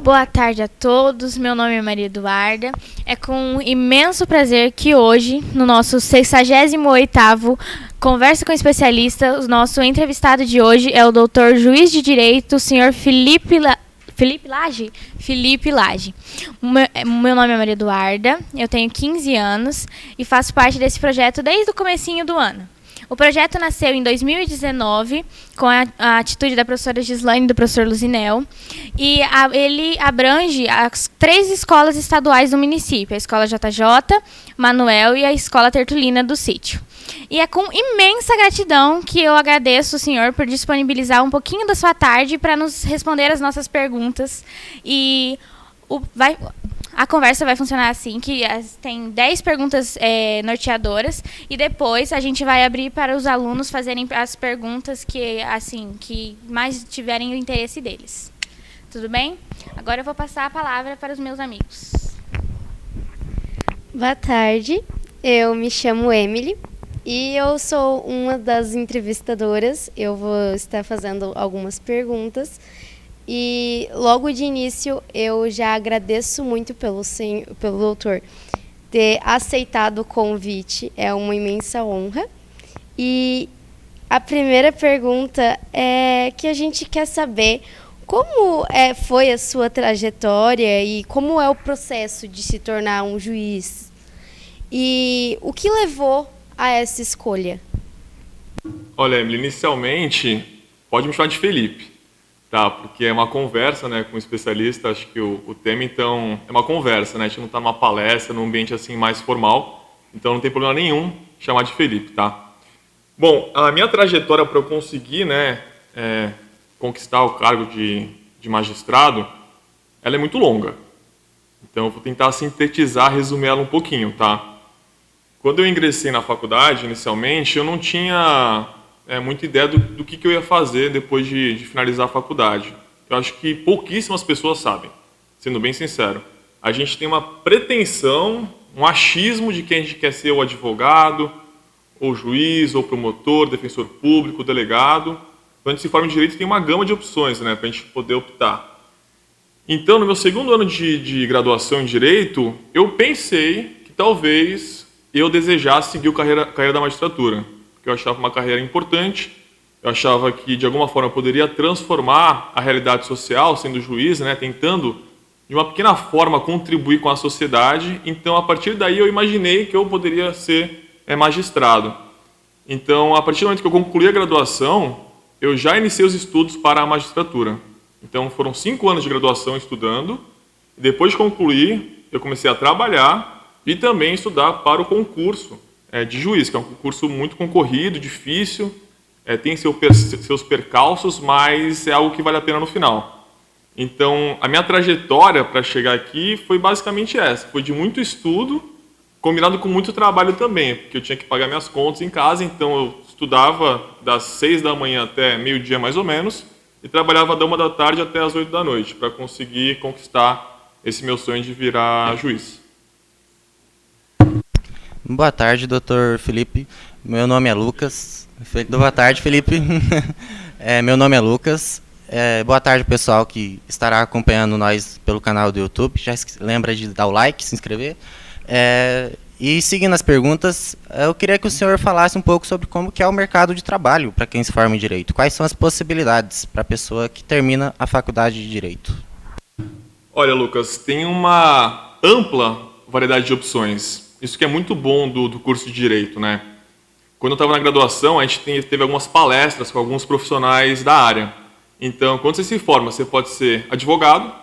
Boa tarde a todos, meu nome é Maria Eduarda. É com imenso prazer que hoje, no nosso 68º Conversa com Especialista, o nosso entrevistado de hoje é o doutor juiz de Direito, o senhor Felipe Lage? Felipe Lage. Meu nome é Maria Eduarda, eu tenho 15 anos e faço parte desse projeto desde o comecinho do ano. O projeto nasceu em 2019, com a atitude da professora Gislaine e do professor Luzinel, e ele abrange as 3 escolas estaduais do município, a Escola JJ, Manuel e a Escola Tertulina do Sítio. E é com imensa gratidão que eu agradeço o senhor por disponibilizar um pouquinho da sua tarde para nos responder as nossas perguntas. E a conversa vai funcionar assim, que tem 10 perguntas norteadoras e depois a gente vai abrir para os alunos fazerem as perguntas que mais tiverem o interesse deles. Tudo bem? Agora eu vou passar a palavra para os meus amigos. Boa tarde, eu me chamo Emily e eu sou uma das entrevistadoras. Eu vou estar fazendo algumas perguntas. E logo de início eu já agradeço muito pelo doutor ter aceitado o convite, é uma imensa honra. E a primeira pergunta é que a gente quer saber como foi a sua trajetória e como é o processo de se tornar um juiz e o que levou a essa escolha. Olha, Emily, inicialmente pode me chamar de Felipe. Tá, porque é uma conversa, né, com um especialista, acho que o tema, então, é uma conversa, né, a gente não está numa palestra, num ambiente, assim, mais formal, então não tem problema nenhum chamar de Felipe, tá? Bom, a minha trajetória para eu conseguir, né, conquistar o cargo de magistrado, ela é muito longa, então eu vou tentar sintetizar, resumir ela um pouquinho, tá? Quando eu ingressei na faculdade, inicialmente, eu não tinha muita ideia do que eu ia fazer depois de finalizar a faculdade. Eu acho que pouquíssimas pessoas sabem, sendo bem sincero. A gente tem uma pretensão, um achismo de quem a gente quer ser o advogado, ou juiz, ou promotor, defensor público, delegado. Quando a gente se forma em direito, tem uma gama de opções, né, para a gente poder optar. Então, no meu segundo ano de graduação em direito, eu pensei que talvez eu desejasse seguir a carreira da magistratura. Eu achava uma carreira importante, eu achava que de alguma forma eu poderia transformar a realidade social, sendo juiz, né, tentando de uma pequena forma contribuir com a sociedade. Então, a partir daí eu imaginei que eu poderia ser magistrado. Então, a partir do momento que eu concluí a graduação, eu já iniciei os estudos para a magistratura. Então, foram 5 anos de graduação estudando, e depois de concluir, eu comecei a trabalhar e também estudar para o concurso de juiz, que é um concurso muito concorrido, difícil, tem seus percalços, mas é algo que vale a pena no final. Então, a minha trajetória para chegar aqui foi basicamente essa, foi de muito estudo, combinado com muito trabalho também, porque eu tinha que pagar minhas contas em casa, então eu estudava das 6 da manhã até meio-dia mais ou menos, e trabalhava da 1 da tarde até as 8 da noite, para conseguir conquistar esse meu sonho de virar juiz. Boa tarde, doutor Felipe. Meu nome é Lucas. Boa tarde, Felipe. Meu nome é Lucas. Boa tarde, pessoal que estará acompanhando nós pelo canal do YouTube. Já lembra de dar o like, se inscrever. E seguindo as perguntas, eu queria que o senhor falasse um pouco sobre como que é o mercado de trabalho para quem se forma em Direito. Quais são as possibilidades para a pessoa que termina a faculdade de Direito? Olha, Lucas, tem uma ampla variedade de opções. Isso que é muito bom do curso de Direito, né? Quando eu estava na graduação, a gente teve algumas palestras com alguns profissionais da área. Então, quando você se forma, você pode ser advogado,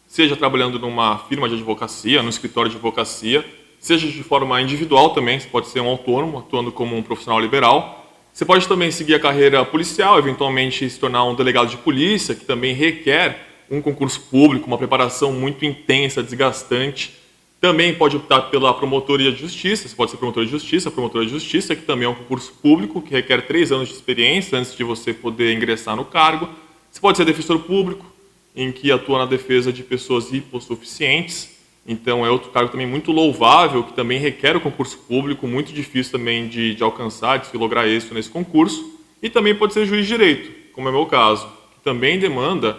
seja trabalhando numa firma de advocacia, num escritório de advocacia, seja de forma individual também, você pode ser um autônomo, atuando como um profissional liberal. Você pode também seguir a carreira policial, eventualmente se tornar um delegado de polícia, que também requer um concurso público, uma preparação muito intensa, desgastante. Também pode optar pela promotoria de justiça, você pode ser promotor de justiça, que também é um concurso público, que requer 3 anos de experiência antes de você poder ingressar no cargo. Você pode ser defensor público, em que atua na defesa de pessoas hipossuficientes. Então é outro cargo também muito louvável, que também requer o concurso público, muito difícil também de alcançar, de se lograr êxito nesse concurso. E também pode ser juiz de direito, como é o meu caso, que também demanda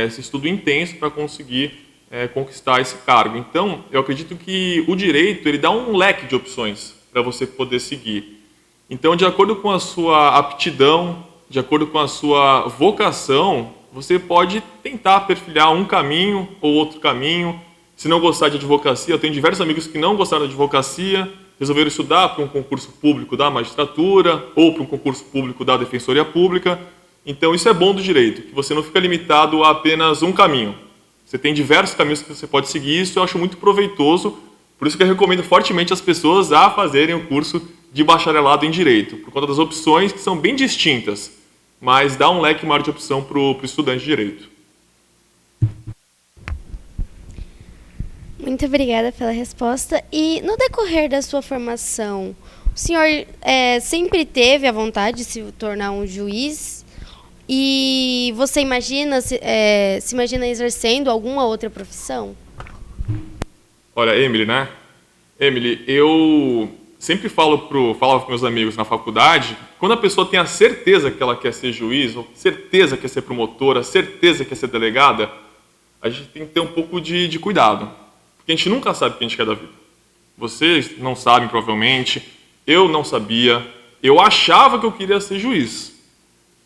esse estudo intenso para conseguir conquistar esse cargo. Então, eu acredito que o direito ele dá um leque de opções para você poder seguir. Então, de acordo com a sua aptidão, de acordo com a sua vocação, você pode tentar perfilhar um caminho ou outro caminho. Se não gostar de advocacia, eu tenho diversos amigos que não gostaram de advocacia, resolveram estudar para um concurso público da magistratura ou para um concurso público da defensoria pública. Então, isso é bom do direito, que você não fica limitado a apenas um caminho. Você tem diversos caminhos que você pode seguir, isso eu acho muito proveitoso, por isso que eu recomendo fortemente as pessoas a fazerem o curso de bacharelado em Direito, por conta das opções que são bem distintas, mas dá um leque maior de opção para o estudante de Direito. Muito obrigada pela resposta. E no decorrer da sua formação, o senhor sempre teve a vontade de se tornar um juiz? E você imagina se imagina exercendo alguma outra profissão? Olha, Emily, né? Emily, eu sempre falava com meus amigos na faculdade, quando a pessoa tem a certeza que ela quer ser juiz, ou certeza que quer ser promotora, certeza que quer ser delegada, a gente tem que ter um pouco de cuidado. Porque a gente nunca sabe o que a gente quer da vida. Vocês não sabem, provavelmente. Eu não sabia. Eu achava que eu queria ser juiz.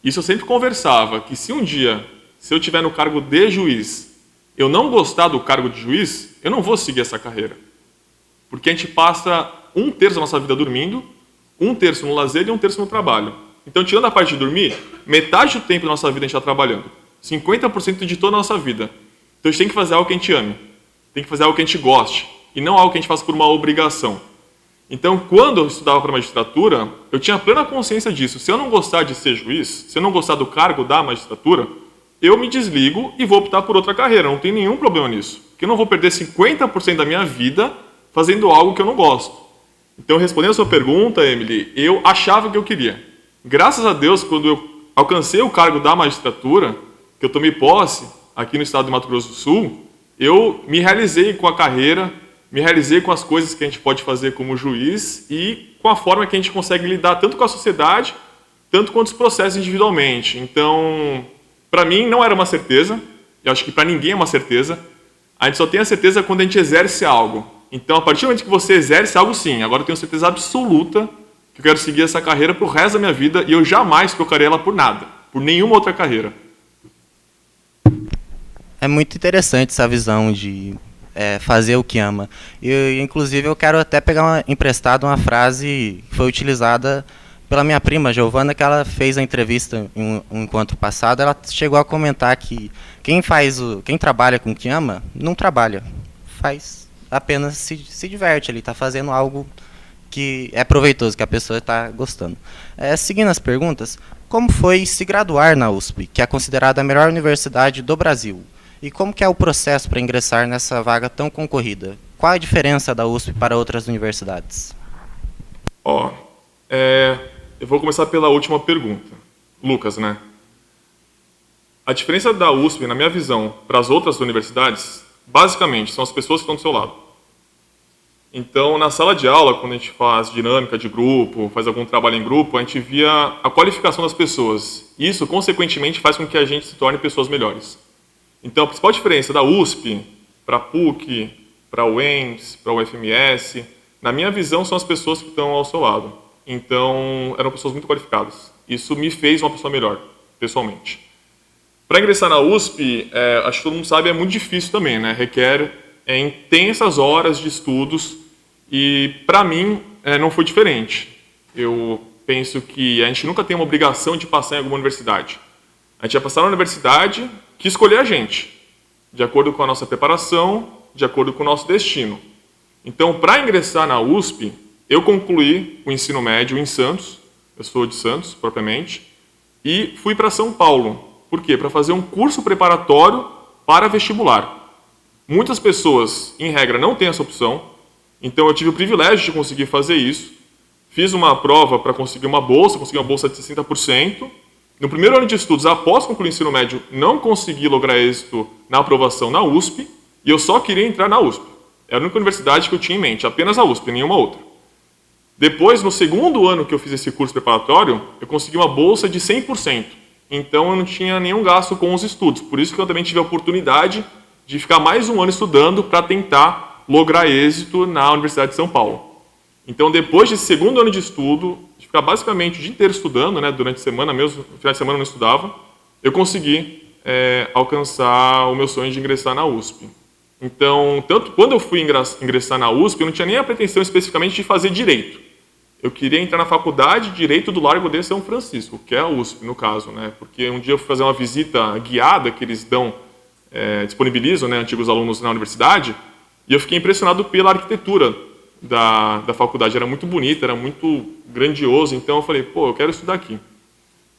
Isso eu sempre conversava, que se um dia, se eu estiver no cargo de juiz, eu não gostar do cargo de juiz, eu não vou seguir essa carreira. Porque a gente passa 1/3 da nossa vida dormindo, 1/3 no lazer e 1/3 no trabalho. Então, tirando a parte de dormir, metade do tempo da nossa vida a gente está trabalhando. 50% de toda a nossa vida. Então, a gente tem que fazer algo que a gente ame. Tem que fazer algo que a gente goste. E não algo que a gente faça por uma obrigação. Então, quando eu estudava para a magistratura, eu tinha plena consciência disso. Se eu não gostar de ser juiz, se eu não gostar do cargo da magistratura, eu me desligo e vou optar por outra carreira. Não tem nenhum problema nisso. Porque eu não vou perder 50% da minha vida fazendo algo que eu não gosto. Então, respondendo a sua pergunta, Emily, eu achava que eu queria. Graças a Deus, quando eu alcancei o cargo da magistratura, que eu tomei posse aqui no estado de Mato Grosso do Sul, eu me realizei com a carreira, me realizei com as coisas que a gente pode fazer como juiz e com a forma que a gente consegue lidar tanto com a sociedade, tanto quanto os processos individualmente. Então, para mim, não era uma certeza. Eu acho que para ninguém é uma certeza. A gente só tem a certeza quando a gente exerce algo. Então, a partir do momento que você exerce algo, sim. Agora eu tenho certeza absoluta que eu quero seguir essa carreira pro resto da minha vida e eu jamais trocarei ela por nada, por nenhuma outra carreira. É muito interessante essa visão de fazer o que ama. Inclusive, eu quero até pegar emprestado uma frase que foi utilizada pela minha prima, Giovana, que ela fez a entrevista em um encontro passado. Ela chegou a comentar que quem trabalha com o que ama, não trabalha. Apenas se diverte, ele está fazendo algo que é proveitoso, que a pessoa está gostando. Seguindo as perguntas, como foi se graduar na USP, que é considerada a melhor universidade do Brasil? E como que é o processo para ingressar nessa vaga tão concorrida? Qual a diferença da USP para outras universidades? Eu vou começar pela última pergunta. Lucas, né? A diferença da USP, na minha visão, para as outras universidades, basicamente, são as pessoas que estão do seu lado. Então, na sala de aula, quando a gente faz dinâmica de grupo, faz algum trabalho em grupo, a gente via a qualificação das pessoas. Isso, consequentemente, faz com que a gente se torne pessoas melhores. Então, a principal diferença da USP para a PUC, para a UEMS, para a UFMS, na minha visão, são as pessoas que estão ao seu lado. Então, eram pessoas muito qualificadas. Isso me fez uma pessoa melhor, pessoalmente. Para ingressar na USP, acho que todo mundo sabe, é muito difícil também, né? Requer intensas horas de estudos e, para mim, não foi diferente. Eu penso que a gente nunca tem uma obrigação de passar em alguma universidade. A gente vai passar na universidade que escolher a gente, de acordo com a nossa preparação, de acordo com o nosso destino. Então, para ingressar na USP, eu concluí o ensino médio em Santos, eu sou de Santos, propriamente, e fui para São Paulo. Por quê? Para fazer um curso preparatório para vestibular. Muitas pessoas, em regra, não têm essa opção, então eu tive o privilégio de conseguir fazer isso. Fiz uma prova para conseguir uma bolsa, consegui uma bolsa de 60%. No primeiro ano de estudos, após concluir o ensino médio, não consegui lograr êxito na aprovação na USP, e eu só queria entrar na USP. Era a única universidade que eu tinha em mente, apenas a USP, nenhuma outra. Depois, no segundo ano que eu fiz esse curso preparatório, eu consegui uma bolsa de 100%. Então, eu não tinha nenhum gasto com os estudos. Por isso que eu também tive a oportunidade de ficar mais um ano estudando para tentar lograr êxito na Universidade de São Paulo. Então, depois desse segundo ano de estudo, de ficar basicamente o dia inteiro estudando, né, durante a semana mesmo, no final de semana eu não estudava, eu consegui alcançar o meu sonho de ingressar na USP. Então, tanto quando eu fui ingressar na USP, eu não tinha nem a pretensão especificamente de fazer direito. Eu queria entrar na faculdade de Direito do Largo de São Francisco, que é a USP, no caso, né? Porque um dia eu fui fazer uma visita guiada que eles disponibilizam, né, antigos alunos na universidade, e eu fiquei impressionado pela arquitetura da faculdade. Era muito bonita, era muito grandioso, então eu falei, pô, eu quero estudar aqui.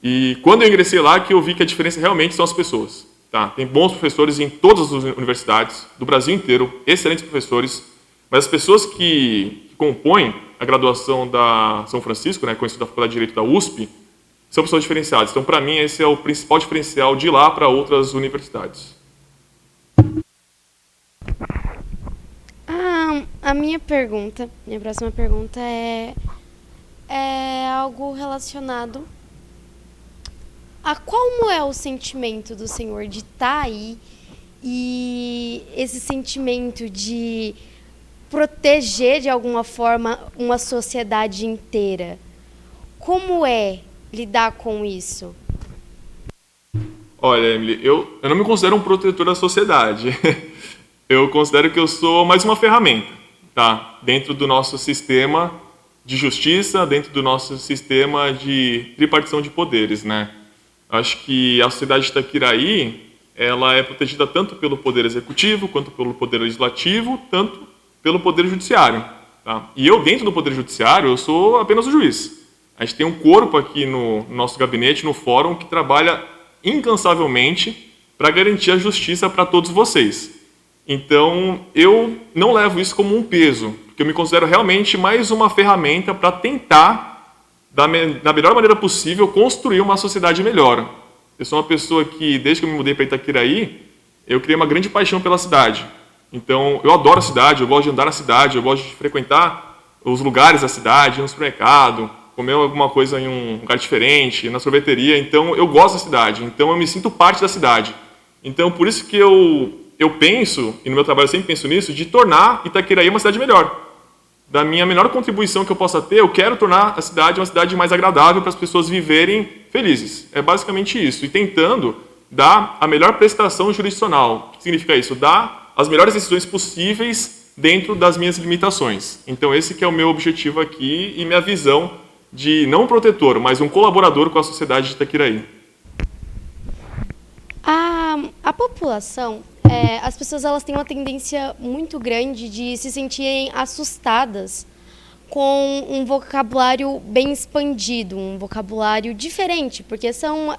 E quando eu ingressei lá, que eu vi que a diferença realmente são as pessoas. Tá? Tem bons professores em todas as universidades, do Brasil inteiro, excelentes professores, mas as pessoas que compõem a graduação da São Francisco, né, conhecida da Faculdade de Direito da USP, são pessoas diferenciadas. Então, para mim, esse é o principal diferencial de lá para outras universidades. A minha próxima pergunta é algo relacionado a como é o sentimento do senhor de estar aí e esse sentimento de proteger de alguma forma uma sociedade inteira. Como é lidar com isso? Olha, Emily, eu não me considero um protetor da sociedade. Eu considero que eu sou mais uma ferramenta, tá? Dentro do nosso sistema de justiça, dentro do nosso sistema de tripartição de poderes, né? Acho que a sociedade de Itaquiraí, ela é protegida tanto pelo poder executivo, quanto pelo poder legislativo, tanto pelo poder judiciário, tá? E eu, dentro do poder judiciário, eu sou apenas o juiz. A gente tem um corpo aqui no nosso gabinete, no fórum, que trabalha incansavelmente para garantir a justiça para todos vocês. Então, eu não levo isso como um peso, porque eu me considero realmente mais uma ferramenta para tentar, da melhor maneira possível, construir uma sociedade melhor. Eu sou uma pessoa que, desde que eu me mudei para Itaquiraí, eu criei uma grande paixão pela cidade. Então, eu adoro a cidade, eu gosto de andar na cidade, eu gosto de frequentar os lugares da cidade, ir no supermercado, comer alguma coisa em um lugar diferente, na sorveteria. Então, eu gosto da cidade, então eu me sinto parte da cidade. Então, por isso que eu penso, e no meu trabalho eu sempre penso nisso, de tornar Itaquiraí uma cidade melhor. Da minha menor contribuição que eu possa ter, eu quero tornar a cidade uma cidade mais agradável para as pessoas viverem felizes. É basicamente isso. E tentando dar a melhor prestação jurisdicional. O que significa isso? Dar as melhores decisões possíveis dentro das minhas limitações. Então esse que é o meu objetivo aqui e minha visão de não um protetor, mas um colaborador com a sociedade de Itaquiraí. A população, as pessoas elas têm uma tendência muito grande de se sentirem assustadas com um vocabulário bem expandido, um vocabulário diferente, porque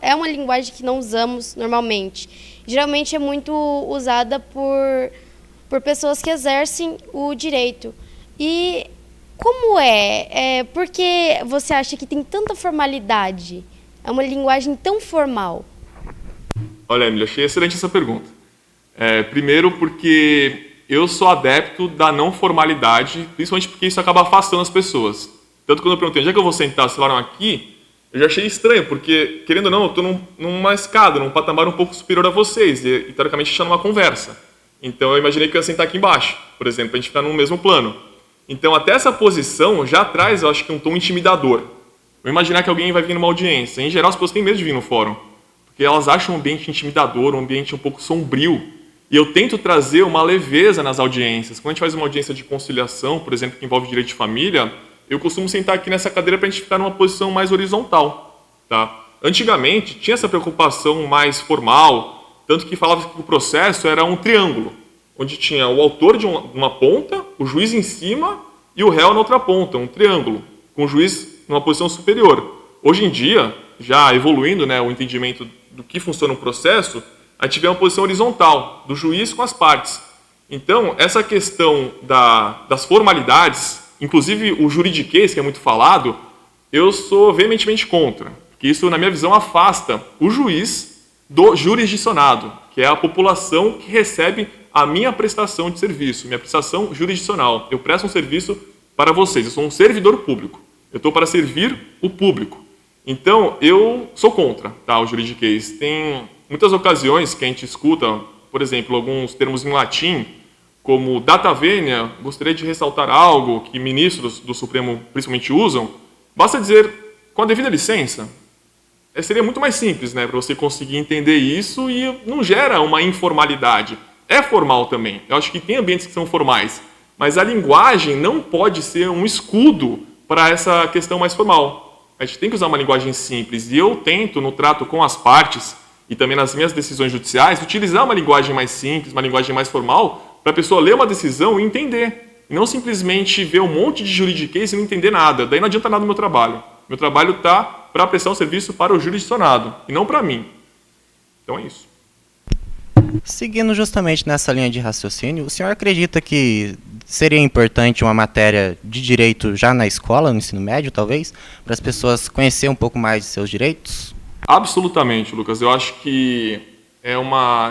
é uma linguagem que não usamos normalmente. Geralmente é muito usada por pessoas que exercem o direito. E como por que você acha que tem tanta formalidade? É uma linguagem tão formal. Olha, Emília, achei excelente essa pergunta. Primeiro porque eu sou adepto da não formalidade, principalmente porque isso acaba afastando as pessoas. Tanto quando eu perguntei onde é que eu vou sentar, vocês falaram aqui, eu já achei estranho, porque, querendo ou não, eu estou numa escada, num patamar um pouco superior a vocês, e teoricamente está numa conversa. Então eu imaginei que eu ia sentar aqui embaixo, por exemplo, para a gente ficar no mesmo plano. Então até essa posição já traz, eu acho que um tom intimidador. Vou imaginar que alguém vai vir numa audiência. Em geral, as pessoas têm medo de vir no fórum, porque elas acham um ambiente intimidador, um ambiente um pouco sombrio. E eu tento trazer uma leveza nas audiências. Quando a gente faz uma audiência de conciliação, por exemplo, que envolve direito de família, eu costumo sentar aqui nessa cadeira para a gente ficar numa posição mais horizontal. Tá? Antigamente, tinha essa preocupação mais formal, tanto que falava que o processo era um triângulo, onde tinha o autor de uma ponta, o juiz em cima e o réu na outra ponta, um triângulo, com o juiz numa posição superior. Hoje em dia, já evoluindo, né, o entendimento do que funciona um processo, a gente vê uma posição horizontal, do juiz com as partes. Então, essa questão das formalidades, inclusive o juridiquês, que é muito falado, eu sou veementemente contra, porque isso, na minha visão, afasta o juiz do jurisdicionado, que é a população que recebe a minha prestação de serviço, minha prestação jurisdicional. Eu presto um serviço para vocês, eu sou um servidor público, eu estou para servir o público. Então, eu sou contra o juridiquês. Tem muitas ocasiões que a gente escuta por exemplo, alguns termos em latim, como data venia, gostaria de ressaltar algo que ministros do Supremo principalmente usam, basta dizer com a devida licença. Seria muito mais simples, né, para você conseguir entender isso e não gera uma informalidade. É formal também. Eu acho que tem ambientes que são formais, mas a linguagem não pode ser um escudo para essa questão mais formal. A gente tem que usar uma linguagem simples e eu tento, no trato com as partes e também nas minhas decisões judiciais, utilizar uma linguagem mais simples, uma linguagem mais formal, para a pessoa ler uma decisão e entender. E não simplesmente ver um monte de juridiquês e não entender nada. Daí não adianta nada no meu trabalho. Meu trabalho está para prestar um serviço para o jurisdicionado e não para mim. Então é isso. Seguindo justamente nessa linha de raciocínio, o senhor acredita que seria importante uma matéria de direito já na escola, no ensino médio, talvez, para as pessoas conhecerem um pouco mais de seus direitos? Absolutamente, Lucas. Eu acho que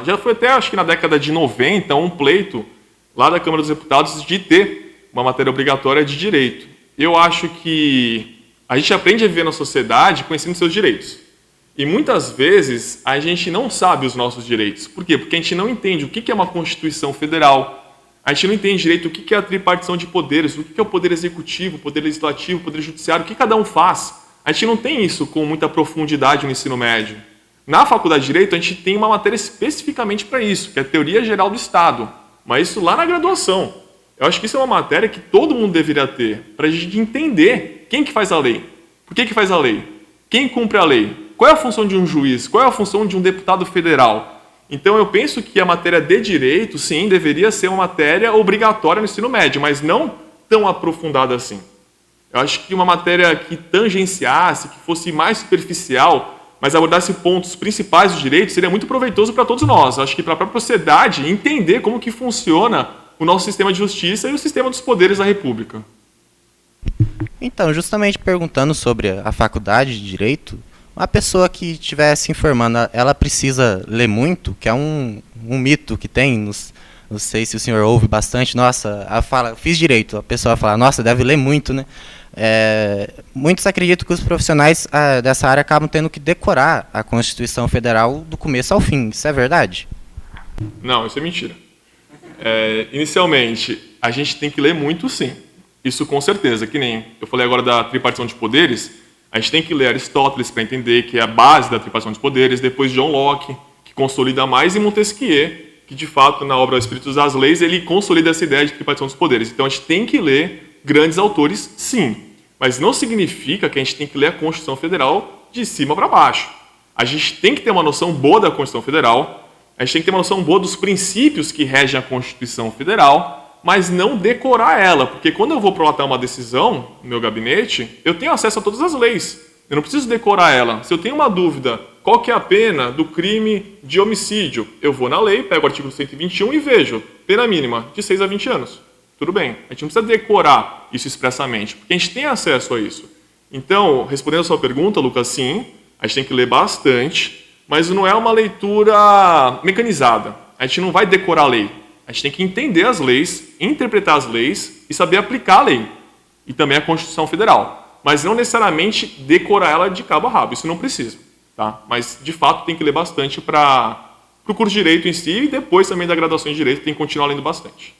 já foi até, acho que na década de 90, um pleito lá da Câmara dos Deputados de ter uma matéria obrigatória de direito. Eu acho que a gente aprende a viver na sociedade conhecendo seus direitos. E muitas vezes a gente não sabe os nossos direitos. Por quê? Porque a gente não entende o que é uma Constituição Federal, a gente não entende direito o que é a tripartição de poderes, o que é o poder executivo, o poder legislativo, o poder judiciário, o que cada um faz. A gente não tem isso com muita profundidade no ensino médio. Na Faculdade de Direito, a gente tem uma matéria especificamente para isso, que é a Teoria Geral do Estado. Mas isso lá na graduação. Eu acho que isso é uma matéria que todo mundo deveria ter, para a gente entender quem que faz a lei, por que faz a lei, quem cumpre a lei, qual é a função de um juiz, qual é a função de um deputado federal. Então eu penso que a matéria de direito, sim, deveria ser uma matéria obrigatória no ensino médio, mas não tão aprofundada assim. Eu acho que uma matéria que tangenciasse, que fosse mais superficial, mas abordasse pontos principais do direito, seria muito proveitoso para todos nós. Eu acho que para a própria sociedade entender como que funciona o nosso sistema de justiça e o sistema dos poderes da República. Então, justamente perguntando sobre a faculdade de Direito, uma pessoa que estiver se informando, ela precisa ler muito, que é um mito que tem, não sei se o senhor ouve bastante, nossa, fiz Direito, a pessoa fala, nossa, deve ler muito, né? Muitos acreditam que os profissionais dessa área acabam tendo que decorar a Constituição Federal do começo ao fim, isso é verdade? Não, isso é mentira. Inicialmente, a gente tem que ler muito, sim. Isso com certeza, que nem eu falei agora da tripartição de poderes, a gente tem que ler Aristóteles para entender que é a base da tripartição de poderes, depois John Locke, que consolida mais, e Montesquieu, que de fato na obra Espíritos das Leis, ele consolida essa ideia de tripartição dos poderes. Então a gente tem que ler grandes autores, sim, mas não significa que a gente tem que ler a Constituição Federal de cima para baixo. A gente tem que ter uma noção boa da Constituição Federal, a gente tem que ter uma noção boa dos princípios que regem a Constituição Federal, mas não decorar ela, porque quando eu vou prolatar uma decisão no meu gabinete, eu tenho acesso a todas as leis. Eu não preciso decorar ela. Se eu tenho uma dúvida, qual que é a pena do crime de homicídio? Eu vou na lei, pego o artigo 121 e vejo, pena mínima, de 6 a 20 anos. Tudo bem, a gente não precisa decorar isso expressamente, porque a gente tem acesso a isso. Então, respondendo a sua pergunta, Lucas, sim, a gente tem que ler bastante, mas não é uma leitura mecanizada. A gente não vai decorar a lei. A gente tem que entender as leis, interpretar as leis e saber aplicar a lei. E também a Constituição Federal. Mas não necessariamente decorar ela de cabo a rabo. Isso não precisa. Tá? Mas, de fato, tem que ler bastante para o curso de Direito em si e depois também da graduação em Direito tem que continuar lendo bastante.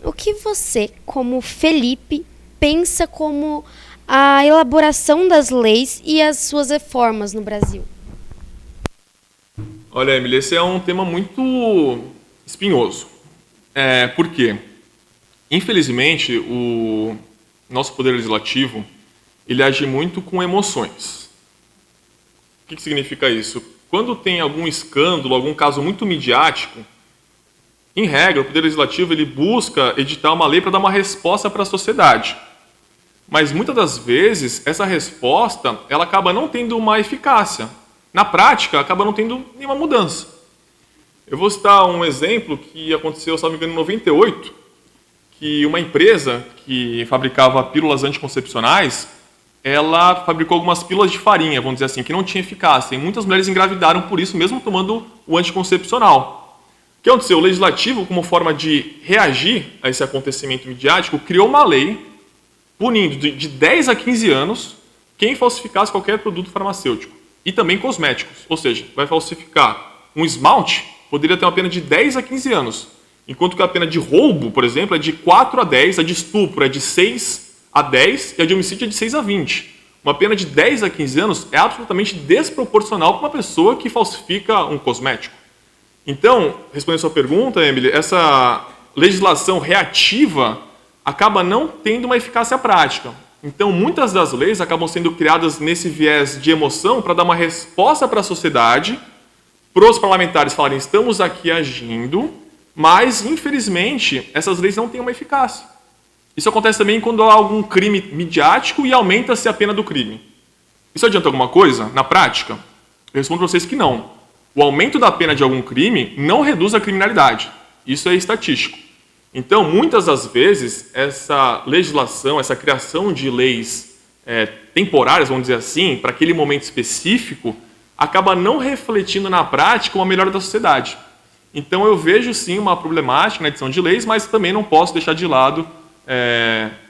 O que você, como Felipe, pensa como a elaboração das leis e as suas reformas no Brasil? Olha, Emily, esse é um tema muito espinhoso. Por quê? Infelizmente, o nosso poder legislativo, ele age muito com emoções. O que significa isso? Quando tem algum escândalo, algum caso muito midiático, em regra, o poder legislativo ele busca editar uma lei para dar uma resposta para a sociedade. Mas muitas das vezes, essa resposta ela acaba não tendo uma eficácia. Na prática, acaba não tendo nenhuma mudança. Eu vou citar um exemplo que aconteceu, se não me engano, em 98, que uma empresa que fabricava pílulas anticoncepcionais, ela fabricou algumas pílulas de farinha, vamos dizer assim, que não tinha eficácia. E muitas mulheres engravidaram por isso, mesmo tomando o anticoncepcional. O que aconteceu? O legislativo, como forma de reagir a esse acontecimento midiático, criou uma lei punindo de 10 a 15 anos quem falsificasse qualquer produto farmacêutico. e também cosméticos. Ou seja, vai falsificar um esmalte, poderia ter uma pena de 10 a 15 anos. Enquanto que a pena de roubo, por exemplo, é de 4 a 10, a de estupro é de 6 a 10 e a de homicídio é de 6 a 20. Uma pena de 10 a 15 anos é absolutamente desproporcional para uma pessoa que falsifica um cosmético. Então, respondendo a sua pergunta, Emily, essa legislação reativa acaba não tendo uma eficácia prática. Então, muitas das leis acabam sendo criadas nesse viés de emoção para dar uma resposta para a sociedade, para os parlamentares falarem, estamos aqui agindo, mas, infelizmente, essas leis não têm uma eficácia. Isso acontece também quando há algum crime midiático e aumenta-se a pena do crime. Isso adianta alguma coisa? Na prática, eu respondo para vocês que não. O aumento da pena de algum crime não reduz a criminalidade. Isso é estatístico. Então, muitas das vezes, essa legislação, essa criação de leis temporárias, vamos dizer assim, para aquele momento específico, acaba não refletindo na prática uma melhora da sociedade. Então, eu vejo sim uma problemática na edição de leis, mas também não posso deixar de lado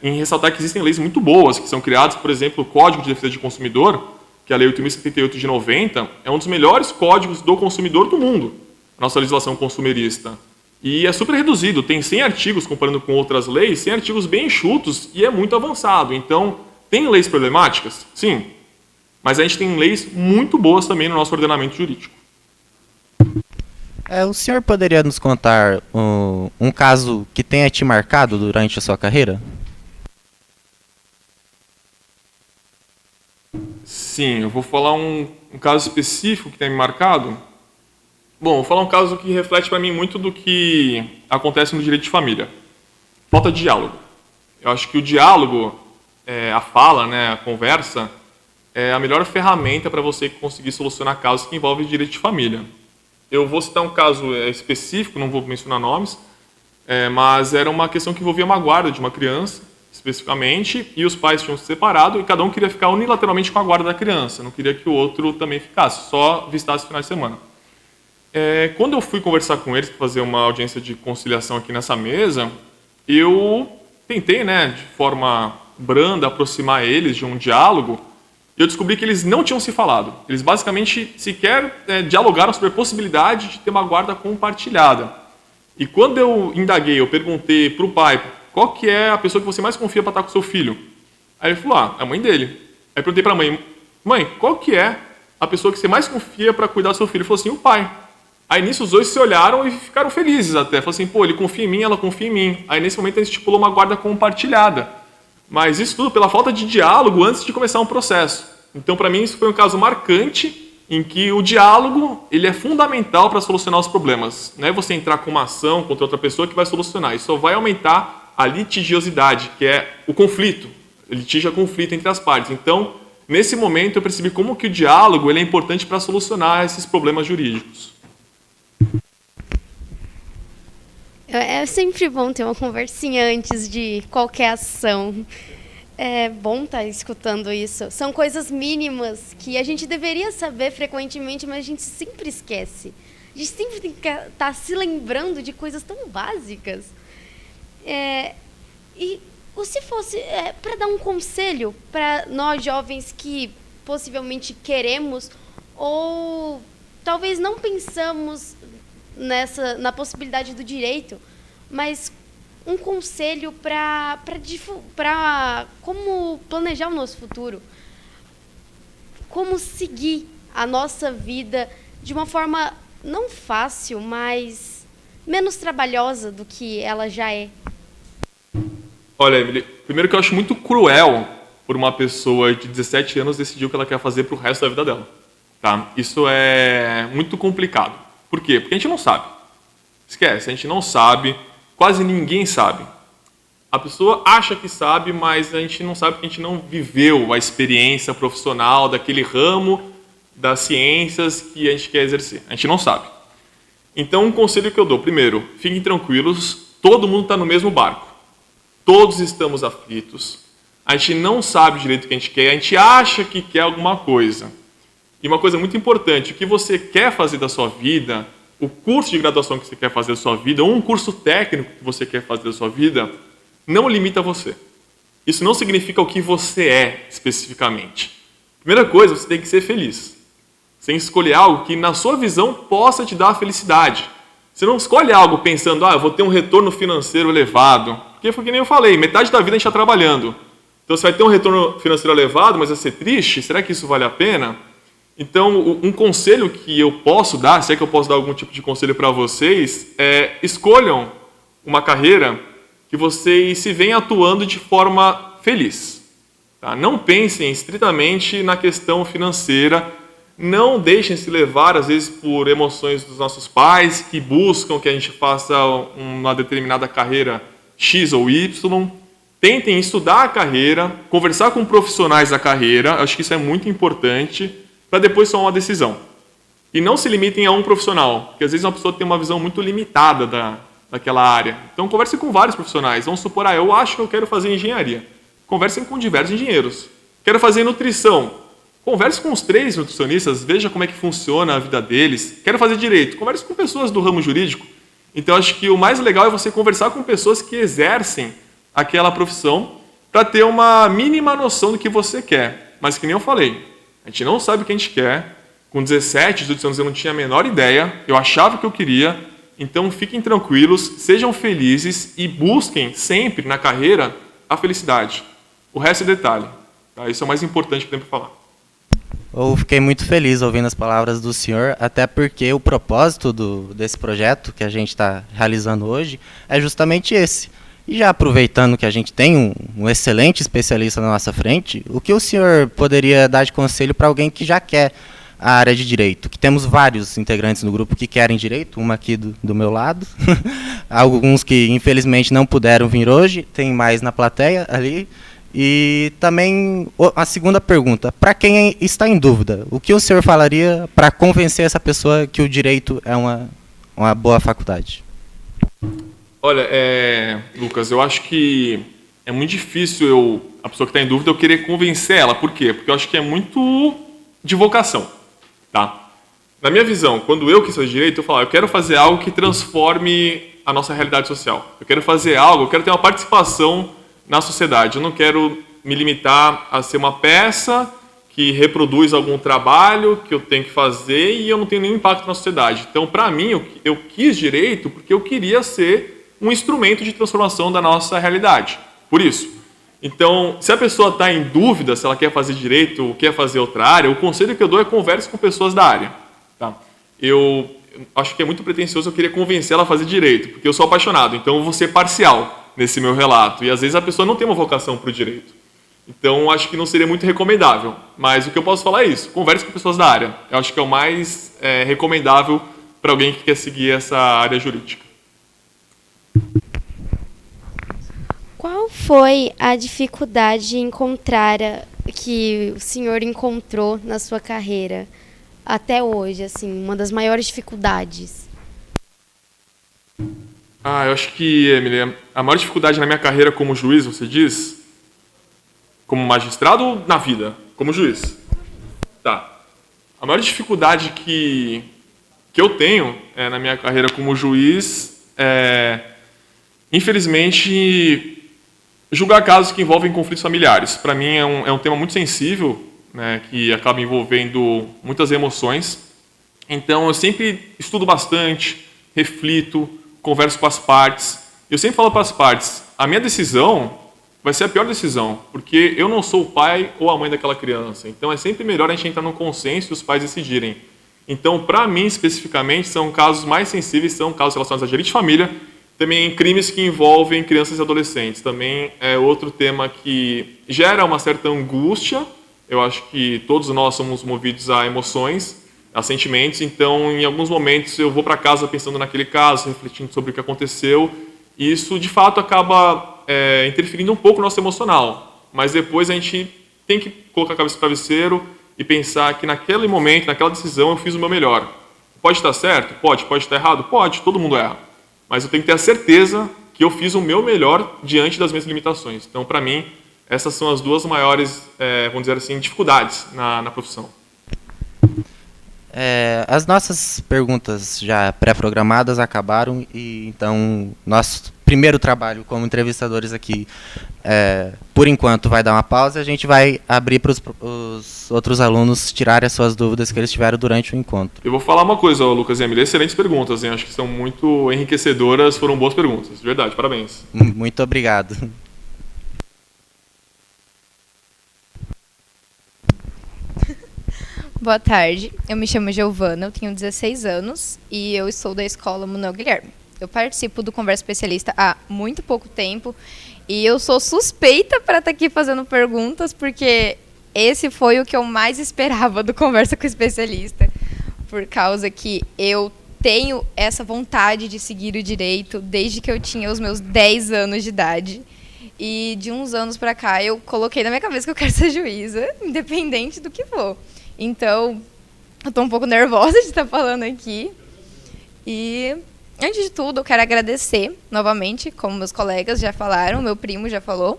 em ressaltar que existem leis muito boas, que são criadas, por exemplo, o Código de Defesa do Consumidor, que é a Lei 8.078 de 90, é um dos melhores códigos do consumidor do mundo, a nossa legislação consumerista. E é super reduzido, tem 100 artigos, comparando com outras leis, 100 artigos bem enxutos e é muito avançado. Então, tem leis problemáticas? Sim. Mas a gente tem leis muito boas também no nosso ordenamento jurídico. O senhor poderia nos contar um caso que tenha te marcado durante a sua carreira? Sim, eu vou falar um caso específico que tenha me marcado. Bom, vou falar um caso que reflete para mim muito do que acontece no direito de família. Falta de diálogo. Eu acho que o diálogo, a fala, né, a conversa, é a melhor ferramenta para você conseguir solucionar casos que envolvem direito de família. Eu vou citar um caso específico, não vou mencionar nomes, mas era uma questão que envolvia uma guarda de uma criança, especificamente, e os pais tinham se separado e cada um queria ficar unilateralmente com a guarda da criança, não queria que o outro também ficasse, só vistasse finais de semana. Quando eu fui conversar com eles para fazer uma audiência de conciliação aqui nessa mesa, eu tentei, de forma branda, aproximar eles de um diálogo, e eu descobri que eles não tinham se falado. Eles basicamente sequer dialogaram sobre a possibilidade de ter uma guarda compartilhada. E quando eu indaguei, eu perguntei para o pai, qual que é a pessoa que você mais confia para estar com seu filho? Aí ele falou, é a mãe dele. Aí eu perguntei para a mãe, qual que é a pessoa que você mais confia para cuidar do seu filho? Ele falou assim, o pai. Aí nisso os dois se olharam e ficaram felizes até. Falaram assim, ele confia em mim, ela confia em mim. Aí nesse momento a gente estipulou uma guarda compartilhada. Mas isso tudo pela falta de diálogo antes de começar um processo. Então, para mim, isso foi um caso marcante em que o diálogo ele é fundamental para solucionar os problemas. Não é você entrar com uma ação contra outra pessoa que vai solucionar. Isso só vai aumentar a litigiosidade, que é o conflito. Litígio é conflito entre as partes. Então, nesse momento, eu percebi como que o diálogo ele é importante para solucionar esses problemas jurídicos. É sempre bom ter uma conversinha antes de qualquer ação. É bom estar escutando isso. São coisas mínimas que a gente deveria saber frequentemente, mas a gente sempre esquece. A gente sempre tem que estar se lembrando de coisas tão básicas. E se fosse para dar um conselho para nós jovens que possivelmente queremos ou talvez não pensamos na possibilidade do direito, mas um conselho para como planejar o nosso futuro, como seguir a nossa vida de uma forma não fácil, mas menos trabalhosa do que ela já é. Olha, Emily, primeiro que eu acho muito cruel por uma pessoa de 17 anos decidir o que ela quer fazer para o resto da vida dela. Tá? Isso é muito complicado. Por quê? Porque a gente não sabe. Esquece, a gente não sabe, quase ninguém sabe. A pessoa acha que sabe, mas a gente não sabe porque a gente não viveu a experiência profissional daquele ramo das ciências que a gente quer exercer. A gente não sabe. Então, um conselho que eu dou. Primeiro, fiquem tranquilos, todo mundo está no mesmo barco. Todos estamos aflitos. A gente não sabe direito o que a gente quer, a gente acha que quer alguma coisa. E uma coisa muito importante, o que você quer fazer da sua vida, o curso de graduação que você quer fazer da sua vida, ou um curso técnico que você quer fazer da sua vida, não limita você. Isso não significa o que você é especificamente. Primeira coisa, você tem que ser feliz. Você tem que escolher algo que, na sua visão, possa te dar felicidade. Você não escolhe algo pensando, eu vou ter um retorno financeiro elevado. Porque foi que nem eu falei, metade da vida a gente está trabalhando. Então, você vai ter um retorno financeiro elevado, mas vai ser triste? Será que isso vale a pena? Então, um conselho que eu posso dar, se é que eu posso dar algum tipo de conselho para vocês, é escolham uma carreira que vocês se venham atuando de forma feliz. Tá? Não pensem estritamente na questão financeira, não deixem se levar, às vezes, por emoções dos nossos pais, que buscam que a gente faça uma determinada carreira X ou Y. Tentem estudar a carreira, conversar com profissionais da carreira, acho que isso é muito importante, para depois tomar uma decisão. E não se limitem a um profissional, porque às vezes uma pessoa tem uma visão muito limitada daquela área. Então converse com vários profissionais. Vamos supor, eu acho que eu quero fazer engenharia. Conversem com diversos engenheiros. Quero fazer nutrição. Converse com os 3 nutricionistas, veja como é que funciona a vida deles. Quero fazer direito. Converse com pessoas do ramo jurídico. Então, acho que o mais legal é você conversar com pessoas que exercem aquela profissão para ter uma mínima noção do que você quer. Mas, que nem eu falei, a gente não sabe o que a gente quer. Com 17, 18 anos eu não tinha a menor ideia. Eu achava que eu queria. Então, fiquem tranquilos, sejam felizes e busquem sempre na carreira a felicidade. O resto é detalhe. Tá? Isso é o mais importante que tem para falar. Eu fiquei muito feliz ouvindo as palavras do senhor, até porque o propósito desse projeto que a gente está realizando hoje é justamente esse. E já aproveitando que a gente tem um excelente especialista na nossa frente, o que o senhor poderia dar de conselho para alguém que já quer a área de direito? Que temos vários integrantes no grupo que querem direito, uma aqui do meu lado, alguns que infelizmente não puderam vir hoje, tem mais na plateia ali. E também a segunda pergunta, para quem está em dúvida, o que o senhor falaria para convencer essa pessoa que o direito é uma boa faculdade? Olha, Lucas, eu acho que é muito difícil a pessoa que está em dúvida, eu querer convencer ela. Por quê? Porque eu acho que é muito de vocação. Tá? Na minha visão, quando eu quis fazer direito, eu falava, eu quero fazer algo que transforme a nossa realidade social. Eu quero fazer algo, eu quero ter uma participação na sociedade. Eu não quero me limitar a ser uma peça que reproduz algum trabalho que eu tenho que fazer e eu não tenho nenhum impacto na sociedade. Então, para mim, eu quis direito porque eu queria ser um instrumento de transformação da nossa realidade. Por isso. Então, se a pessoa está em dúvida se ela quer fazer direito ou quer fazer outra área, o conselho que eu dou é converse com pessoas da área. Tá? Eu acho que é muito pretensioso eu querer convencer ela a fazer direito, porque eu sou apaixonado, então eu vou ser parcial nesse meu relato. E às vezes a pessoa não tem uma vocação para o direito. Então, acho que não seria muito recomendável. Mas o que eu posso falar é isso. Converse com pessoas da área. Eu acho que é o mais recomendável para alguém que quer seguir essa área jurídica. Qual foi a dificuldade que o senhor encontrou na sua carreira até hoje, assim, uma das maiores dificuldades? Eu acho que, Emily, a maior dificuldade na minha carreira como juiz, você diz? Como magistrado ou na vida? Como juiz? Tá. A maior dificuldade que eu tenho na minha carreira como juiz é, infelizmente, julgar casos que envolvem conflitos familiares. Para mim é um tema muito sensível, né, que acaba envolvendo muitas emoções. Então, eu sempre estudo bastante, reflito, converso com as partes. Eu sempre falo para as partes, a minha decisão vai ser a pior decisão, porque eu não sou o pai ou a mãe daquela criança. Então, é sempre melhor a gente entrar num consenso e os pais decidirem. Então, para mim, especificamente, são casos mais sensíveis, são casos relacionados a direito de família, também crimes que envolvem crianças e adolescentes. Também é outro tema que gera uma certa angústia. Eu acho que todos nós somos movidos a emoções, a sentimentos. Então, em alguns momentos, eu vou para casa pensando naquele caso, refletindo sobre o que aconteceu. E isso, de fato, acaba interferindo um pouco no nosso emocional. Mas depois a gente tem que colocar a cabeça no travesseiro e pensar que naquele momento, naquela decisão, eu fiz o meu melhor. Pode estar certo? Pode. Pode estar errado? Pode. Todo mundo erra. Mas eu tenho que ter a certeza que eu fiz o meu melhor diante das minhas limitações. Então, para mim, essas são as duas maiores, vamos dizer assim, dificuldades na profissão. As nossas perguntas já pré-programadas acabaram e então nós primeiro trabalho como entrevistadores aqui, por enquanto, vai dar uma pausa e a gente vai abrir para os outros alunos tirarem as suas dúvidas que eles tiveram durante o encontro. Eu vou falar uma coisa, Lucas e Emily, excelentes perguntas, hein? Acho que são muito enriquecedoras, foram boas perguntas, de verdade, parabéns. Muito obrigado. Boa tarde, eu me chamo Giovana, eu tenho 16 anos e eu sou da escola Manuel Guilherme. Eu participo do Conversa Especialista há muito pouco tempo e eu sou suspeita para estar aqui fazendo perguntas, porque esse foi o que eu mais esperava do Conversa com Especialista, por causa que eu tenho essa vontade de seguir o direito desde que eu tinha os meus 10 anos de idade. E de uns anos para cá eu coloquei na minha cabeça que eu quero ser juíza, independente do que for. Então, eu estou um pouco nervosa de estar falando aqui. E, antes de tudo, eu quero agradecer novamente, como meus colegas já falaram, meu primo já falou,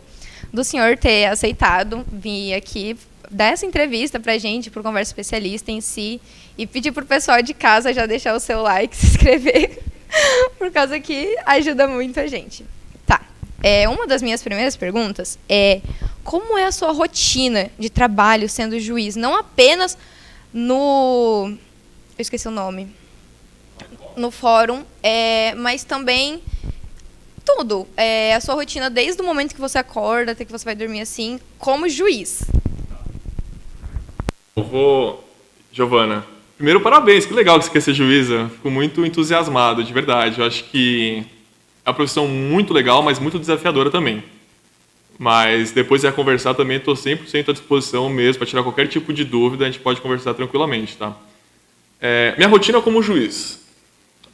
do senhor ter aceitado vir aqui dar essa entrevista para a gente, para o Conversa Especialista em si, e pedir para o pessoal de casa já deixar o seu like, se inscrever, por causa que ajuda muito a gente. Tá. Uma das minhas primeiras perguntas é: como é a sua rotina de trabalho sendo juiz? Não apenas no... Eu esqueci o nome. No fórum, mas também tudo. A sua rotina desde o momento que você acorda até que você vai dormir, assim, como juiz. Giovana, primeiro, parabéns, que legal que você quer ser juíza. Fico muito entusiasmado, de verdade. Eu acho que é uma profissão muito legal, mas muito desafiadora também. Mas depois de conversar também, estou 100% à disposição mesmo para tirar qualquer tipo de dúvida, a gente pode conversar tranquilamente, tá? Minha rotina como juiz.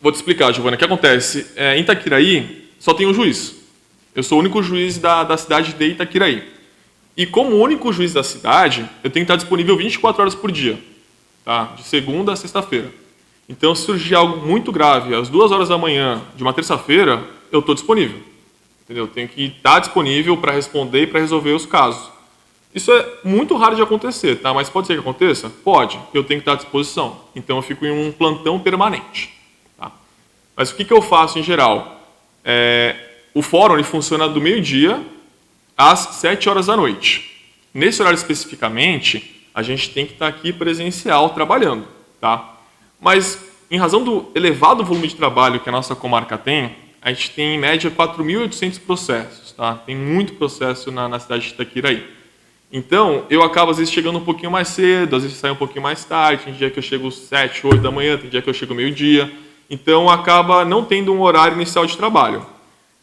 Vou te explicar, Giovana, o que acontece? Em Itaquiraí, só tem um juiz. Eu sou o único juiz da cidade de Itaquiraí. E como único juiz da cidade, eu tenho que estar disponível 24 horas por dia, tá? De segunda a sexta-feira. Então, se surgir algo muito grave às 2 horas da manhã de uma terça-feira, eu estou disponível. Entendeu? Tenho que estar disponível para responder e para resolver os casos. Isso é muito raro de acontecer, tá? Mas pode ser que aconteça? Pode. Eu tenho que estar à disposição. Então eu fico em um plantão permanente. Tá? Mas o que eu faço em geral? O fórum ele funciona do meio-dia às 7 horas da noite. Nesse horário especificamente, a gente tem que estar aqui presencial trabalhando. Tá? Mas em razão do elevado volume de trabalho que a nossa comarca tem, a gente tem, em média, 4.800 processos. Tá? Tem muito processo na cidade de Itaquiraí. Então, eu acabo, às vezes, chegando um pouquinho mais cedo, às vezes saio um pouquinho mais tarde. Tem dia que eu chego às 7, 8 da manhã, tem dia que eu chego meio-dia. Então, acaba não tendo um horário inicial de trabalho.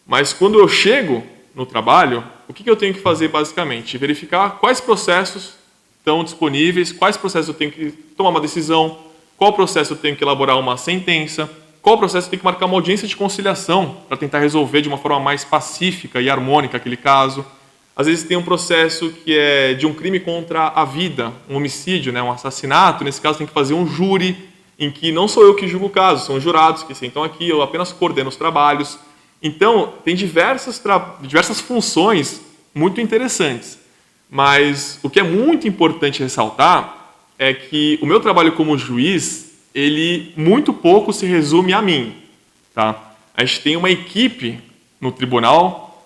Mas, quando eu chego no trabalho, o que eu tenho que fazer, basicamente? Verificar quais processos estão disponíveis, quais processos eu tenho que tomar uma decisão, qual processo eu tenho que elaborar uma sentença, qual processo eu tenho que marcar uma audiência de conciliação para tentar resolver de uma forma mais pacífica e harmônica aquele caso. Às vezes tem um processo que é de um crime contra a vida, um homicídio, né, um assassinato. Nesse caso tem que fazer um júri em que não sou eu que julgo o caso, são jurados que sentam aqui, eu apenas coordeno os trabalhos. Então, tem diversas funções muito interessantes. Mas o que é muito importante ressaltar é que o meu trabalho como juiz, ele muito pouco se resume a mim. Tá? A gente tem uma equipe no tribunal,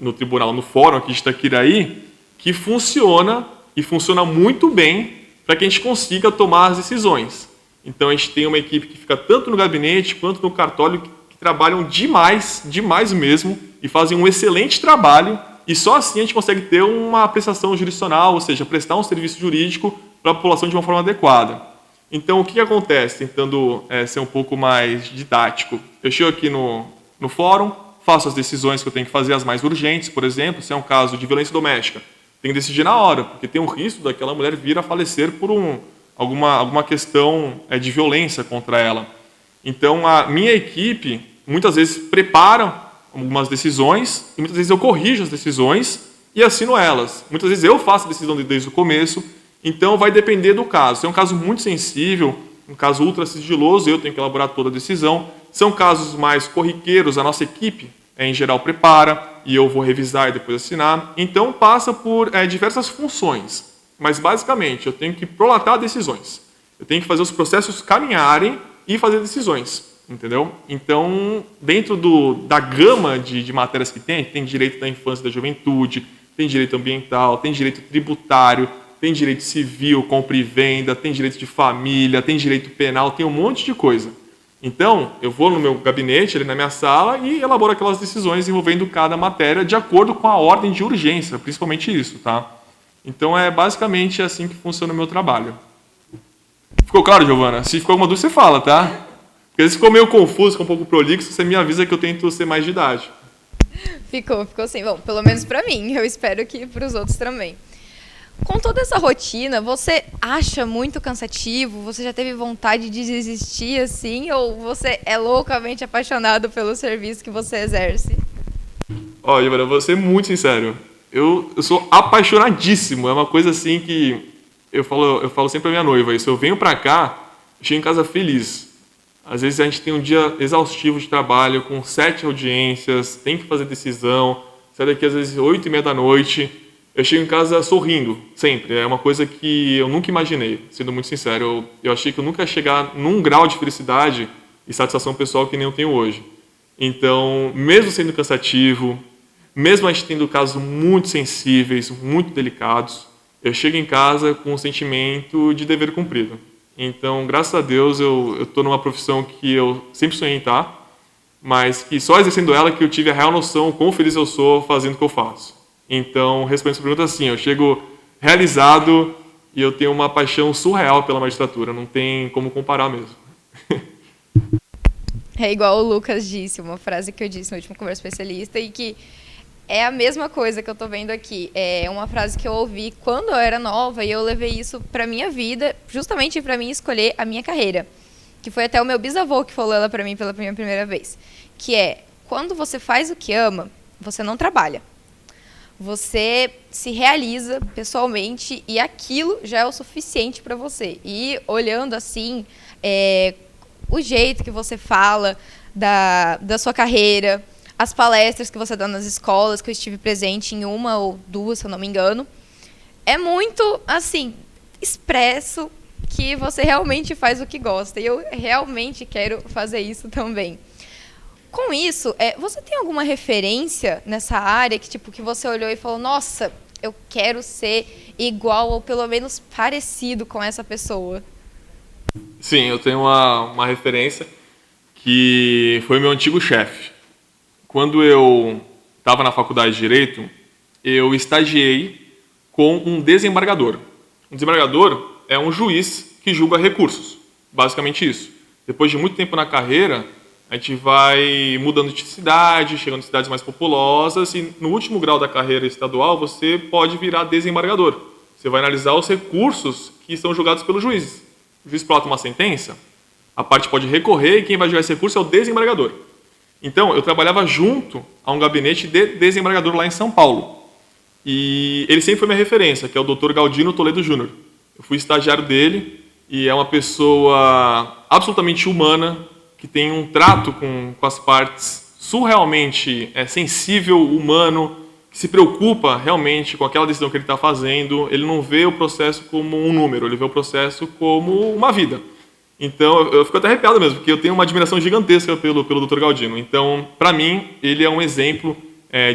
no fórum aqui de Itaquiraí, que funciona e funciona muito bem para que a gente consiga tomar as decisões. Então a gente tem uma equipe que fica tanto no gabinete quanto no cartório que trabalham demais mesmo e fazem um excelente trabalho, e só assim a gente consegue ter uma prestação jurisdicional, ou seja, prestar um serviço jurídico para a população de uma forma adequada. Então, o que acontece, tentando ser um pouco mais didático? Eu chego aqui no fórum, faço as decisões que eu tenho que fazer, as mais urgentes, por exemplo, se é um caso de violência doméstica. Tenho que decidir na hora, porque tem um risco daquela mulher vir a falecer por alguma questão de violência contra ela. Então, a minha equipe, muitas vezes, prepara algumas decisões, e muitas vezes eu corrijo as decisões e assino elas. Muitas vezes eu faço a decisão desde o começo. Então, vai depender do caso. Se é um caso muito sensível, um caso ultra sigiloso, eu tenho que elaborar toda a decisão. São casos mais corriqueiros, a nossa equipe, em geral, prepara, e eu vou revisar e depois assinar. Então, passa por diversas funções. Mas, basicamente, eu tenho que prolatar decisões. Eu tenho que fazer os processos caminharem e fazer decisões. entendeu? Então, dentro da gama de matérias que tem direito da infância e da juventude, tem direito ambiental, tem direito tributário, tem direito civil, compra e venda, tem direito de família, tem direito penal, tem um monte de coisa. Então, eu vou no meu gabinete, ali na minha sala, e elaboro aquelas decisões envolvendo cada matéria de acordo com a ordem de urgência, principalmente isso, tá? Então, é basicamente assim que funciona o meu trabalho. Ficou claro, Giovana? Se ficou alguma dúvida, você fala, tá? Porque se ficou meio confuso, ficou um pouco prolixo, você me avisa que eu tento ser mais de idade. Ficou sim. Bom, pelo menos para mim. Eu espero que para os outros também. Com toda essa rotina, você acha muito cansativo? Você já teve vontade de desistir assim? Ou você é loucamente apaixonado pelo serviço que você exerce? Olha, Giovana, eu vou ser muito sincero. Eu sou apaixonadíssimo. É uma coisa assim que eu falo sempre pra minha noiva. Isso, eu venho pra cá, chego em casa feliz. Às vezes a gente tem um dia exaustivo de trabalho, com 7 audiências, tem que fazer decisão, sai daqui às vezes 8h30 da noite. Eu chego em casa sorrindo, sempre. É uma coisa que eu nunca imaginei, sendo muito sincero. Eu achei que eu nunca ia chegar num grau de felicidade e satisfação pessoal que nem eu tenho hoje. Então, mesmo sendo cansativo, mesmo a gente tendo casos muito sensíveis, muito delicados, eu chego em casa com um sentimento de dever cumprido. Então, graças a Deus, eu estou numa profissão que eu sempre sonhei em estar, mas que só exercendo ela que eu tive a real noção o quão feliz eu sou fazendo o que eu faço. Então, respondendo essa pergunta, assim, eu chego realizado e eu tenho uma paixão surreal pela magistratura, não tem como comparar mesmo. É igual o Lucas disse, uma frase que eu disse no último Conversa Especialista e que é a mesma coisa que eu estou vendo aqui. É uma frase que eu ouvi quando eu era nova e eu levei isso para minha vida, justamente para mim escolher a minha carreira. Que foi até o meu bisavô que falou ela para mim pela minha primeira vez. Que é, quando você faz o que ama, você não trabalha. Você se realiza pessoalmente e aquilo já é o suficiente para você. E olhando assim, o jeito que você fala da sua carreira, as palestras que você dá nas escolas, que eu estive presente em 1 ou 2, se eu não me engano, é muito, assim, expresso que você realmente faz o que gosta. E eu realmente quero fazer isso também. Com isso, você tem alguma referência nessa área que você olhou e falou, nossa, eu quero ser igual ou pelo menos parecido com essa pessoa? Sim, eu tenho uma referência que foi meu antigo chefe. Quando eu estava na faculdade de Direito, eu estagiei com um desembargador. Um desembargador é um juiz que julga recursos, basicamente isso. Depois de muito tempo na carreira, a gente vai mudando de cidade, chegando em cidades mais populosas e no último grau da carreira estadual você pode virar desembargador. Você vai analisar os recursos que são julgados pelos juízes. O juiz prolata uma sentença, a parte pode recorrer e quem vai julgar esse recurso é o desembargador. Então, eu trabalhava junto a um gabinete de desembargador lá em São Paulo. E ele sempre foi minha referência, que é o Dr. Galdino Toledo Júnior. Eu fui estagiário dele e é uma pessoa absolutamente humana, que tem um trato com as partes surrealmente sensível, humano, que se preocupa realmente com aquela decisão que ele está fazendo. Ele não vê o processo como um número, ele vê o processo como uma vida. Então, eu fico até arrepiado mesmo, porque eu tenho uma admiração gigantesca pelo Dr. Galdino. Então, para mim, ele é um exemplo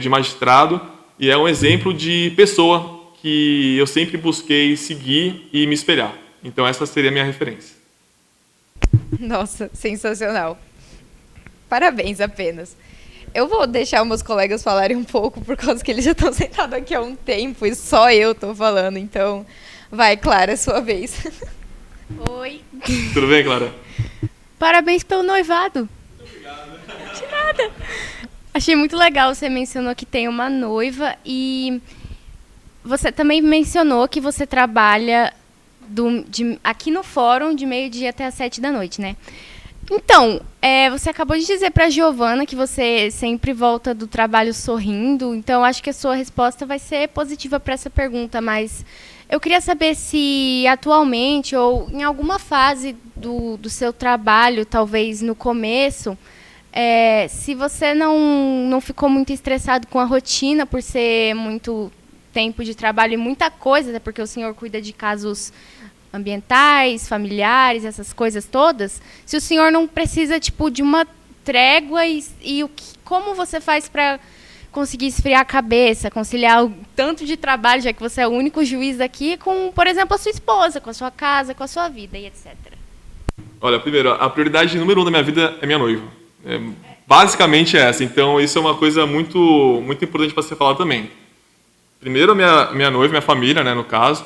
de magistrado e é um exemplo de pessoa que eu sempre busquei seguir e me espelhar. Então, essa seria a minha referência. Nossa, sensacional. Parabéns apenas. Eu vou deixar meus colegas falarem um pouco, por causa que eles já estão sentados aqui há um tempo e só eu estou falando. Então, vai, Clara, é sua vez. Oi. Tudo bem, Clara? Parabéns pelo noivado. Muito obrigado. De nada. Achei muito legal, você mencionou que tem uma noiva e você também mencionou que você trabalha aqui no fórum de meio-dia até às 7 da noite, né? Então, você acabou de dizer para a Giovana que você sempre volta do trabalho sorrindo, então acho que a sua resposta vai ser positiva para essa pergunta, mas eu queria saber se atualmente ou em alguma fase do seu trabalho, talvez no começo, se você não ficou muito estressado com a rotina por ser muito tempo de trabalho e muita coisa, até porque o senhor cuida de casos ambientais, familiares, essas coisas todas, se o senhor não precisa, tipo, de uma trégua como você faz para conseguir esfriar a cabeça, conciliar o tanto de trabalho, já que você é o único juiz aqui, com, por exemplo, a sua esposa, com a sua casa, com a sua vida e etc. Olha, primeiro, a prioridade número 1 da minha vida é minha noiva. Basicamente é essa. Então, isso é uma coisa muito, muito importante para ser falado também. Primeiro, minha noiva, minha família, né, no caso,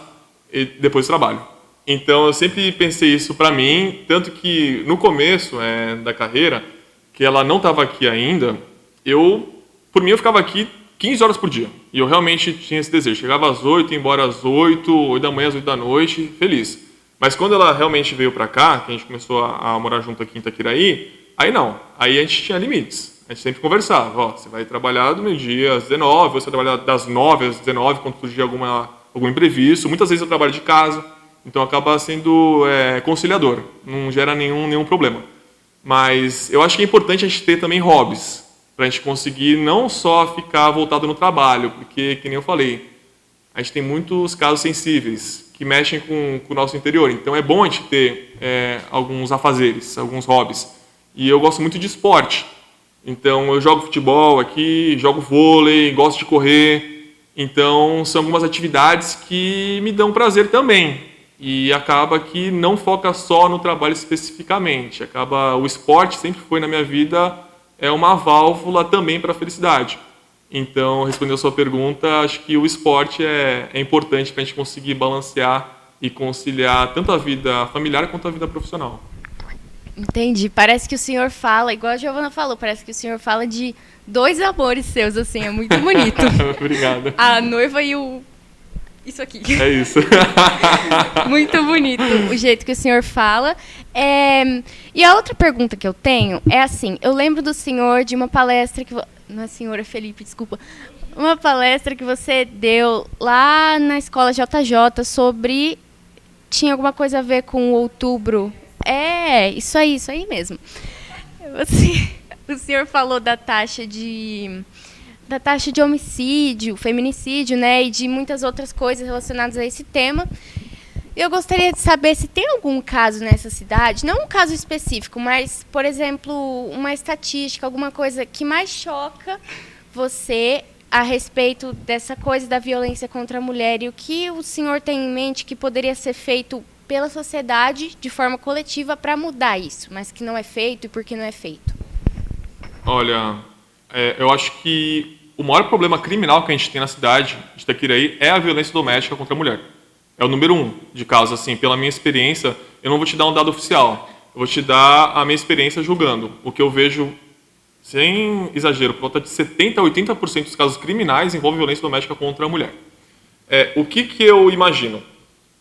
e depois o trabalho. Então, eu sempre pensei isso para mim, tanto que no começo da carreira, que ela não estava aqui ainda, por mim, eu ficava aqui 15 horas por dia. E eu realmente tinha esse desejo. Chegava às 8, ia embora às 8 da manhã, às 8 da noite, feliz. Mas quando ela realmente veio para cá, que a gente começou a morar junto aqui em Itaquiraí, aí não. Aí a gente tinha limites. A gente sempre conversava. Ó, você vai trabalhar do meio-dia às 19, você vai trabalhar das 9 às 19, quando surgir algum imprevisto. Muitas vezes eu trabalho de casa, então acaba sendo conciliador. Não gera nenhum problema. Mas eu acho que é importante a gente ter também hobbies, para a gente conseguir não só ficar voltado no trabalho, porque, que nem eu falei, a gente tem muitos casos sensíveis que mexem com o nosso interior. Então é bom a gente ter alguns afazeres, alguns hobbies. E eu gosto muito de esporte. Então eu jogo futebol aqui, jogo vôlei, gosto de correr. Então são algumas atividades que me dão prazer também. E acaba que não foca só no trabalho especificamente. O esporte sempre foi na minha vida uma válvula também para a felicidade. Então, respondendo a sua pergunta, acho que o esporte é importante para a gente conseguir balancear e conciliar tanto a vida familiar quanto a vida profissional. Entendi. Parece que o senhor fala, igual a Giovana falou, parece que o senhor fala de dois amores seus, assim, é muito bonito. Obrigado. A noiva e isso aqui. É isso. Muito bonito o jeito que o senhor fala. E a outra pergunta que eu tenho é assim, eu lembro do senhor de uma palestra que... Não é senhora Felipe, desculpa. Uma palestra que você deu lá na escola JJ sobre... Tinha alguma coisa a ver com o outubro. Isso aí mesmo. O senhor falou da taxa de homicídio, feminicídio, né, e de muitas outras coisas relacionadas a esse tema. Eu gostaria de saber se tem algum caso nessa cidade, não um caso específico, mas, por exemplo, uma estatística, alguma coisa que mais choca você a respeito dessa coisa da violência contra a mulher, e o que o senhor tem em mente que poderia ser feito pela sociedade de forma coletiva para mudar isso, mas que não é feito e por que não é feito? Olha, eu acho que o maior problema criminal que a gente tem na cidade de Itaquiraí é a violência doméstica contra a mulher. É o número 1 de casos, assim, pela minha experiência. Eu não vou te dar um dado oficial, eu vou te dar a minha experiência julgando. O que eu vejo, sem exagero, por volta de 70% a 80% dos casos criminais envolvem violência doméstica contra a mulher. O que eu imagino?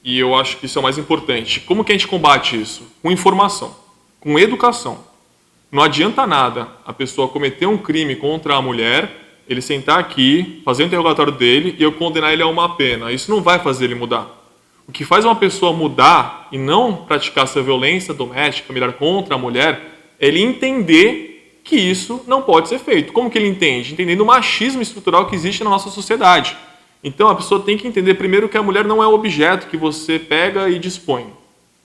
E eu acho que isso é o mais importante. Como que a gente combate isso? Com informação, com educação. Não adianta nada a pessoa cometer um crime contra a mulher, ele sentar aqui, fazer o interrogatório dele e eu condenar ele a uma pena. Isso não vai fazer ele mudar. O que faz uma pessoa mudar e não praticar essa violência doméstica, familiar contra a mulher, é ele entender que isso não pode ser feito. Como que ele entende? Entendendo o machismo estrutural que existe na nossa sociedade. Então a pessoa tem que entender primeiro que a mulher não é um objeto que você pega e dispõe.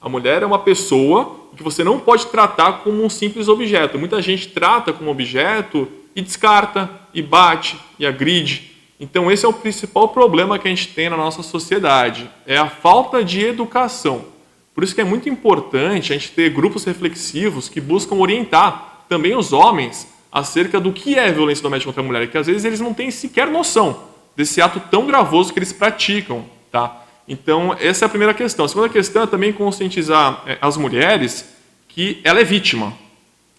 A mulher é uma pessoa que você não pode tratar como um simples objeto. Muita gente trata como objeto e descarta, e bate, e agride. Então esse é o principal problema que a gente tem na nossa sociedade. É a falta de educação. Por isso que é muito importante a gente ter grupos reflexivos que buscam orientar também os homens acerca do que é violência doméstica contra a mulher, que às vezes eles não têm sequer noção desse ato tão gravoso que eles praticam, tá? Então, essa é a primeira questão. A segunda questão é também conscientizar as mulheres que ela é vítima.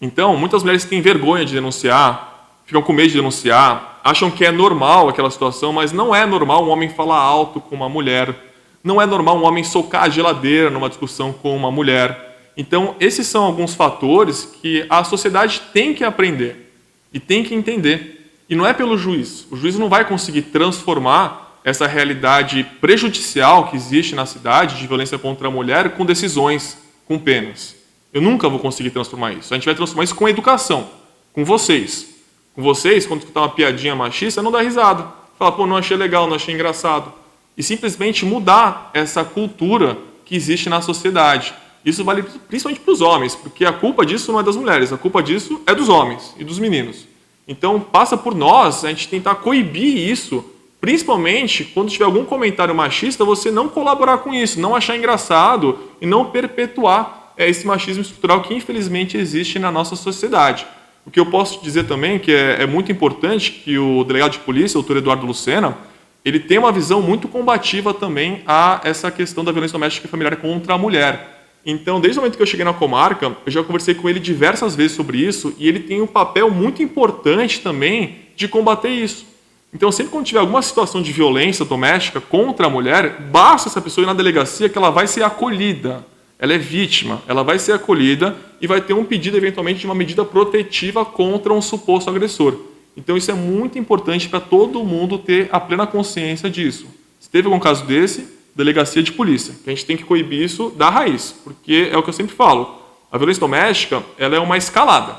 Então, muitas mulheres têm vergonha de denunciar, ficam com medo de denunciar, acham que é normal aquela situação, mas não é normal um homem falar alto com uma mulher, não é normal um homem socar a geladeira numa discussão com uma mulher. Então, esses são alguns fatores que a sociedade tem que aprender e tem que entender. E não é pelo juiz. O juiz não vai conseguir transformar essa realidade prejudicial que existe na cidade de violência contra a mulher com decisões, com penas. Eu nunca vou conseguir transformar isso. A gente vai transformar isso com a educação, com vocês. Com vocês, quando escutar uma piadinha machista, não dá risada. Fala, pô, não achei legal, não achei engraçado. E simplesmente mudar essa cultura que existe na sociedade. Isso vale principalmente para os homens, porque a culpa disso não é das mulheres, a culpa disso é dos homens e dos meninos. Então, passa por nós a gente tentar coibir isso, principalmente quando tiver algum comentário machista, você não colaborar com isso, não achar engraçado e não perpetuar esse machismo estrutural que, infelizmente, existe na nossa sociedade. O que eu posso dizer também, que é muito importante, que o delegado de polícia, o doutor Eduardo Lucena, ele tem uma visão muito combativa também a essa questão da violência doméstica e familiar contra a mulher. Então, desde o momento que eu cheguei na comarca, eu já conversei com ele diversas vezes sobre isso e ele tem um papel muito importante também de combater isso. Então, sempre quando tiver alguma situação de violência doméstica contra a mulher, basta essa pessoa ir na delegacia que ela vai ser acolhida. Ela é vítima, ela vai ser acolhida e vai ter um pedido, eventualmente, de uma medida protetiva contra um suposto agressor. Então, isso é muito importante para todo mundo ter a plena consciência disso. Se teve algum caso desse, delegacia de polícia, que a gente tem que coibir isso da raiz, porque é o que eu sempre falo, a violência doméstica ela é uma escalada.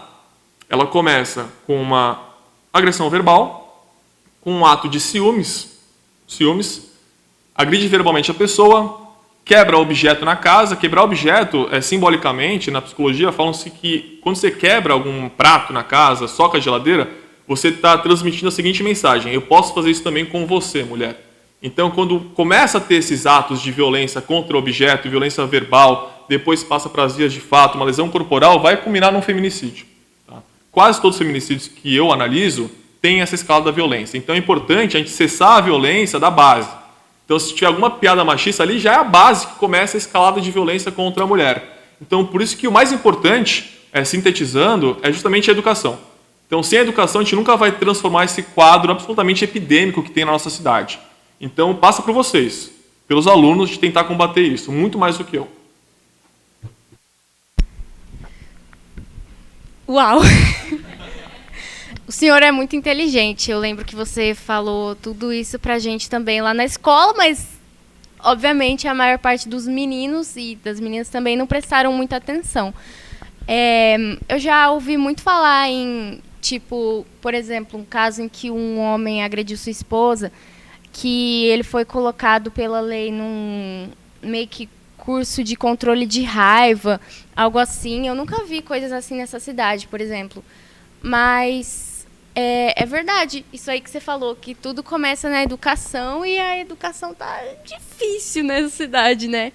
Ela começa com uma agressão verbal, com um ato de ciúmes, agride verbalmente a pessoa, quebra objeto na casa. Quebrar objeto, simbolicamente, na psicologia, falam-se que quando você quebra algum prato na casa, soca a geladeira, você está transmitindo a seguinte mensagem: eu posso fazer isso também com você, mulher. Então, quando começa a ter esses atos de violência contra o objeto, violência verbal, depois passa para as vias de fato, uma lesão corporal, vai culminar num feminicídio. Tá? Quase todos os feminicídios que eu analiso têm essa escala da violência. Então, é importante a gente cessar a violência da base. Então, se tiver alguma piada machista ali, já é a base que começa a escalada de violência contra a mulher. Então, por isso que o mais importante, sintetizando, é justamente a educação. Então, sem a educação, a gente nunca vai transformar esse quadro absolutamente epidêmico que tem na nossa cidade. Então, passa por vocês, pelos alunos, de tentar combater isso, muito mais do que eu. Uau! O senhor é muito inteligente. Eu lembro que você falou tudo isso pra gente também lá na escola, mas, obviamente, a maior parte dos meninos e das meninas também não prestaram muita atenção. Eu já ouvi muito falar em, tipo, por exemplo, um caso em que um homem agrediu sua esposa, que ele foi colocado pela lei num meio que curso de controle de raiva, algo assim. Eu nunca vi coisas assim nessa cidade, por exemplo. Mas é verdade, isso aí que você falou, que tudo começa na educação e a educação tá difícil nessa cidade, né?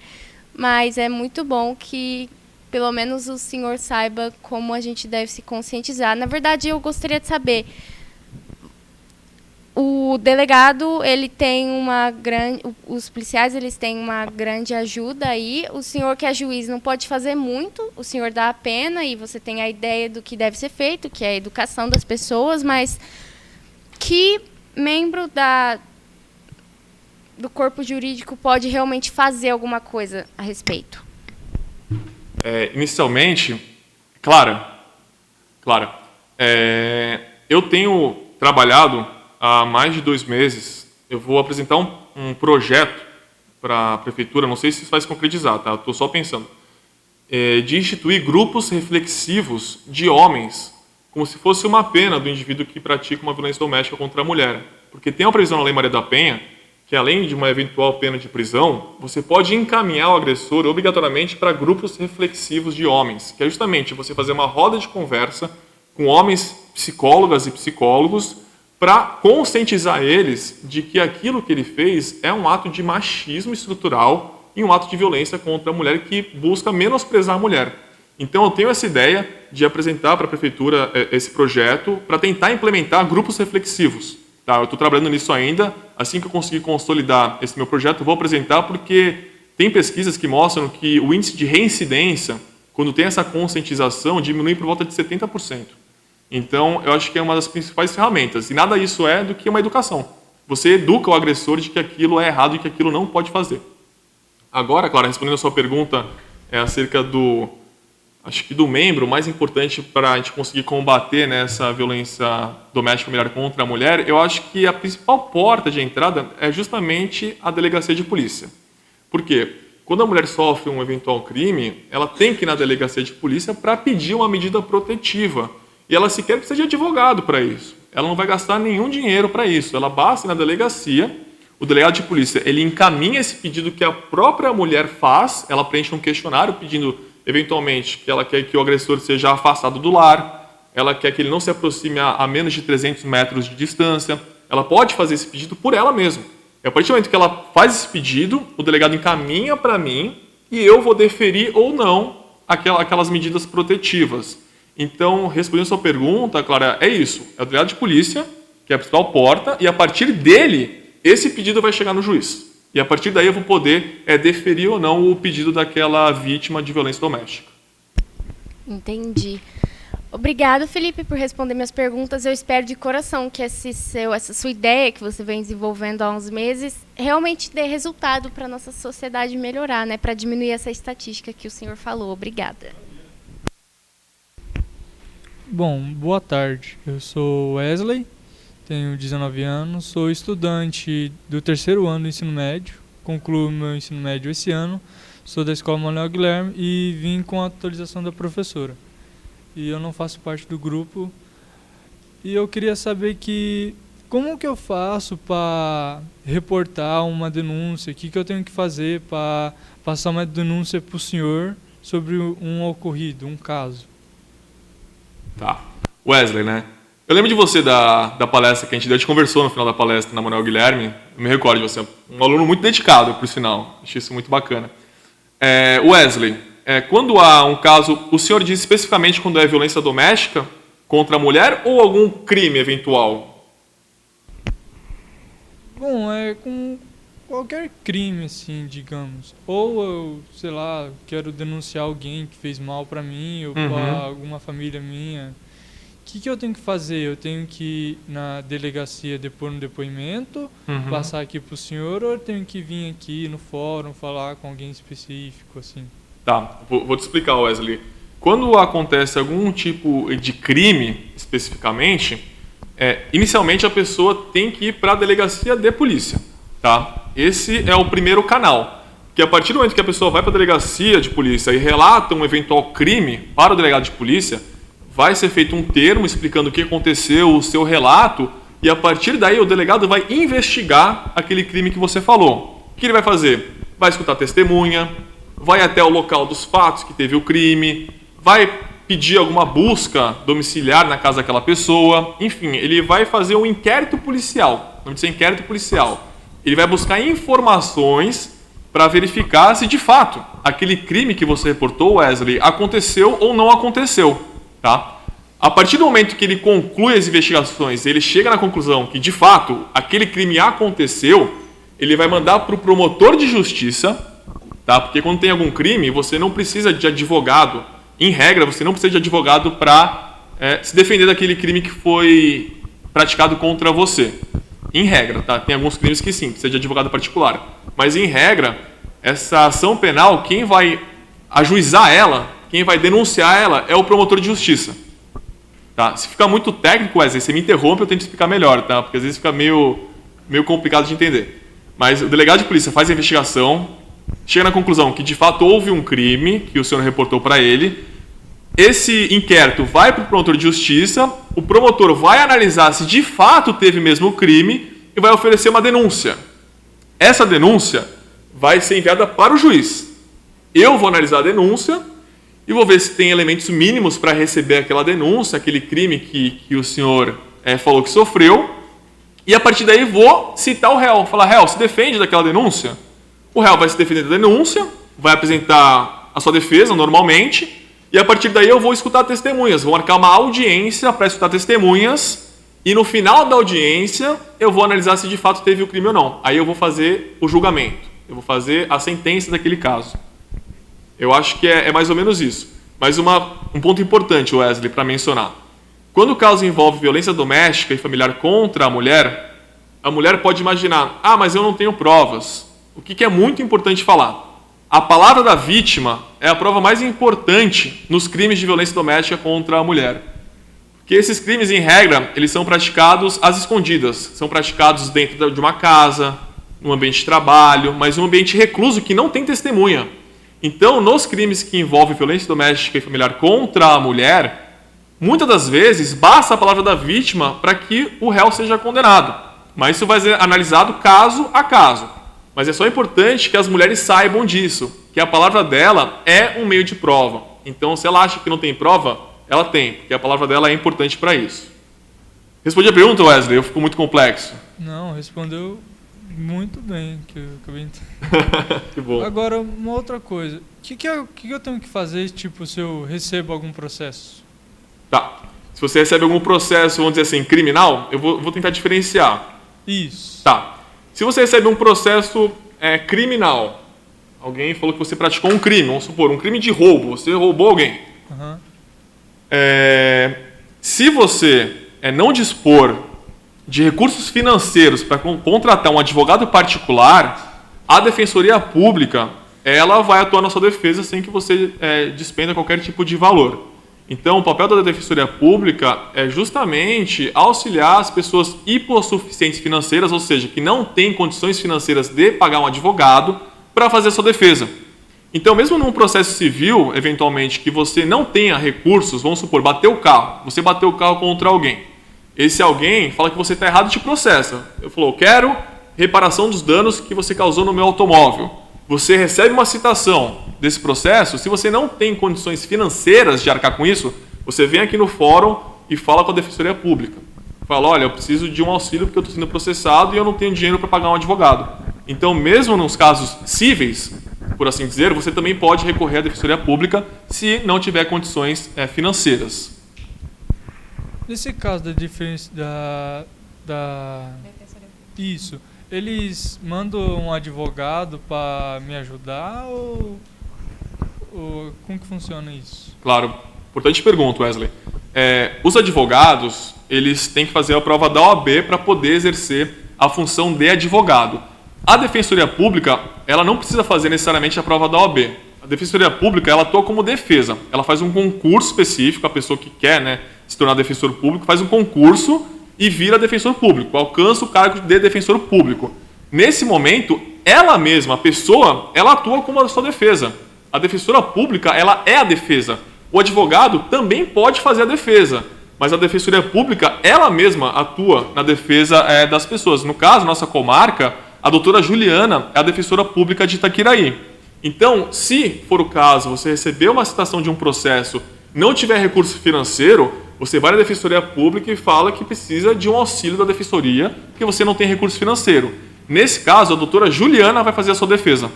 Mas é muito bom que pelo menos o senhor saiba como a gente deve se conscientizar. Na verdade, eu gostaria de saber... O delegado, ele tem uma grande... Os policiais, eles têm uma grande ajuda aí. O senhor, que é juiz, não pode fazer muito. O senhor dá a pena e você tem a ideia do que deve ser feito, que é a educação das pessoas, mas que membro do corpo jurídico pode realmente fazer alguma coisa a respeito? Inicialmente, Clara, eu tenho trabalhado há mais de 2 meses. Eu vou apresentar um projeto para a prefeitura, não sei se isso vai se concretizar, tá? Estou só pensando, de instituir grupos reflexivos de homens, como se fosse uma pena do indivíduo que pratica uma violência doméstica contra a mulher. Porque tem uma previsão na Lei Maria da Penha, que além de uma eventual pena de prisão, você pode encaminhar o agressor obrigatoriamente para grupos reflexivos de homens, que é justamente você fazer uma roda de conversa com homens psicólogas e psicólogos, para conscientizar eles de que aquilo que ele fez é um ato de machismo estrutural e um ato de violência contra a mulher que busca menosprezar a mulher. Então, eu tenho essa ideia de apresentar para a prefeitura esse projeto para tentar implementar grupos reflexivos. Tá? Eu estou trabalhando nisso ainda. Assim que eu conseguir consolidar esse meu projeto, eu vou apresentar, porque tem pesquisas que mostram que o índice de reincidência, quando tem essa conscientização, diminui por volta de 70%. Então, eu acho que é uma das principais ferramentas. E nada isso é do que uma educação. Você educa o agressor de que aquilo é errado e que aquilo não pode fazer. Agora, Clara, respondendo a sua pergunta acerca do membro mais importante para a gente conseguir combater essa violência doméstica familiar contra a mulher, eu acho que a principal porta de entrada é justamente a delegacia de polícia. Por quê? Quando a mulher sofre um eventual crime, ela tem que ir na delegacia de polícia para pedir uma medida protetiva. E ela sequer precisa de advogado para isso. Ela não vai gastar nenhum dinheiro para isso. Ela basta ir na delegacia, o delegado de polícia ele encaminha esse pedido que a própria mulher faz, ela preenche um questionário pedindo, eventualmente, que ela quer que o agressor seja afastado do lar, ela quer que ele não se aproxime a menos de 300 metros de distância, ela pode fazer esse pedido por ela mesma. E a partir do momento que ela faz esse pedido, o delegado encaminha para mim e eu vou deferir ou não aquelas medidas protetivas. Então, respondendo a sua pergunta, Clara, é isso. É o delegado de polícia, que é a principal porta, e a partir dele, esse pedido vai chegar no juiz. E a partir daí eu vou poder deferir ou não o pedido daquela vítima de violência doméstica. Entendi. Obrigada, Felipe, por responder minhas perguntas. Eu espero de coração que essa sua ideia que você vem desenvolvendo há uns meses realmente dê resultado para a nossa sociedade melhorar, né? Para diminuir essa estatística que o senhor falou. Obrigada. Bom, boa tarde. Eu sou Wesley, tenho 19 anos, sou estudante do 3º ano do ensino médio, concluo meu ensino médio esse ano, sou da Escola Manuel Guilherme e vim com a atualização da professora. E eu não faço parte do grupo. E eu queria saber como que eu faço para reportar uma denúncia, o que eu tenho que fazer para passar uma denúncia para o senhor sobre um ocorrido, um caso. Tá. Wesley, né? Eu lembro de você da palestra que a gente conversou no final da palestra na Manuel Guilherme. Eu me recordo de você, um aluno muito dedicado, por sinal. Achei isso muito bacana. Wesley, quando há um caso, o senhor diz especificamente quando é violência doméstica contra a mulher ou algum crime eventual? Bom, é com qualquer crime, assim, digamos. Ou eu, sei lá, quero denunciar alguém que fez mal pra mim ou pra alguma família minha. O que eu tenho que fazer? Eu tenho que ir na delegacia depor um depoimento, passar aqui pro senhor, ou eu tenho que vir aqui no fórum falar com alguém específico, assim? Tá, vou te explicar, Wesley. Quando acontece algum tipo de crime, especificamente, inicialmente a pessoa tem que ir para a delegacia de polícia, tá? Esse é o primeiro canal. Que a partir do momento que a pessoa vai para a delegacia de polícia e relata um eventual crime para o delegado de polícia, vai ser feito um termo explicando o que aconteceu, o seu relato, e a partir daí o delegado vai investigar aquele crime que você falou. O que ele vai fazer? Vai escutar testemunha, vai até o local dos fatos que teve o crime, vai pedir alguma busca domiciliar na casa daquela pessoa, enfim, ele vai fazer um inquérito policial. O nome disso é inquérito policial. Ele vai buscar informações para verificar se de fato aquele crime que você reportou, Wesley, aconteceu ou não aconteceu. Tá? A partir do momento que ele conclui as investigações, ele chega na conclusão que de fato aquele crime aconteceu, ele vai mandar para o promotor de justiça, tá? Porque quando tem algum crime, você não precisa de advogado. Em regra, você não precisa de advogado para se defender daquele crime que foi praticado contra você. Em regra, tá? Tem alguns crimes que sim, precisa de advogado particular. Mas em regra, essa ação penal, quem vai ajuizar ela, quem vai denunciar ela é o promotor de justiça. Tá? Se ficar muito técnico, Wesley, você me interrompe, eu tento explicar melhor, tá? Porque às vezes fica meio complicado de entender. Mas o delegado de polícia faz a investigação, chega na conclusão que de fato houve um crime que o senhor reportou para ele. Esse inquérito vai para o promotor de justiça, o promotor vai analisar se de fato teve mesmo o crime e vai oferecer uma denúncia. Essa denúncia vai ser enviada para o juiz. Eu vou analisar a denúncia e vou ver se tem elementos mínimos para receber aquela denúncia, aquele crime que o senhor falou que sofreu. E a partir daí vou citar o réu. Falar, réu, se defende daquela denúncia? O réu vai se defender da denúncia, vai apresentar a sua defesa normalmente, e a partir daí eu vou escutar testemunhas. Vou marcar uma audiência para escutar testemunhas, e no final da audiência eu vou analisar se de fato teve o crime ou não. Aí eu vou fazer o julgamento, eu vou fazer a sentença daquele caso. Eu acho que é mais ou menos isso. Mas um ponto importante, Wesley, para mencionar. Quando o caso envolve violência doméstica e familiar contra a mulher pode imaginar, mas eu não tenho provas. O que é muito importante falar? A palavra da vítima é a prova mais importante nos crimes de violência doméstica contra a mulher. Porque esses crimes, em regra, eles são praticados às escondidas. São praticados dentro de uma casa, num ambiente de trabalho, mas num ambiente recluso que não tem testemunha. Então, nos crimes que envolvem violência doméstica e familiar contra a mulher, muitas das vezes basta a palavra da vítima para que o réu seja condenado. Mas isso vai ser analisado caso a caso. Mas é só importante que as mulheres saibam disso, que a palavra dela é um meio de prova. Então, se ela acha que não tem prova, ela tem, porque a palavra dela é importante para isso. Respondi a pergunta, Wesley? Eu fico muito complexo. Não, respondeu muito bem, que eu acabei de... Que bom. Agora, uma outra coisa. O que eu tenho que fazer, tipo, se eu recebo algum processo? Tá. Se você recebe algum processo, vamos dizer assim, criminal, eu vou tentar diferenciar. Isso. Tá. Se você recebe um processo criminal, alguém falou que você praticou um crime, vamos supor, um crime de roubo, você roubou alguém. Uhum. Se você não dispor de recursos financeiros para contratar um advogado particular, a Defensoria Pública ela vai atuar na sua defesa sem que você despenda qualquer tipo de valor. Então, o papel da Defensoria Pública é justamente auxiliar as pessoas hipossuficientes financeiras, ou seja, que não têm condições financeiras de pagar um advogado para fazer a sua defesa. Então, mesmo num processo civil, eventualmente, que você não tenha recursos, vamos supor, bateu o carro, você bateu o carro contra alguém. Esse alguém fala que você está errado e te processa. Eu falo, quero reparação dos danos que você causou no meu automóvel. Você recebe uma citação desse processo, se você não tem condições financeiras de arcar com isso, você vem aqui no fórum e fala com a Defensoria Pública. Fala, olha, eu preciso de um auxílio porque eu estou sendo processado e eu não tenho dinheiro para pagar um advogado. Então, mesmo nos casos cíveis, por assim dizer, você também pode recorrer à Defensoria Pública se não tiver condições financeiras. Nesse caso da diferença Isso. Eles mandam um advogado para me ajudar ou como que funciona isso? Claro. Importante pergunta, Wesley. Os advogados, eles têm que fazer a prova da OAB para poder exercer a função de advogado. A Defensoria Pública, ela não precisa fazer necessariamente a prova da OAB. A Defensoria Pública, ela atua como defesa. Ela faz um concurso específico, a pessoa que quer, se tornar defensor público, faz um concurso e vira defensor público, alcança o cargo de defensor público. Nesse momento, ela mesma, a pessoa, ela atua como a sua defesa. A defensora pública, ela é a defesa. O advogado também pode fazer a defesa, mas a Defensoria Pública, ela mesma atua na defesa das pessoas. No caso, nossa comarca, a doutora Juliana é a defensora pública de Itaquiraí. Então, se for o caso, você recebeu uma citação de um processo, não tiver recurso financeiro, você vai na Defensoria Pública e fala que precisa de um auxílio da Defensoria, porque você não tem recurso financeiro. Nesse caso, a doutora Juliana vai fazer a sua defesa.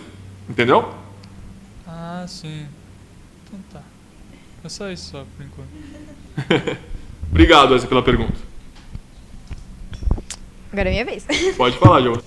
Entendeu? Ah, sim. Então tá. É só isso só, por enquanto. Obrigado, Wesley, pela pergunta. Agora é minha vez. Pode falar, João.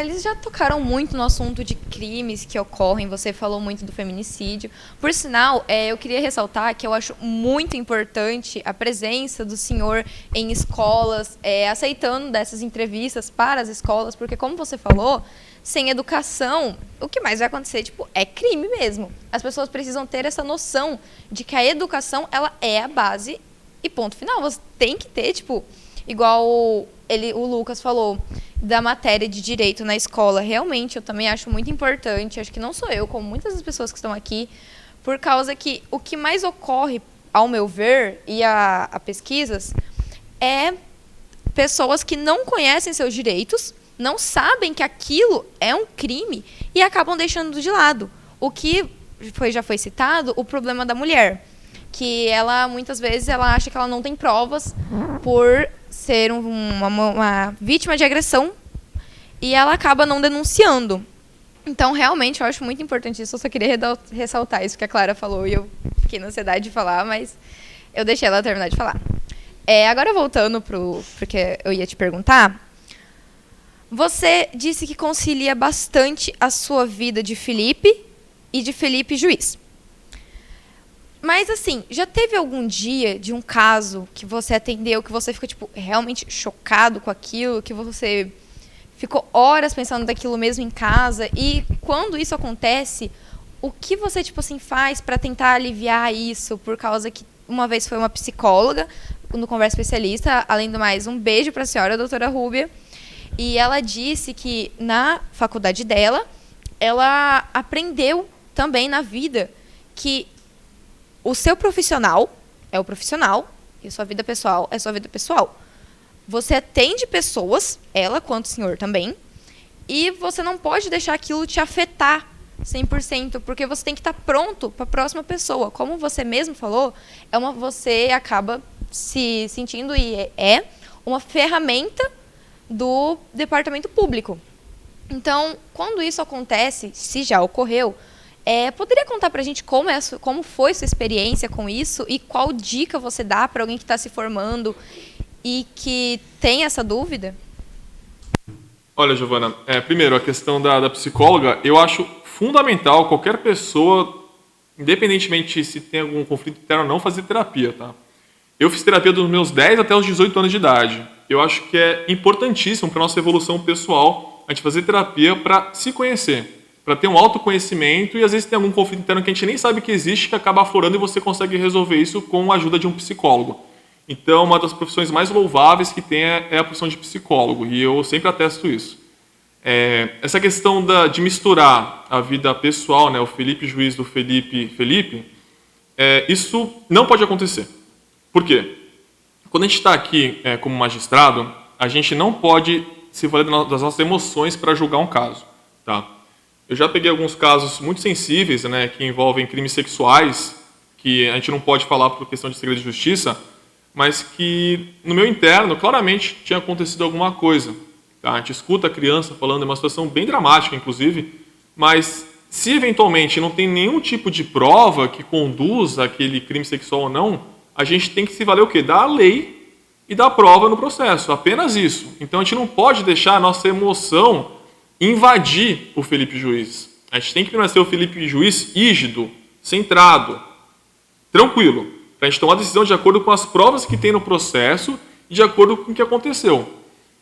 Eles já tocaram muito no assunto de crimes que ocorrem, você falou muito do feminicídio. Por sinal, eu queria ressaltar que eu acho muito importante a presença do senhor em escolas, aceitando dessas entrevistas para as escolas, porque como você falou, sem educação, o que mais vai acontecer, é crime mesmo. As pessoas precisam ter essa noção de que a educação, ela é a base e ponto final. Você tem que ter, igual o Lucas falou, da matéria de direito na escola. Realmente, eu também acho muito importante, acho que não sou eu, como muitas das pessoas que estão aqui, por causa que o que mais ocorre, ao meu ver, e a pesquisas, é pessoas que não conhecem seus direitos, não sabem que aquilo é um crime e acabam deixando de lado. O que já foi citado, o problema da mulher, que ela, muitas vezes, ela acha que ela não tem provas por ser uma vítima de agressão e ela acaba não denunciando. Então, realmente, eu acho muito importante isso. Eu só queria ressaltar isso que a Clara falou e eu fiquei na ansiedade de falar, mas eu deixei ela terminar de falar. Agora, voltando porque eu ia te perguntar, você disse que concilia bastante a sua vida de Felipe e de Felipe juiz. Mas, assim, já teve algum dia de um caso que você atendeu, que você ficou, realmente chocado com aquilo, que você ficou horas pensando daquilo mesmo em casa? E quando isso acontece, o que você, faz para tentar aliviar isso? Por causa que uma vez foi uma psicóloga no Conversa Especialista, além do mais, um beijo para a senhora, a doutora Rúbia, e ela disse que na faculdade dela, ela aprendeu também na vida que o seu profissional é o profissional e a sua vida pessoal é a sua vida pessoal. você atende pessoas, ela quanto o senhor também, e você não pode deixar aquilo te afetar 100%, porque você tem que estar pronto para a próxima pessoa. Como você mesmo falou, você acaba se sentindo e é uma ferramenta do departamento público. Então, quando isso acontece, se já ocorreu, poderia contar para a gente como foi sua experiência com isso e qual dica você dá para alguém que está se formando e que tem essa dúvida? Olha, Giovana, primeiro, a questão da psicóloga, eu acho fundamental qualquer pessoa, independentemente se tem algum conflito interno ou não, fazer terapia, tá? Eu fiz terapia dos meus 10 até os 18 anos de idade. Eu acho que é importantíssimo para a nossa evolução pessoal a gente fazer terapia para se conhecer, para ter um autoconhecimento, e às vezes tem algum conflito interno que a gente nem sabe que existe, que acaba aflorando, e você consegue resolver isso com a ajuda de um psicólogo. Então, uma das profissões mais louváveis que tem é a profissão de psicólogo, e eu sempre atesto isso. Essa questão de misturar a vida pessoal, né, o Felipe Juiz do Felipe, isso não pode acontecer. Por quê? Quando a gente está aqui como magistrado, a gente não pode se valer das nossas emoções para julgar um caso. Tá? Eu já peguei alguns casos muito sensíveis, né, que envolvem crimes sexuais, que a gente não pode falar por questão de segredo de justiça, mas que no meu interno claramente tinha acontecido alguma coisa. Tá? A gente escuta a criança falando, é uma situação bem dramática, inclusive, mas se eventualmente não tem nenhum tipo de prova que conduza aquele crime sexual ou não, a gente tem que se valer o quê? Da lei e da prova no processo, apenas isso. Então a gente não pode deixar a nossa emoção invadir o Felipe Juiz. A gente tem que permanecer o Felipe Juiz rígido, centrado, tranquilo, para a gente tomar a decisão de acordo com as provas que tem no processo e de acordo com o que aconteceu.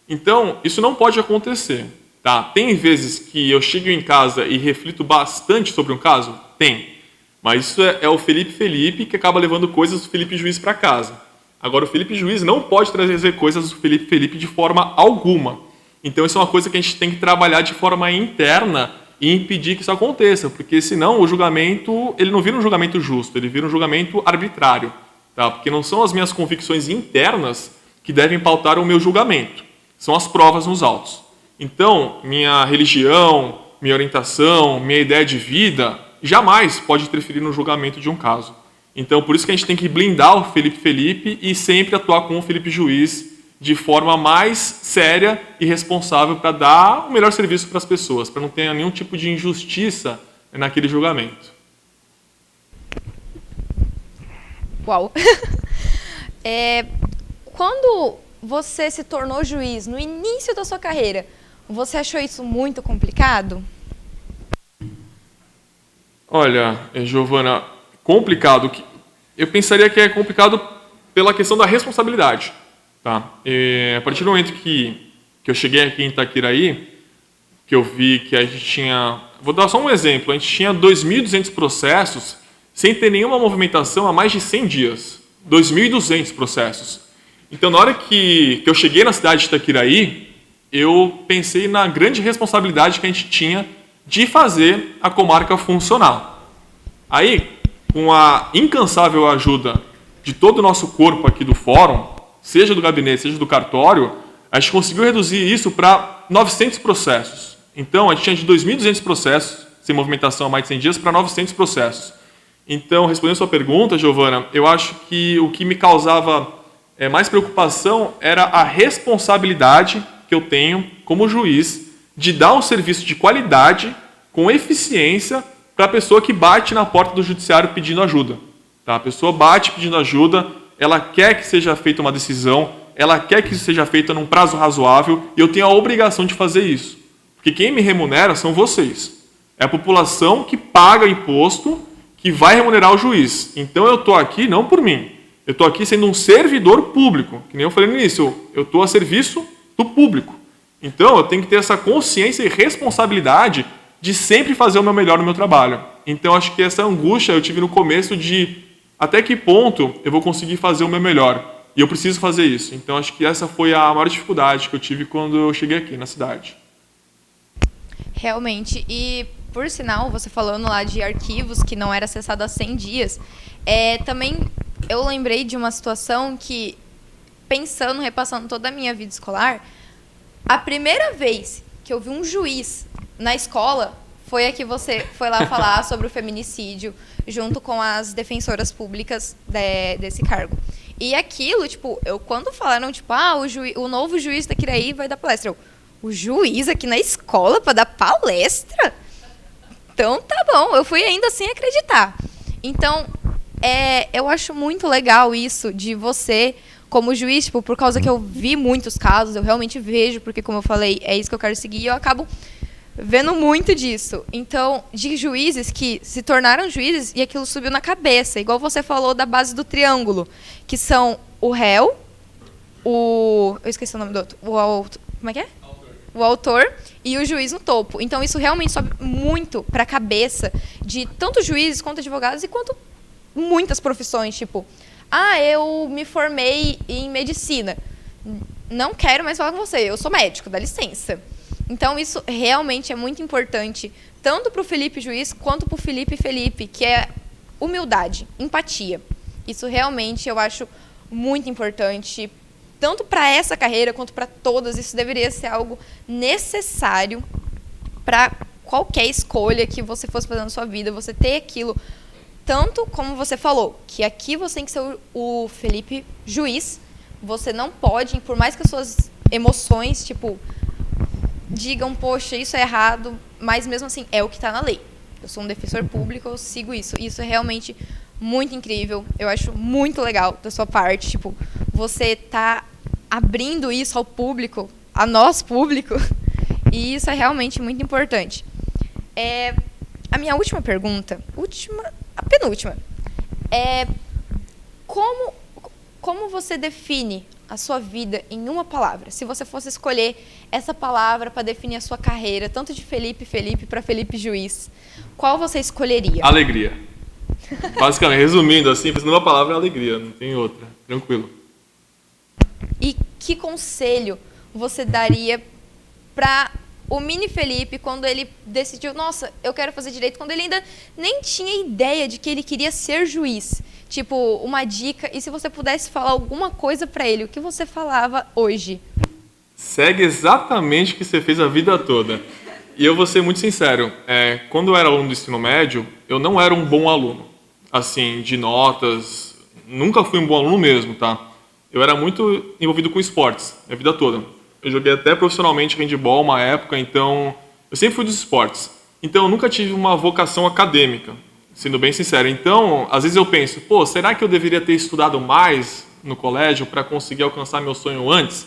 Então, isso não pode acontecer. Tá? Tem vezes que eu chego em casa e reflito bastante sobre um caso? Tem. Mas isso é o Felipe que acaba levando coisas do Felipe Juiz para casa. Agora, o Felipe Juiz não pode trazer coisas do Felipe de forma alguma. Então, isso é uma coisa que a gente tem que trabalhar de forma interna e impedir que isso aconteça, porque senão o julgamento, ele não vira um julgamento justo, ele vira um julgamento arbitrário. Tá? Porque não são as minhas convicções internas que devem pautar o meu julgamento. São as provas nos autos. Então, minha religião, minha orientação, minha ideia de vida, jamais pode interferir no julgamento de um caso. Então, por isso que a gente tem que blindar o Felipe e sempre atuar com o Felipe Juiz de forma mais séria e responsável para dar o melhor serviço para as pessoas, para não ter nenhum tipo de injustiça naquele julgamento. Uau! Quando você se tornou juiz, no início da sua carreira, você achou isso muito complicado? Olha, Giovana, complicado. Eu pensaria que é complicado pela questão da responsabilidade. Tá? A partir do momento que eu cheguei aqui em Itaquiraí, que eu vi que a gente tinha... Vou dar só um exemplo. A gente tinha 2.200 processos sem ter nenhuma movimentação há mais de 100 dias. 2.200 processos. Então, na hora que eu cheguei na cidade de Itaquiraí, eu pensei na grande responsabilidade que a gente tinha de fazer a comarca funcionar. Aí, com a incansável ajuda de todo o nosso corpo aqui do fórum, seja do gabinete, seja do cartório, a gente conseguiu reduzir isso para 900 processos. Então, a gente tinha de 2.200 processos, sem movimentação há mais de 100 dias, para 900 processos. Então, respondendo a sua pergunta, Giovana, eu acho que o que me causava mais preocupação era a responsabilidade que eu tenho como juiz de dar um serviço de qualidade, com eficiência, para a pessoa que bate na porta do judiciário pedindo ajuda. Tá? A pessoa bate pedindo ajuda, ela quer que seja feita uma decisão, ela quer que isso seja feito num prazo razoável, e eu tenho a obrigação de fazer isso. Porque quem me remunera são vocês. É a população que paga imposto, que vai remunerar o juiz. Então eu estou aqui não por mim. Eu estou aqui sendo um servidor público. Que nem eu falei no início, eu estou a serviço do público. Então eu tenho que ter essa consciência e responsabilidade de sempre fazer o meu melhor no meu trabalho. Então acho que essa angústia eu tive no começo de até que ponto eu vou conseguir fazer o meu melhor. E eu preciso fazer isso. Então acho que essa foi a maior dificuldade que eu tive quando eu cheguei aqui na cidade. Realmente. E, por sinal, você falando lá de arquivos que não era acessado há 100 dias, também eu lembrei de uma situação que pensando, repassando toda a minha vida escolar, a primeira vez que eu vi um juiz na escola foi a que você foi lá falar sobre o feminicídio, junto com as defensoras públicas desse cargo. E aquilo, tipo, quando falaram, tipo, o novo juiz da Quiraí vai dar palestra. O juiz aqui na escola para dar palestra? Então, tá bom. Eu fui ainda sem acreditar. Então, eu acho muito legal isso de você, como juiz, tipo, por causa que eu vi muitos casos, eu realmente vejo, porque, como eu falei, é isso que eu quero seguir, e eu acabo vendo muito disso. Então, de juízes que se tornaram juízes e aquilo subiu na cabeça, igual você falou da base do triângulo, que são o réu, eu esqueci o nome do outro, como é que é? O autor e o juiz no topo. Então, isso realmente sobe muito para a cabeça de tanto juízes quanto advogados e quanto muitas profissões, tipo, eu me formei em medicina. Não quero mais falar com você, eu sou médico, dá licença. Então, isso realmente é muito importante, tanto para o Felipe Juiz, quanto para o Felipe, que é humildade, empatia. Isso realmente eu acho muito importante, tanto para essa carreira, quanto para todas. Isso deveria ser algo necessário para qualquer escolha que você fosse fazer na sua vida, você ter aquilo, tanto como você falou, que aqui você tem que ser o Felipe Juiz, você não pode, por mais que as suas emoções, tipo, digam, poxa, isso é errado, mas mesmo assim, é o que está na lei. Eu sou um defensor público, eu sigo isso. Isso é realmente muito incrível. Eu acho muito legal da sua parte, tipo, você tá abrindo isso ao público, a nós público, e isso é realmente muito importante. A minha última pergunta, a penúltima, é como você define a sua vida em uma palavra? Se você fosse escolher essa palavra para definir a sua carreira, tanto de Felipe para Felipe Juiz, qual você escolheria? Alegria. Basicamente, resumindo assim, uma palavra é alegria, não tem outra. Tranquilo. E que conselho você daria para o mini Felipe quando ele decidiu, nossa, eu quero fazer direito, quando ele ainda nem tinha ideia de que ele queria ser juiz? Tipo, uma dica, e se você pudesse falar alguma coisa para ele, o que você falava hoje? Segue exatamente o que você fez a vida toda. E eu vou ser muito sincero, quando eu era aluno do ensino médio, eu não era um bom aluno. Assim, de notas, nunca fui um bom aluno mesmo, tá? Eu era muito envolvido com esportes, a vida toda. Eu joguei até profissionalmente handebol uma época, então eu sempre fui dos esportes. Então eu nunca tive uma vocação acadêmica, sendo bem sincero. Então, às vezes eu penso, será que eu deveria ter estudado mais no colégio para conseguir alcançar meu sonho antes?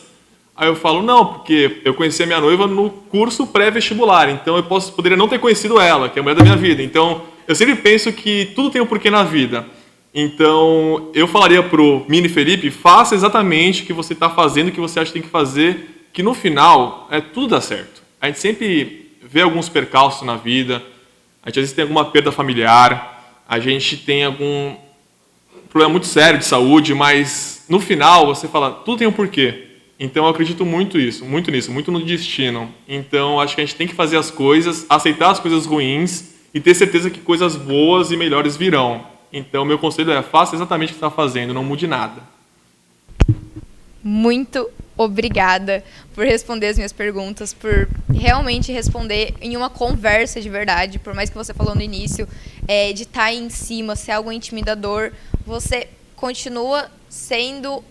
Aí eu falo, não, porque eu conheci a minha noiva no curso pré-vestibular, então eu poderia não ter conhecido ela, que é a mulher da minha vida. Então, eu sempre penso que tudo tem um porquê na vida. Então, eu falaria pro mini Felipe, faça exatamente o que você está fazendo, o que você acha que tem que fazer, que no final, tudo dá certo. A gente sempre vê alguns percalços na vida, a gente às vezes tem alguma perda familiar, a gente tem algum problema muito sério de saúde, mas no final você fala, tudo tem um porquê. Então eu acredito muito nisso, muito no destino. Então acho que a gente tem que fazer as coisas, aceitar as coisas ruins e ter certeza que coisas boas e melhores virão. Então meu conselho é, faça exatamente o que você está fazendo, não mude nada. Muito obrigada por responder as minhas perguntas, por realmente responder em uma conversa de verdade, por mais que você falou no início, de estar aí em cima, ser algo intimidador, você continua sendo,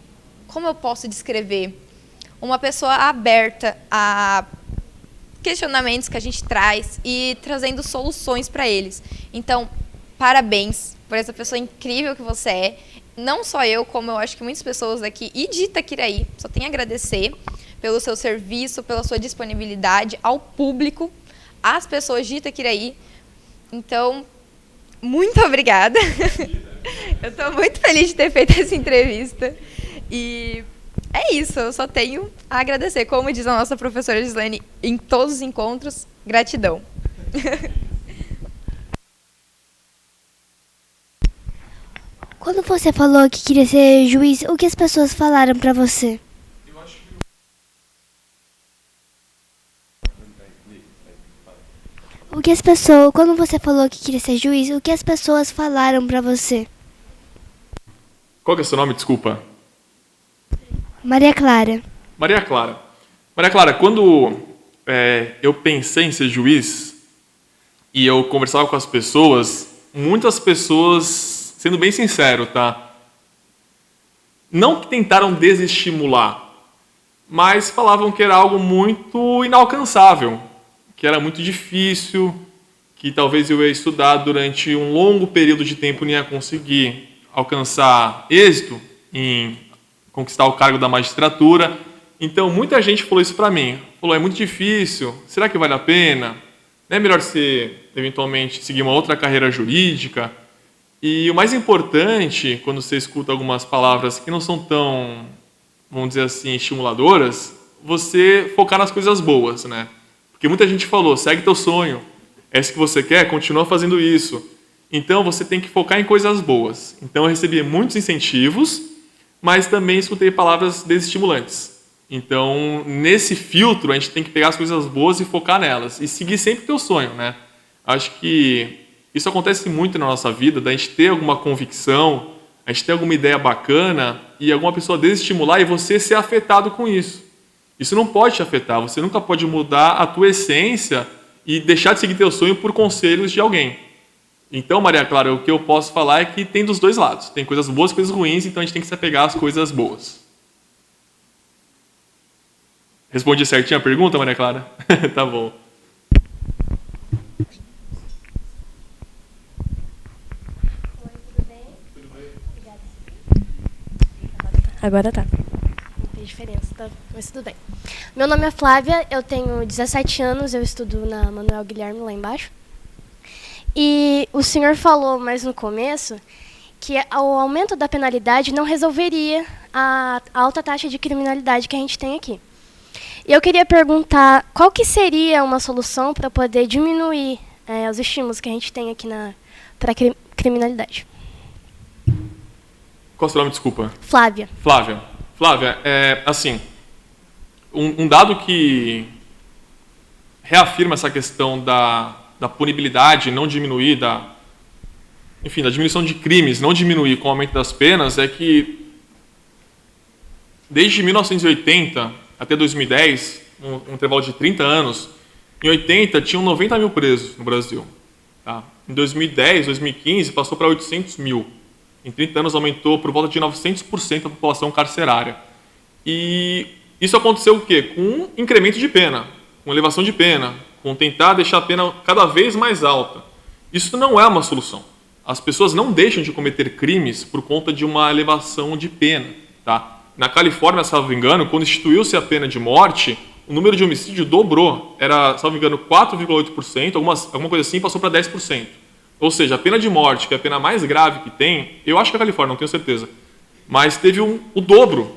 como eu posso descrever, uma pessoa aberta a questionamentos que a gente traz e trazendo soluções para eles. Então, parabéns por essa pessoa incrível que você é. Não só eu, como eu acho que muitas pessoas daqui e de Itaquiraí, só tenho a agradecer pelo seu serviço, pela sua disponibilidade ao público, às pessoas de Itaquiraí. Então, muito obrigada. Eu estou muito feliz de ter feito essa entrevista. E é isso, eu só tenho a agradecer. Como diz a nossa professora Gislene, em todos os encontros, gratidão. Quando você falou que queria ser juiz, o que as pessoas falaram pra você? Quando você falou que queria ser juiz, o que as pessoas falaram pra você? Qual que é o seu nome, desculpa? Maria Clara. Maria Clara. Maria Clara, quando eu pensei em ser juiz e eu conversava com as pessoas, muitas pessoas, sendo bem sincero, tá? Não que tentaram desestimular, mas falavam que era algo muito inalcançável, que era muito difícil, que talvez eu ia estudar durante um longo período de tempo e não ia conseguir alcançar êxito em conquistar o cargo da magistratura. Então, muita gente falou isso para mim. Falou, é muito difícil, será que vale a pena? Não é melhor você, eventualmente, seguir uma outra carreira jurídica? E o mais importante, quando você escuta algumas palavras que não são tão, vamos dizer assim, estimuladoras, você focar nas coisas boas, né? Porque muita gente falou, segue teu sonho, é isso que você quer, continua fazendo isso. Então, você tem que focar em coisas boas. Então, eu recebi muitos incentivos, mas também escutei palavras desestimulantes. Então, nesse filtro, a gente tem que pegar as coisas boas e focar nelas. E seguir sempre o teu sonho, né? Acho que isso acontece muito na nossa vida, da gente ter alguma convicção, a gente ter alguma ideia bacana e alguma pessoa desestimular e você ser afetado com isso. Isso não pode te afetar, você nunca pode mudar a tua essência e deixar de seguir teu sonho por conselhos de alguém. Então, Maria Clara, o que eu posso falar é que tem dos dois lados. Tem coisas boas e coisas ruins, então a gente tem que se apegar às coisas boas. Respondi certinho a pergunta, Maria Clara? Tá bom. Agora tá. Não tem diferença, tá? Mas tudo bem. Meu nome é Flávia, eu tenho 17 anos, eu estudo na Manuel Guilherme, lá embaixo. E o senhor falou mais no começo que o aumento da penalidade não resolveria a alta taxa de criminalidade que a gente tem aqui. E eu queria perguntar qual que seria uma solução para poder diminuir os estímulos que a gente tem aqui para a criminalidade. Qual é o seu nome, desculpa? Flávia. Flávia, assim, um dado que reafirma essa questão da punibilidade não diminuir, da diminuição de crimes não diminuir com o aumento das penas é que desde 1980 até 2010, um intervalo de 30 anos, em 80 tinham 90 mil presos no Brasil. Tá? Em 2010, 2015, passou para 800 mil. Em 30 anos aumentou por volta de 900% a população carcerária. E isso aconteceu o quê? Com um incremento de pena, com elevação de pena, com tentar deixar a pena cada vez mais alta. Isso não é uma solução. As pessoas não deixam de cometer crimes por conta de uma elevação de pena. Tá? Na Califórnia, salvo engano, quando instituiu-se a pena de morte, o número de homicídio dobrou. Era, salvo engano, 4,8%, alguma coisa assim, passou para 10%. Ou seja, a pena de morte, que é a pena mais grave que tem, eu acho que é a Califórnia, não tenho certeza, mas teve o dobro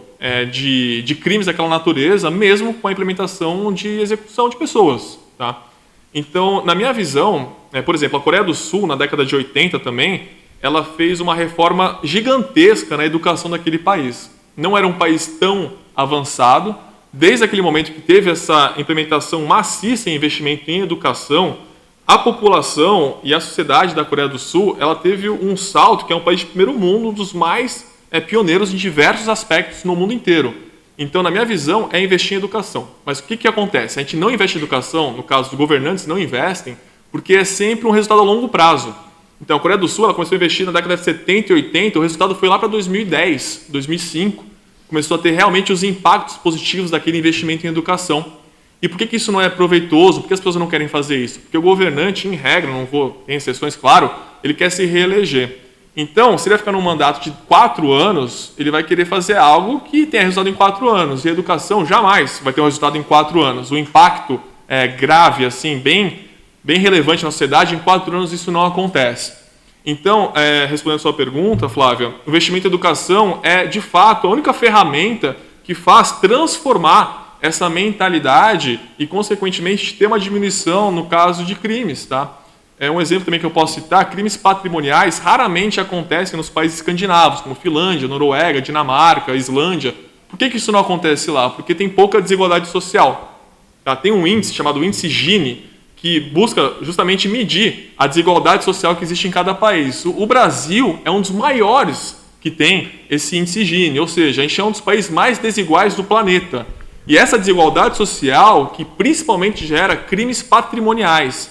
de crimes daquela natureza, mesmo com a implementação de execução de pessoas. Tá? Então, na minha visão, por exemplo, a Coreia do Sul, na década de 80 também, ela fez uma reforma gigantesca na educação daquele país. Não era um país tão avançado. Desde aquele momento que teve essa implementação maciça em investimento em educação, a população e a sociedade da Coreia do Sul, ela teve um salto, que é um país de primeiro mundo, um dos mais pioneiros em diversos aspectos no mundo inteiro. Então, na minha visão, é investir em educação. Mas o que acontece? A gente não investe em educação, no caso dos governantes não investem, porque é sempre um resultado a longo prazo. Então, a Coreia do Sul ela começou a investir na década de 70 e 80, o resultado foi lá para 2010, 2005. Começou a ter realmente os impactos positivos daquele investimento em educação. E por que isso não é proveitoso? Por que as pessoas não querem fazer isso? Porque o governante, em regra, tem exceções, claro, ele quer se reeleger. Então, se ele vai ficar num mandato de 4 anos, ele vai querer fazer algo que tenha resultado em 4 anos. E a educação jamais vai ter um resultado em 4 anos. O impacto grave, assim, bem relevante na sociedade, em 4 anos isso não acontece. Então, respondendo a sua pergunta, Flávia, o investimento em educação é, de fato, a única ferramenta que faz transformar essa mentalidade e, consequentemente, ter uma diminuição no caso de crimes. Tá? Um exemplo também que eu posso citar, crimes patrimoniais raramente acontecem nos países escandinavos, como Finlândia, Noruega, Dinamarca, Islândia. Por que isso não acontece lá? Porque tem pouca desigualdade social. Tá? Tem um índice chamado índice Gini, que busca justamente medir a desigualdade social que existe em cada país. O Brasil é um dos maiores que tem esse índice Gini, ou seja, a gente é um dos países mais desiguais do planeta. E essa desigualdade social que principalmente gera crimes patrimoniais.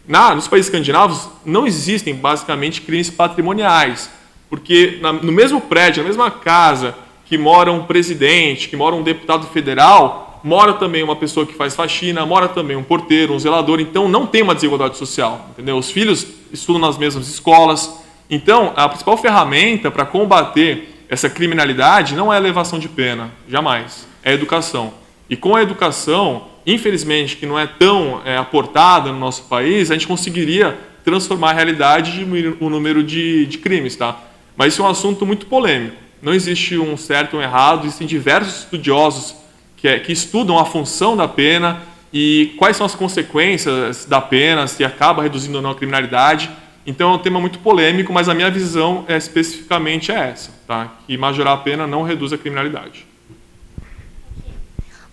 Nos países escandinavos não existem basicamente crimes patrimoniais, porque no mesmo prédio, na mesma casa que mora um presidente, que mora um deputado federal, mora também uma pessoa que faz faxina, mora também um porteiro, um zelador, então não tem uma desigualdade social, entendeu? Os filhos estudam nas mesmas escolas. Então, a principal ferramenta para combater essa criminalidade não é a elevação de pena, jamais, é a educação. E com a educação, infelizmente, que não é tão aportada no nosso país, a gente conseguiria transformar a realidade e diminuir o número de crimes, tá? Mas isso é um assunto muito polêmico. Não existe um certo ou um errado, existem diversos estudiosos que estudam a função da pena e quais são as consequências da pena, se acaba reduzindo ou não a criminalidade. Então é um tema muito polêmico, mas a minha visão especificamente é essa, tá? Que majorar a pena não reduz a criminalidade.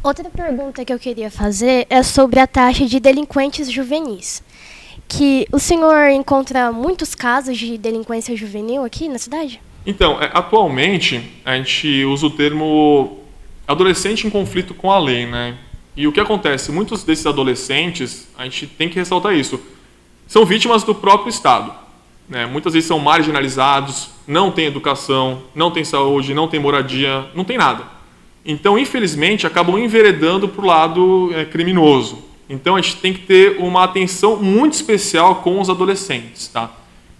Outra pergunta que eu queria fazer é sobre a taxa de delinquentes juvenis. Que o senhor encontra muitos casos de delinquência juvenil aqui na cidade? Então, atualmente, a gente usa o termo adolescente em conflito com a lei, né? E o que acontece? Muitos desses adolescentes, a gente tem que ressaltar isso, são vítimas do próprio Estado, né? Muitas vezes são marginalizados, não têm educação, não têm saúde, não têm moradia, não tem nada. Então, infelizmente, acabam enveredando para o lado criminoso. Então, a gente tem que ter uma atenção muito especial com os adolescentes, tá?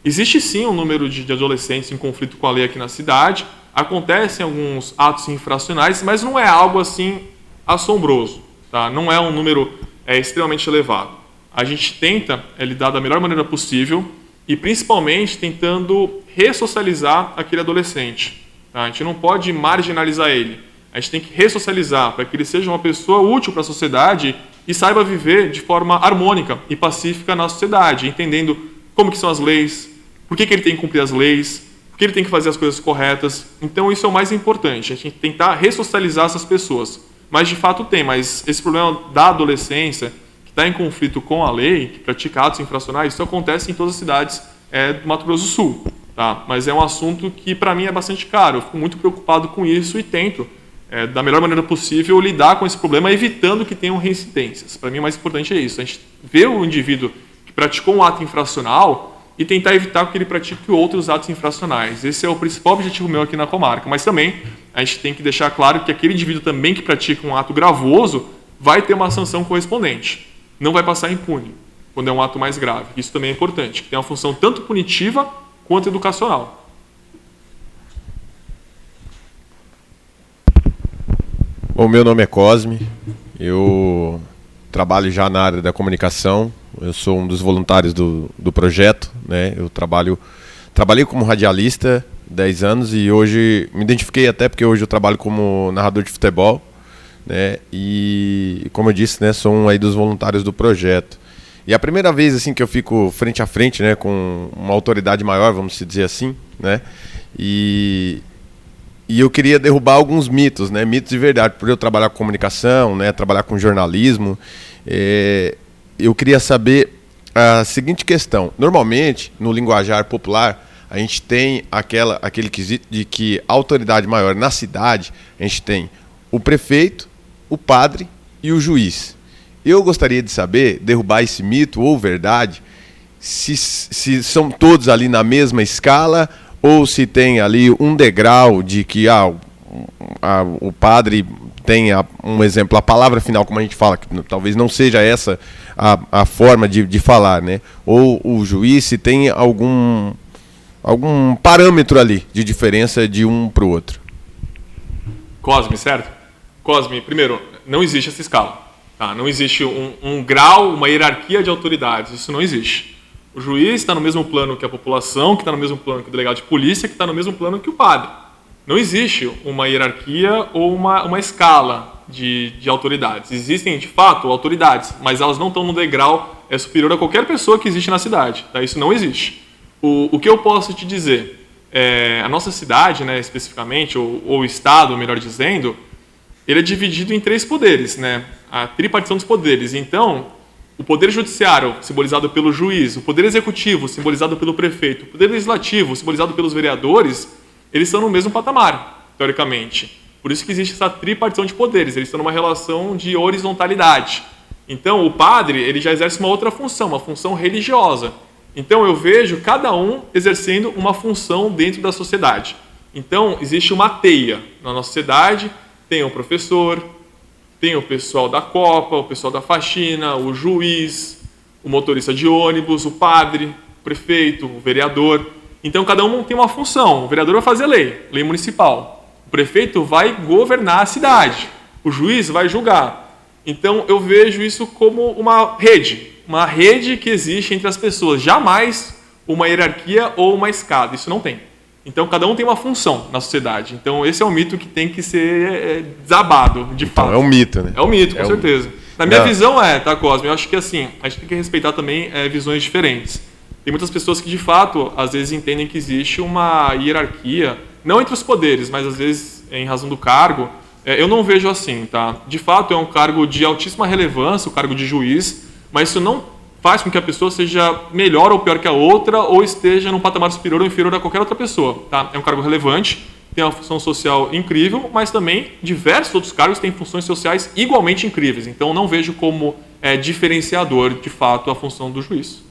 Existe sim um número de adolescentes em conflito com a lei aqui na cidade, acontecem alguns atos infracionais, mas não é algo assim assombroso, tá? Não é um número extremamente elevado. A gente tenta lidar da melhor maneira possível e principalmente tentando ressocializar aquele adolescente, tá? A gente não pode marginalizar ele, a gente tem que ressocializar para que ele seja uma pessoa útil para a sociedade e saiba viver de forma harmônica e pacífica na sociedade, entendendo como que são as leis, por que ele tem que cumprir as leis, por que ele tem que fazer as coisas corretas. Então isso é o mais importante, a gente tentar ressocializar essas pessoas. Mas de fato mas esse problema da adolescência, que está em conflito com a lei, que pratica atos infracionais, isso acontece em todas as cidades do Mato Grosso do Sul. Tá? Mas é um assunto que para mim é bastante caro, eu fico muito preocupado com isso e tento, da melhor maneira possível, lidar com esse problema, evitando que tenham reincidências. Para mim o mais importante é isso, a gente vê o indivíduo que praticou um ato infracional e tentar evitar que ele pratique outros atos infracionais. Esse é o principal objetivo meu aqui na comarca. Mas também a gente tem que deixar claro que aquele indivíduo também que pratica um ato gravoso vai ter uma sanção correspondente. Não vai passar impune quando é um ato mais grave. Isso também é importante, que tem uma função tanto punitiva quanto educacional. Bom, meu nome é Cosme, eu trabalho já na área da comunicação, eu sou um dos voluntários do projeto, né? Eu trabalhei como radialista 10 anos e hoje me identifiquei até porque hoje eu trabalho como narrador de futebol, né? E como eu disse, né, sou um aí dos voluntários do projeto. E a primeira vez assim que eu fico frente a frente, né, com uma autoridade maior, vamos dizer assim, né? E eu queria derrubar alguns mitos, né? Mitos de verdade, por eu trabalhar com comunicação, né? Trabalhar com jornalismo. Eu queria saber a seguinte questão. Normalmente, no linguajar popular, a gente tem aquele quesito de que a autoridade maior na cidade, a gente tem o prefeito, o padre e o juiz. Eu gostaria de saber, derrubar esse mito ou verdade, se são todos ali na mesma escala ou se tem ali um degrau de que o padre tem um exemplo, a palavra final, como a gente fala, que talvez não seja essa a forma de falar, né? Ou o juiz, se tem algum parâmetro ali de diferença de um para o outro. Cosme, certo? Cosme, primeiro, não existe essa escala. Tá? Não existe um grau, uma hierarquia de autoridades, isso não existe. O juiz está no mesmo plano que a população, que está no mesmo plano que o delegado de polícia, que está no mesmo plano que o padre. Não existe uma hierarquia ou uma escala de autoridades. Existem, de fato, autoridades, mas elas não estão no degrau superior a qualquer pessoa que existe na cidade. Tá? Isso não existe. O que eu posso te dizer? A nossa cidade, né, especificamente, ou o Estado, melhor dizendo, ele é dividido em 3 poderes, né? A tripartição dos poderes. Então, o poder judiciário, simbolizado pelo juiz, o poder executivo, simbolizado pelo prefeito, o poder legislativo, simbolizado pelos vereadores, eles estão no mesmo patamar, teoricamente. Por isso que existe essa tripartição de poderes, eles estão numa relação de horizontalidade. Então, o padre, ele já exerce uma outra função, uma função religiosa. Então, eu vejo cada um exercendo uma função dentro da sociedade. Então, existe uma teia na nossa sociedade, tem o professor, tem o pessoal da copa, o pessoal da faxina, o juiz, o motorista de ônibus, o padre, o prefeito, o vereador. Então, cada um tem uma função. O vereador vai fazer lei municipal. O prefeito vai governar a cidade. O juiz vai julgar. Então, eu vejo isso como uma rede que existe entre as pessoas. Jamais uma hierarquia ou uma escada. Isso não tem. Então, cada um tem uma função na sociedade. Então, esse é um mito que tem que ser desabado, de fato. Então, é um mito, né? É um mito, com certeza. Na minha visão tá, Cosme? Eu acho que, assim, a gente tem que respeitar também visões diferentes. Tem muitas pessoas que, de fato, às vezes entendem que existe uma hierarquia, não entre os poderes, mas, às vezes, em razão do cargo. Eu não vejo assim, tá? De fato, é um cargo de altíssima relevância, o cargo de juiz, mas isso não faz com que a pessoa seja melhor ou pior que a outra, ou esteja num patamar superior ou inferior a qualquer outra pessoa, tá? É um cargo relevante, tem uma função social incrível, mas também diversos outros cargos têm funções sociais igualmente incríveis. Então, não vejo como diferenciador, de fato, a função do juiz.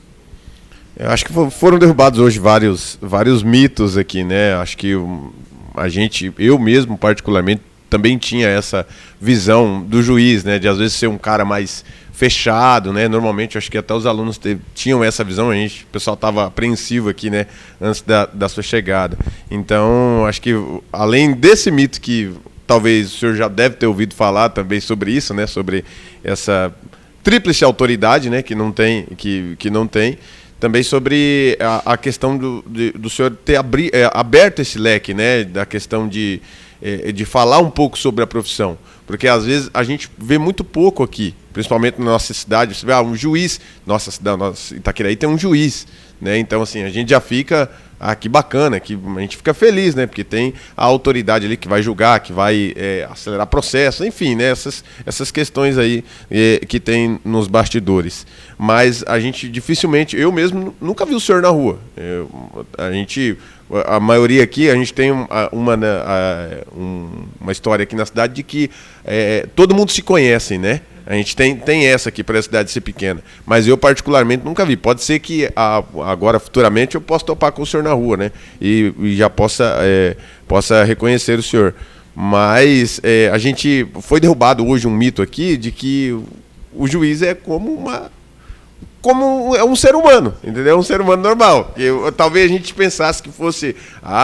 Eu acho que foram derrubados hoje vários mitos aqui, né? Acho que eu mesmo particularmente, também tinha essa visão do juiz, né? De às vezes ser um cara mais fechado, né? Normalmente, acho que até os alunos tinham essa visão, o pessoal estava apreensivo aqui, né? Antes da sua chegada. Então, acho que além desse mito que talvez o senhor já deve ter ouvido falar também sobre isso, né? Sobre essa tríplice autoridade, né? Que não tem, também sobre a questão do senhor ter aberto esse leque, né? Da questão de falar um pouco sobre a profissão. Porque às vezes a gente vê muito pouco aqui, principalmente na nossa cidade. Você vê um juiz, nossa Itaquiraí tem um juiz, né? Então, assim, a gente já fica, que bacana, que a gente fica feliz, né? Porque tem a autoridade ali que vai julgar, que vai acelerar processo, enfim, né? Essas questões aí que tem nos bastidores. Mas a gente dificilmente, eu mesmo nunca vi o senhor na rua. A maioria aqui, a gente tem uma história aqui na cidade de que todo mundo se conhece, né? A gente tem essa aqui para a cidade ser pequena. Mas eu, particularmente, nunca vi. Pode ser que agora, futuramente, eu possa topar com o senhor na rua, né? E já possa reconhecer o senhor. Mas a gente foi derrubado hoje um mito aqui de que o juiz é como um ser humano, entendeu? Um ser humano normal. Talvez a gente pensasse que fosse,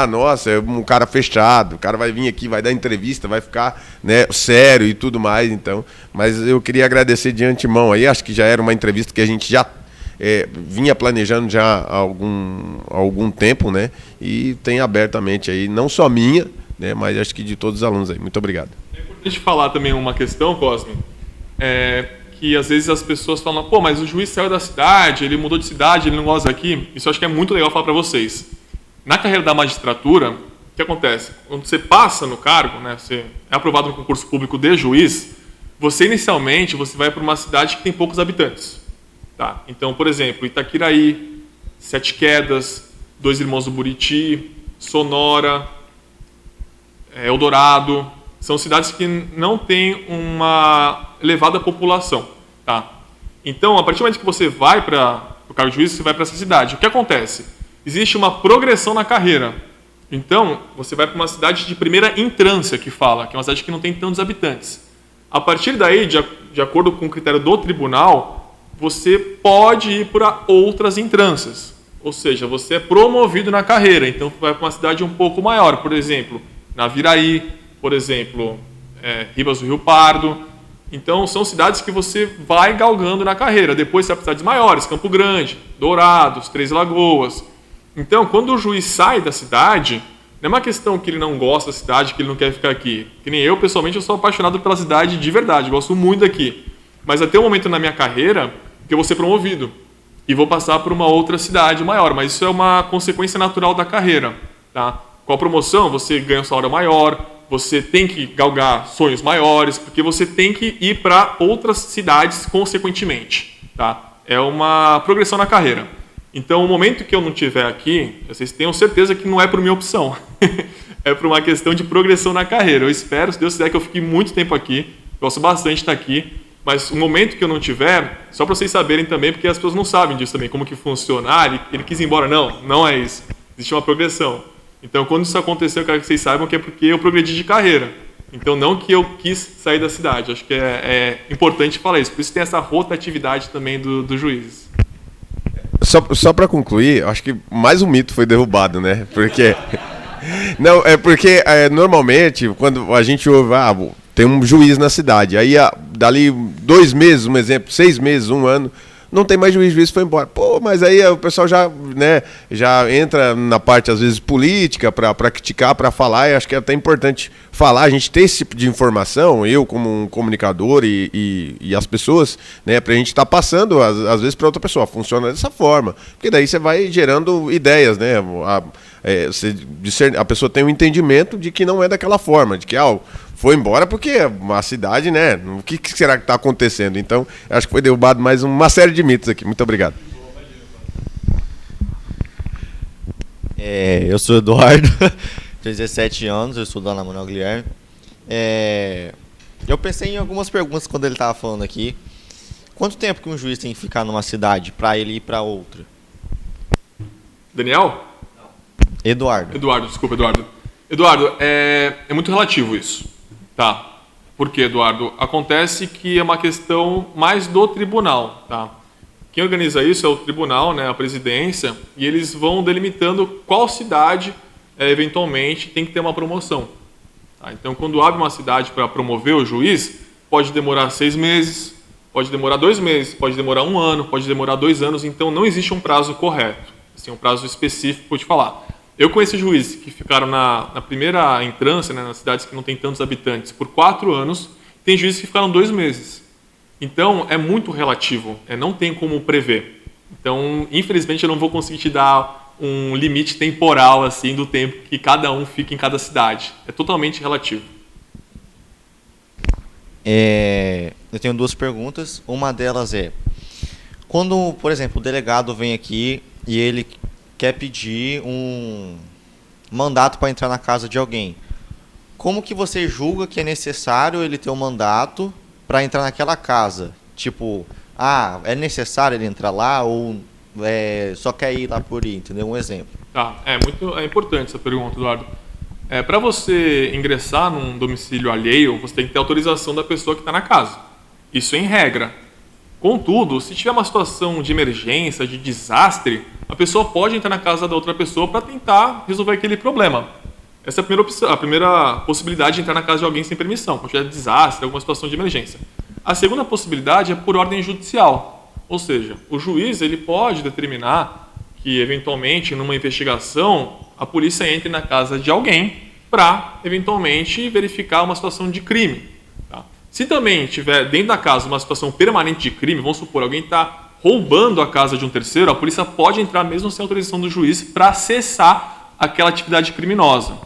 nossa, é um cara fechado, o cara vai vir aqui, vai dar entrevista, vai ficar, né, sério e tudo mais. Então, mas eu queria agradecer de antemão aí, acho que já era uma entrevista que a gente já vinha planejando já há algum tempo, né? E tem abertamente aí, não só minha, né, mas acho que de todos os alunos aí. Muito obrigado. É importante falar também uma questão, Cosme, que às vezes as pessoas falam, pô, mas o juiz saiu da cidade, ele mudou de cidade, ele não gosta daqui. Isso eu acho que é muito legal falar para vocês. Na carreira da magistratura, o que acontece? Quando você passa no cargo, né, você é aprovado no concurso público de juiz, você inicialmente vai para uma cidade que tem poucos habitantes. Tá? Então, por exemplo, Itaquiraí, Sete Quedas, Dois Irmãos do Buriti, Sonora, Eldorado, são cidades que não têm uma elevada população. Tá? Então, a partir do momento que você vai para o cargo de juiz, você vai para essa cidade. O que acontece? Existe uma progressão na carreira. Então, você vai para uma cidade de primeira entrância, que é uma cidade que não tem tantos habitantes. A partir daí, de acordo com o critério do tribunal, você pode ir para outras entrâncias. Ou seja, você é promovido na carreira. Então, vai para uma cidade um pouco maior. Por exemplo, Naviraí, por exemplo, Ribas do Rio Pardo. Então, são cidades que você vai galgando na carreira. Depois, você vai para cidades maiores, Campo Grande, Dourados, Três Lagoas. Então, quando o juiz sai da cidade, não é uma questão que ele não gosta da cidade, que ele não quer ficar aqui. Que nem eu, pessoalmente, eu sou apaixonado pela cidade de verdade, gosto muito daqui. Mas até um momento na minha carreira que eu vou ser promovido e vou passar por uma outra cidade maior. Mas isso é uma consequência natural da carreira. Tá? Com a promoção, você ganha um salário maior, você tem que galgar sonhos maiores, porque você tem que ir para outras cidades consequentemente. Tá? É uma progressão na carreira. Então, o momento que eu não estiver aqui, vocês tenham certeza que não é por minha opção. é por uma questão de progressão na carreira. Eu espero, se Deus quiser, que eu fique muito tempo aqui. Gosto bastante de estar aqui. Mas o momento que eu não tiver, só para vocês saberem também, porque as pessoas não sabem disso também, como que funciona. Ele quis ir embora. Não, não é isso. Existe uma progressão. Então, quando isso aconteceu, eu quero que vocês saibam que é porque eu progredi de carreira. Então, não que eu quis sair da cidade. Acho que é importante falar isso. Por isso tem essa rotatividade também dos juízes. Só para concluir, acho que mais um mito foi derrubado, né? Porque... Não, é porque normalmente, quando a gente ouve, tem um juiz na cidade, aí dali 2 meses, um exemplo, 6 meses, 1 ano, não tem mais juiz, o juiz foi embora. Pô, mas aí o pessoal já entra na parte, às vezes, política, para criticar, para falar, e acho que é até importante falar, a gente ter esse tipo de informação, eu como um comunicador e as pessoas, né, para a gente estar passando, às vezes, para outra pessoa, funciona dessa forma, porque daí você vai gerando ideias, né, a pessoa tem um entendimento de que não é daquela forma, de que foi embora porque a cidade, né? O que será que está acontecendo? Então, acho que foi derrubado mais uma série de mitos aqui. Muito obrigado. Eu sou Eduardo, tenho 17 anos, eu estudo lá na Manuel Guilherme. Eu pensei em algumas perguntas quando ele estava falando aqui. Quanto tempo que um juiz tem que ficar numa cidade para ele ir para outra? Daniel? Eduardo. Desculpa, Eduardo. Eduardo, é muito relativo isso. Tá. Por quê, Eduardo? Acontece que é uma questão mais do tribunal, tá? Quem organiza isso é o tribunal, né, a presidência, e eles vão delimitando qual cidade, eventualmente, tem que ter uma promoção. Tá? Então, quando abre uma cidade para promover o juiz, pode demorar 6 meses, pode demorar 2 meses, pode demorar 1 ano, pode demorar 2 anos, então não existe um prazo correto, assim, um prazo específico para te falar. Eu conheço juízes que ficaram na primeira entrância, né, nas cidades que não tem tantos habitantes, por 4 anos. Tem juízes que ficaram 2 meses. Então, é muito relativo. Não tem como prever. Então, infelizmente, eu não vou conseguir te dar um limite temporal assim do tempo que cada um fica em cada cidade. É totalmente relativo. Eu tenho 2 perguntas. Uma delas é, quando, por exemplo, o delegado vem aqui e ele quer pedir um mandato para entrar na casa de alguém, como que você julga que é necessário ele ter um mandato para entrar naquela casa? Tipo, é necessário ele entrar lá ou só quer ir lá por ir, entendeu? Um exemplo. Tá, é importante essa pergunta, Eduardo. Para você ingressar num domicílio alheio, você tem que ter autorização da pessoa que está na casa. Isso em regra. Contudo, se tiver uma situação de emergência, de desastre, a pessoa pode entrar na casa da outra pessoa para tentar resolver aquele problema. Essa é a primeira opção, a primeira possibilidade de entrar na casa de alguém sem permissão, quando tiver desastre, alguma situação de emergência. A segunda possibilidade é por ordem judicial, ou seja, o juiz ele pode determinar que, eventualmente, numa investigação, a polícia entre na casa de alguém para, eventualmente, verificar uma situação de crime. Se também tiver dentro da casa uma situação permanente de crime, vamos supor, alguém está roubando a casa de um terceiro, a polícia pode entrar mesmo sem autorização do juiz para cessar aquela atividade criminosa.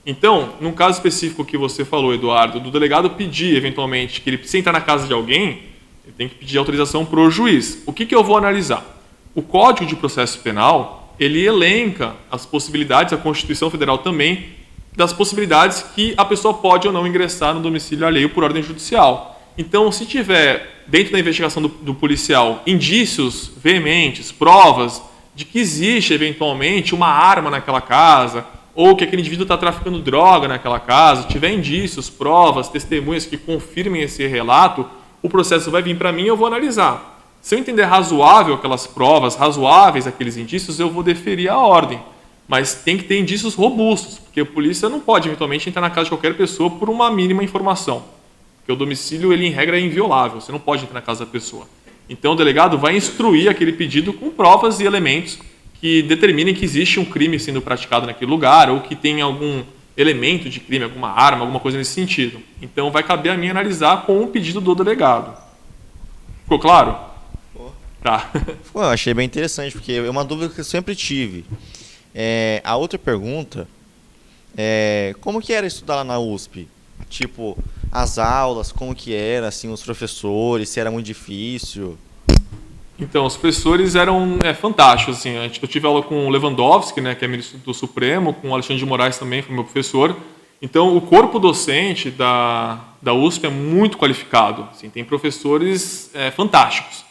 Então, num caso específico que você falou, Eduardo, do delegado pedir, eventualmente, que ele precisa entrar na casa de alguém, ele tem que pedir autorização para o juiz. O que eu vou analisar? O Código de Processo Penal, ele elenca as possibilidades, a Constituição Federal também, das possibilidades que a pessoa pode ou não ingressar no domicílio alheio por ordem judicial. Então, se tiver, dentro da investigação do policial, indícios veementes, provas de que existe, eventualmente, uma arma naquela casa, ou que aquele indivíduo está traficando droga naquela casa, tiver indícios, provas, testemunhas que confirmem esse relato, o processo vai vir para mim e eu vou analisar. Se eu entender razoável aquelas provas, razoáveis aqueles indícios, eu vou deferir a ordem. Mas tem que ter indícios robustos, porque a polícia não pode, eventualmente, entrar na casa de qualquer pessoa por uma mínima informação. Porque o domicílio, ele, em regra, é inviolável, você não pode entrar na casa da pessoa. Então, o delegado vai instruir aquele pedido com provas e elementos que determinem que existe um crime sendo praticado naquele lugar ou que tem algum elemento de crime, alguma arma, alguma coisa nesse sentido. Então, vai caber a mim analisar com o pedido do delegado. Ficou claro? Tá. Eu achei bem interessante, porque é uma dúvida que eu sempre tive. A outra pergunta é como que era estudar lá na USP? Tipo, as aulas, como que era, assim, os professores, se era muito difícil? Então, os professores eram fantásticos. Assim. Eu tive aula com o Lewandowski, né, que é ministro do Supremo, com o Alexandre de Moraes também, foi meu professor. Então, o corpo docente da USP é muito qualificado. Assim, tem professores fantásticos.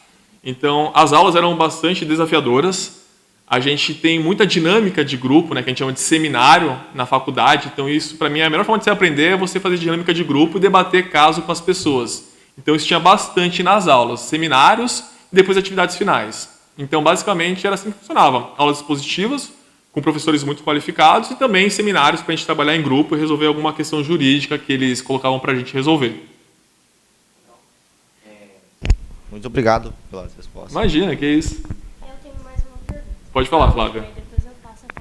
Então, as aulas eram bastante desafiadoras. A gente tem muita dinâmica de grupo, né, que a gente chama de seminário na faculdade. Então, isso, para mim, é a melhor forma de você aprender é você fazer dinâmica de grupo e debater caso com as pessoas. Então, isso tinha bastante nas aulas. Seminários e depois atividades finais. Então, basicamente, era assim que funcionava. Aulas expositivas, com professores muito qualificados, e também seminários para a gente trabalhar em grupo e resolver alguma questão jurídica que eles colocavam para a gente resolver. Muito obrigado pelas respostas. Imagina, que é isso. Eu tenho mais uma pergunta. Pode falar, Flávia. Depois eu passo a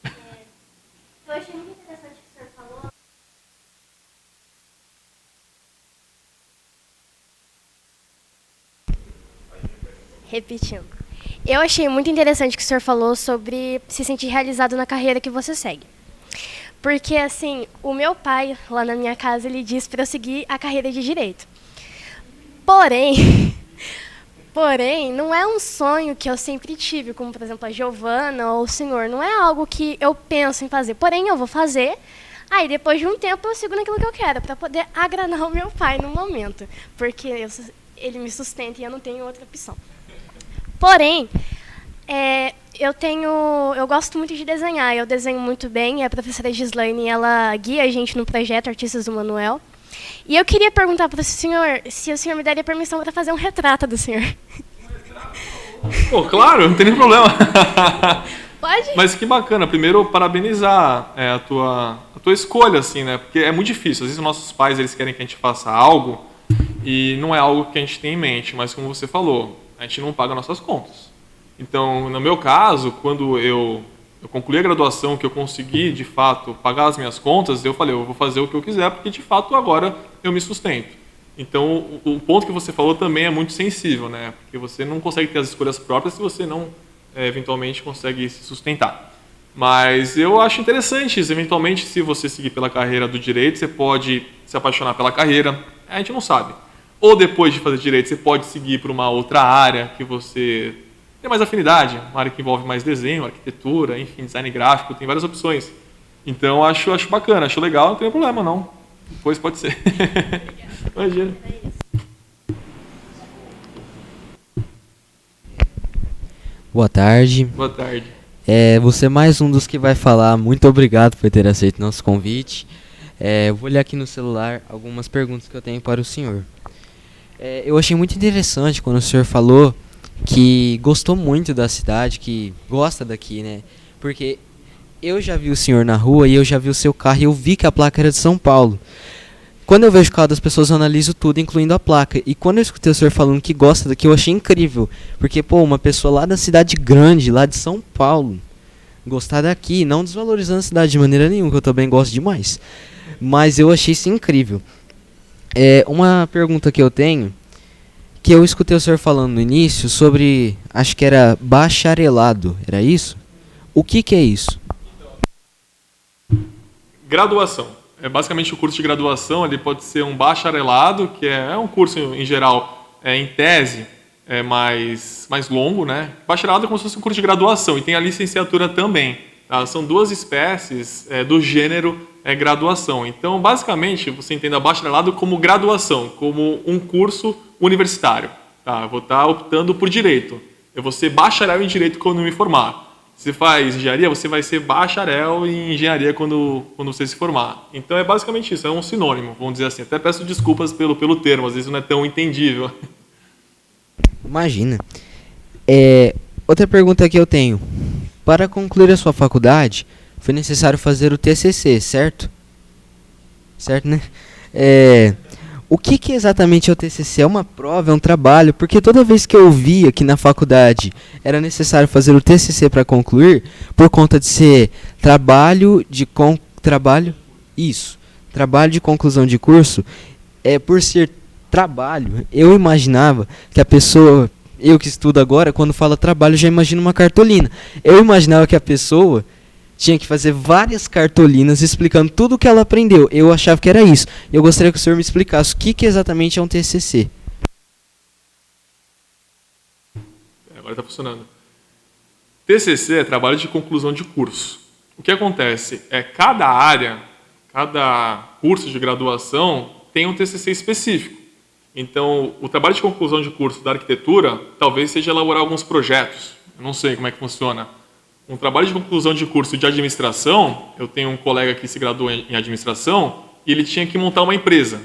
palavra. Eu achei muito interessante o que o senhor falou. Repetindo. Eu achei muito interessante o que o senhor falou sobre se sentir realizado na carreira que você segue. Porque, assim, o meu pai, lá na minha casa, ele disse para eu seguir a carreira de Direito. Porém, não é um sonho que eu sempre tive, como, por exemplo, a Giovana ou o senhor. Não é algo que eu penso em fazer. Porém, eu vou fazer, aí depois de um tempo eu sigo naquilo que eu quero, para poder agradar o meu pai no momento. Porque ele me sustenta e eu não tenho outra opção. Porém, eu gosto muito de desenhar, eu desenho muito bem, a professora Gislaine, ela guia a gente no projeto Artistas do Manuel. E eu queria perguntar para o senhor se o senhor me daria permissão para fazer um retrato do senhor. Pô, claro, não tem nem problema. Pode? Mas que bacana. Primeiro, parabenizar a tua escolha, assim, né? Porque é muito difícil. Às vezes, nossos pais eles querem que a gente faça algo e não é algo que a gente tem em mente. Mas, como você falou, a gente não paga nossas contas. Então, no meu caso, quando eu concluí a graduação, que eu consegui, de fato, pagar as minhas contas, eu falei, eu vou fazer o que eu quiser, porque, de fato, agora eu me sustento. Então, o ponto que você falou também é muito sensível, né? Porque você não consegue ter as escolhas próprias se você não, eventualmente, consegue se sustentar. Mas eu acho interessante isso. Eventualmente, se você seguir pela carreira do direito, você pode se apaixonar pela carreira. A gente não sabe. Ou depois de fazer direito, você pode seguir para uma outra área que você tem mais afinidade, uma área que envolve mais desenho, arquitetura, enfim, design gráfico, tem várias opções. Então, acho bacana, acho legal, não tem problema, não. Depois pode ser. Imagina. Boa tarde. Boa tarde. Você é mais um dos que vai falar. Muito obrigado por ter aceito nosso convite. Eu vou olhar aqui no celular algumas perguntas que eu tenho para o senhor. Eu achei muito interessante quando o senhor falou que gostou muito da cidade, que gosta daqui, né? Porque eu já vi o senhor na rua e eu já vi o seu carro e eu vi que a placa era de São Paulo. Quando eu vejo o carro das pessoas, eu analiso tudo, incluindo a placa. E quando eu escutei o senhor falando que gosta daqui, eu achei incrível. Porque, uma pessoa lá da cidade grande, lá de São Paulo, gostar daqui, não desvalorizando a cidade de maneira nenhuma, que eu também gosto demais. Mas eu achei isso incrível. Uma pergunta que eu tenho, que eu escutei o senhor falando no início sobre, acho que era bacharelado, era isso? O que é isso? Graduação. Basicamente o curso de graduação, ele pode ser um bacharelado, que é um curso em geral em tese, mais longo, né? Bacharelado é como se fosse um curso de graduação e tem a licenciatura também. Tá? São duas espécies do gênero graduação. Então, basicamente, você entende a bacharelado como graduação, como um curso universitário. Tá? Eu vou estar optando por direito. Eu vou ser bacharel em direito quando me formar. Se faz engenharia, você vai ser bacharel em engenharia quando você se formar. Então é basicamente isso, é um sinônimo, vamos dizer assim. Até peço desculpas pelo termo, às vezes não é tão entendível. Imagina. Outra pergunta que eu tenho. Para concluir a sua faculdade, foi necessário fazer o TCC, certo? Certo, né? O que exatamente é o TCC? É uma prova, é um trabalho? Porque toda vez que eu via que na faculdade era necessário fazer o TCC para concluir, por conta de ser trabalho de conclusão de curso, por ser trabalho, eu imaginava que a pessoa, eu que estudo agora, quando fala trabalho, já imagino uma cartolina. Eu imaginava que a pessoa tinha que fazer várias cartolinas explicando tudo o que ela aprendeu. Eu achava que era isso. Eu gostaria que o senhor me explicasse o que exatamente é um TCC. agora está funcionando. TCC é trabalho de conclusão de curso. O que acontece é cada área, cada curso de graduação tem um TCC específico. Então, o trabalho de conclusão de curso da arquitetura talvez seja elaborar alguns projetos. Eu não sei como é que funciona. Um trabalho de conclusão de curso de administração, eu tenho um colega que se graduou em administração e ele tinha que montar uma empresa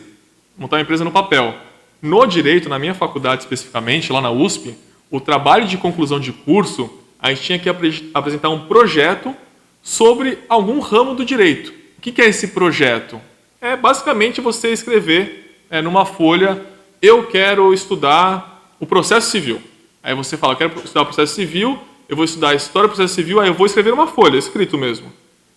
no papel. No direito, na minha faculdade especificamente, lá na USP, o trabalho de conclusão de curso, a gente tinha que apresentar um projeto sobre algum ramo do direito. O que é esse projeto? É basicamente você escrever numa folha, eu quero estudar o processo civil. Aí você fala, eu quero estudar o processo civil, eu vou estudar a história do processo civil, aí eu vou escrever uma folha, escrito mesmo.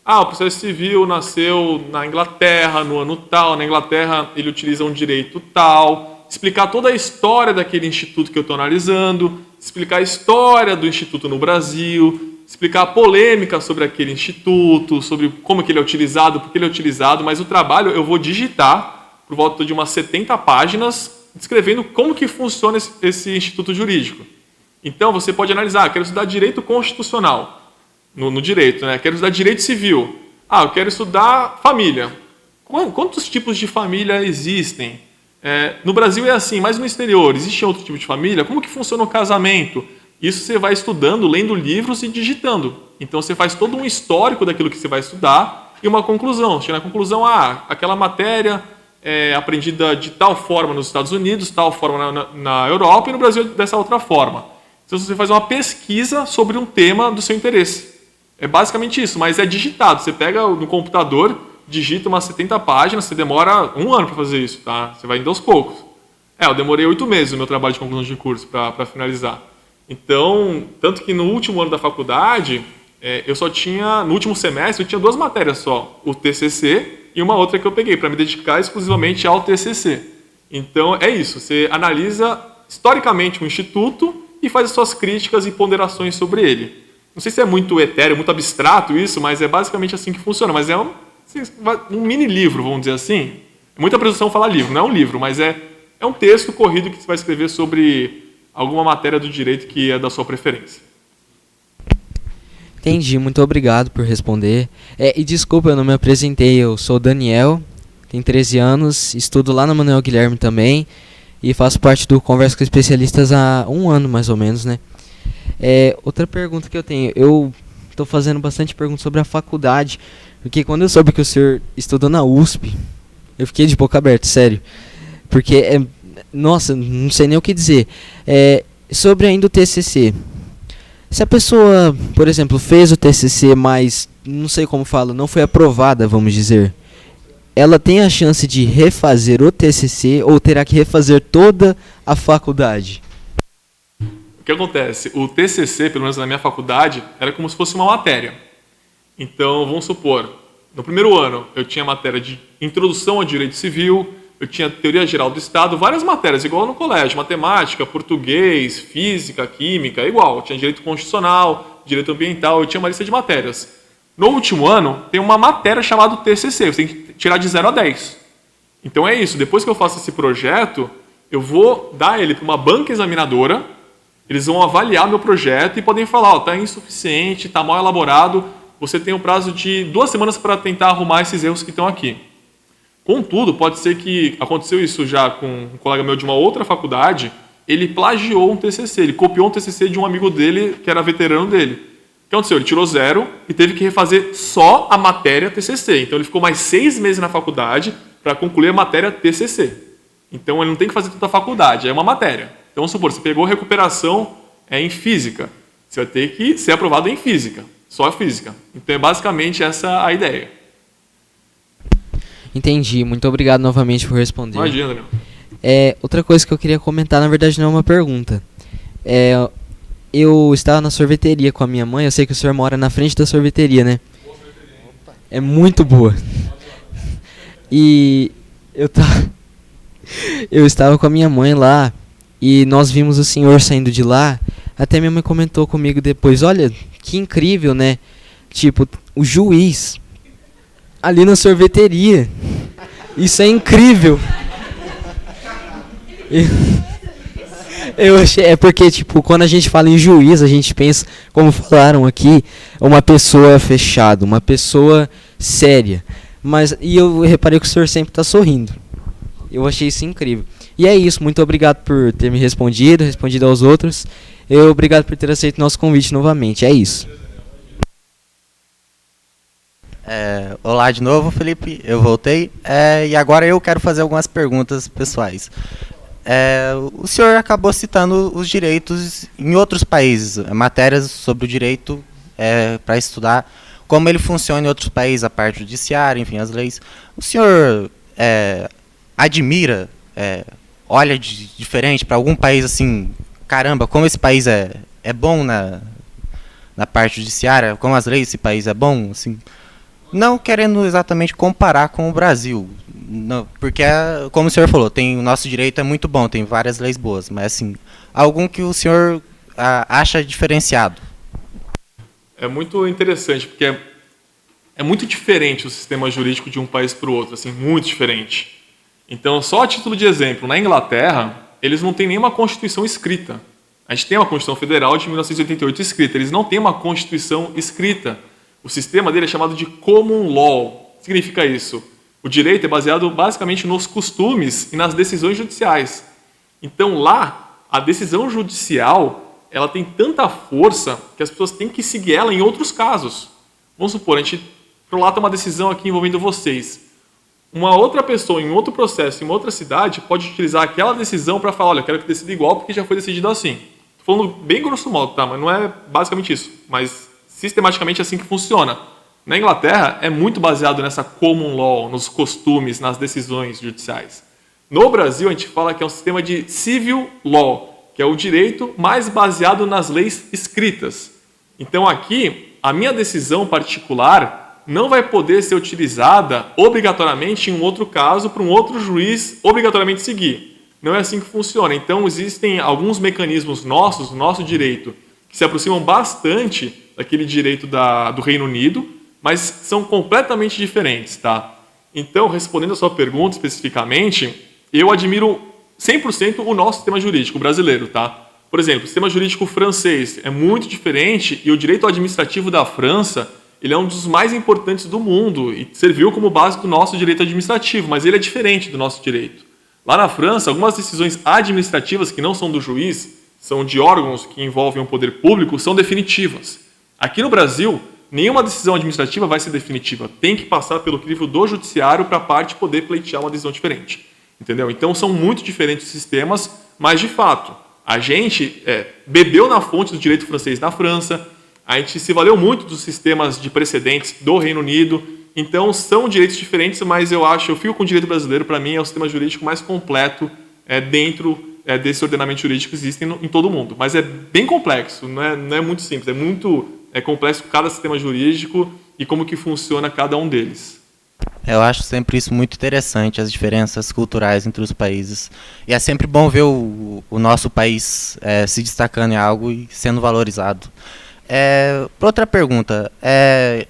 O processo civil nasceu na Inglaterra, no ano tal, na Inglaterra ele utiliza um direito tal, explicar toda a história daquele instituto que eu estou analisando, explicar a história do instituto no Brasil, explicar a polêmica sobre aquele instituto, sobre como que ele é utilizado, por que ele é utilizado, mas o trabalho eu vou digitar por volta de umas 70 páginas, descrevendo como que funciona esse instituto jurídico. Então, você pode analisar, quero estudar direito constitucional, no direito, né? Quero estudar direito civil. Eu quero estudar família. Quantos tipos de família existem? No Brasil é assim, mas no exterior, existe outro tipo de família? Como que funciona o casamento? Isso você vai estudando, lendo livros e digitando. Então, você faz todo um histórico daquilo que você vai estudar e uma conclusão. Chega na conclusão, aquela matéria é aprendida de tal forma nos Estados Unidos, tal forma na Europa e no Brasil dessa outra forma. Então, você faz uma pesquisa sobre um tema do seu interesse. É basicamente isso, mas é digitado. Você pega no computador, digita umas 70 páginas, você demora 1 ano para fazer isso, tá? Você vai indo aos poucos. Eu demorei 8 meses no meu trabalho de conclusão de curso para finalizar. Então, tanto que no último ano da faculdade, eu só tinha, no último semestre, eu tinha 2 matérias só, o TCC e uma outra que eu peguei, para me dedicar exclusivamente ao TCC. Então, é isso, você analisa historicamente um instituto e faz as suas críticas e ponderações sobre ele. Não sei se é muito etéreo, muito abstrato isso, mas é basicamente assim que funciona. Mas é um mini livro, vamos dizer assim. É muita presunção falar livro, não é um livro, mas é um texto corrido que você vai escrever sobre alguma matéria do direito que é da sua preferência. Entendi, muito obrigado por responder. E desculpa, eu não me apresentei, eu sou o Daniel, tenho 13 anos, estudo lá na Manuel Guilherme também e faço parte do Conversa com Especialistas há 1 ano mais ou menos, né? Outra pergunta que eu tenho, eu estou fazendo bastante perguntas sobre a faculdade, porque quando eu soube que o senhor estudou na USP, eu fiquei de boca aberta, sério, porque, nossa, não sei nem o que dizer. Sobre ainda o TCC, se a pessoa, por exemplo, fez o TCC, mas, não sei como fala, não foi aprovada, vamos dizer, ela tem a chance de refazer o TCC ou terá que refazer toda a faculdade? O que acontece? O TCC, pelo menos na minha faculdade, era como se fosse uma matéria. Então, vamos supor, no primeiro ano eu tinha matéria de introdução ao direito civil, eu tinha teoria geral do Estado, várias matérias, igual no colégio, matemática, português, física, química, igual. Eu tinha direito constitucional, direito ambiental, eu tinha uma lista de matérias. No último ano, tem uma matéria chamada TCC, você tem que tirar de 0 a 10. Então é isso, depois que eu faço esse projeto, eu vou dar ele para uma banca examinadora. Eles vão avaliar meu projeto e podem falar, está insuficiente, está mal elaborado, você tem um prazo de 2 semanas para tentar arrumar esses erros que estão aqui. Contudo, pode ser que aconteceu isso já com um colega meu de uma outra faculdade, ele plagiou um TCC, ele copiou um TCC de um amigo dele que era veterano dele. O que aconteceu? Ele tirou 0 e teve que refazer só a matéria TCC. Então ele ficou mais 6 meses na faculdade para concluir a matéria TCC. Então ele não tem que fazer toda a faculdade, é uma matéria. Então, vamos supor, você pegou recuperação em física. Você vai ter que ser aprovado em física, só física. Então, é basicamente essa a ideia. Entendi. Muito obrigado novamente por responder. Imagina, Daniel. Outra coisa que eu queria comentar, na verdade, não é uma pergunta. Eu estava na sorveteria com a minha mãe. Eu sei que o senhor mora na frente da sorveteria, né? Boa sorveteria. É muito boa. E eu estava com a minha mãe lá. E nós vimos o senhor saindo de lá. Até minha mãe comentou comigo depois, olha, que incrível, né? Tipo, o juiz ali na sorveteria. Isso é incrível. Eu achei, é porque, tipo, quando a gente fala em juiz, a gente pensa, como falaram aqui, uma pessoa fechada, uma pessoa séria. E eu reparei que o senhor sempre está sorrindo. Eu achei isso incrível. E é isso, muito obrigado por ter me respondido aos outros. Obrigado por ter aceito nosso convite novamente, é isso. Olá de novo, Felipe, eu voltei. E agora eu quero fazer algumas perguntas pessoais. O senhor acabou citando os direitos em outros países, matérias sobre o direito para estudar como ele funciona em outros países, a parte judiciária, enfim, as leis. O senhor admira, olha diferente para algum país assim, caramba, como esse país é bom na parte judiciária, como as leis desse país é bom, assim, não querendo exatamente comparar com o Brasil, não, porque, como o senhor falou, o nosso direito é muito bom, tem várias leis boas, mas assim, algum que o senhor acha diferenciado? É muito interessante, porque é muito diferente o sistema jurídico de um país para o outro, assim, muito diferente. Então, só a título de exemplo, na Inglaterra, eles não têm nenhuma Constituição escrita. A gente tem uma Constituição Federal de 1988 escrita, eles não têm uma Constituição escrita. O sistema dele é chamado de Common Law. O que significa isso? O direito é baseado basicamente nos costumes e nas decisões judiciais. Então, lá, a decisão judicial ela tem tanta força que as pessoas têm que seguir ela em outros casos. Vamos supor, a gente prolata uma decisão aqui envolvendo vocês. Uma outra pessoa em outro processo, em uma outra cidade, pode utilizar aquela decisão para falar, olha, eu quero que decida igual porque já foi decidido assim. Estou falando bem grosso modo, tá? Mas não é basicamente isso. Mas sistematicamente é assim que funciona. Na Inglaterra, é muito baseado nessa common law, nos costumes, nas decisões judiciais. No Brasil, a gente fala que é um sistema de civil law, que é o direito mais baseado nas leis escritas. Então aqui, a minha decisão particular não vai poder ser utilizada obrigatoriamente em um outro caso para um outro juiz obrigatoriamente seguir. Não é assim que funciona. Então existem alguns mecanismos nossos, do nosso direito, que se aproximam bastante daquele direito do Reino Unido, mas são completamente diferentes, tá? Então, respondendo a sua pergunta especificamente, eu admiro 100% o nosso sistema jurídico brasileiro, tá? Por exemplo, o sistema jurídico francês é muito diferente e o direito administrativo da França, ele é um dos mais importantes do mundo e serviu como base do nosso direito administrativo, mas ele é diferente do nosso direito. Lá na França, algumas decisões administrativas que não são do juiz, são de órgãos que envolvem o poder público, são definitivas. Aqui no Brasil, nenhuma decisão administrativa vai ser definitiva. Tem que passar pelo crivo do judiciário para a parte poder pleitear uma decisão diferente. Entendeu? Então são muito diferentes os sistemas, mas de fato, a gente bebeu na fonte do direito francês na França, a gente se valeu muito dos sistemas de precedentes do Reino Unido, então são direitos diferentes, mas eu fico com o direito brasileiro, para mim é o sistema jurídico mais completo dentro desse ordenamento jurídico que existe em todo o mundo. Mas é bem complexo, não é muito simples, é muito complexo cada sistema jurídico e como que funciona cada um deles. Eu acho sempre isso muito interessante, as diferenças culturais entre os países. E é sempre bom ver o nosso país se destacando em algo e sendo valorizado. Outra pergunta.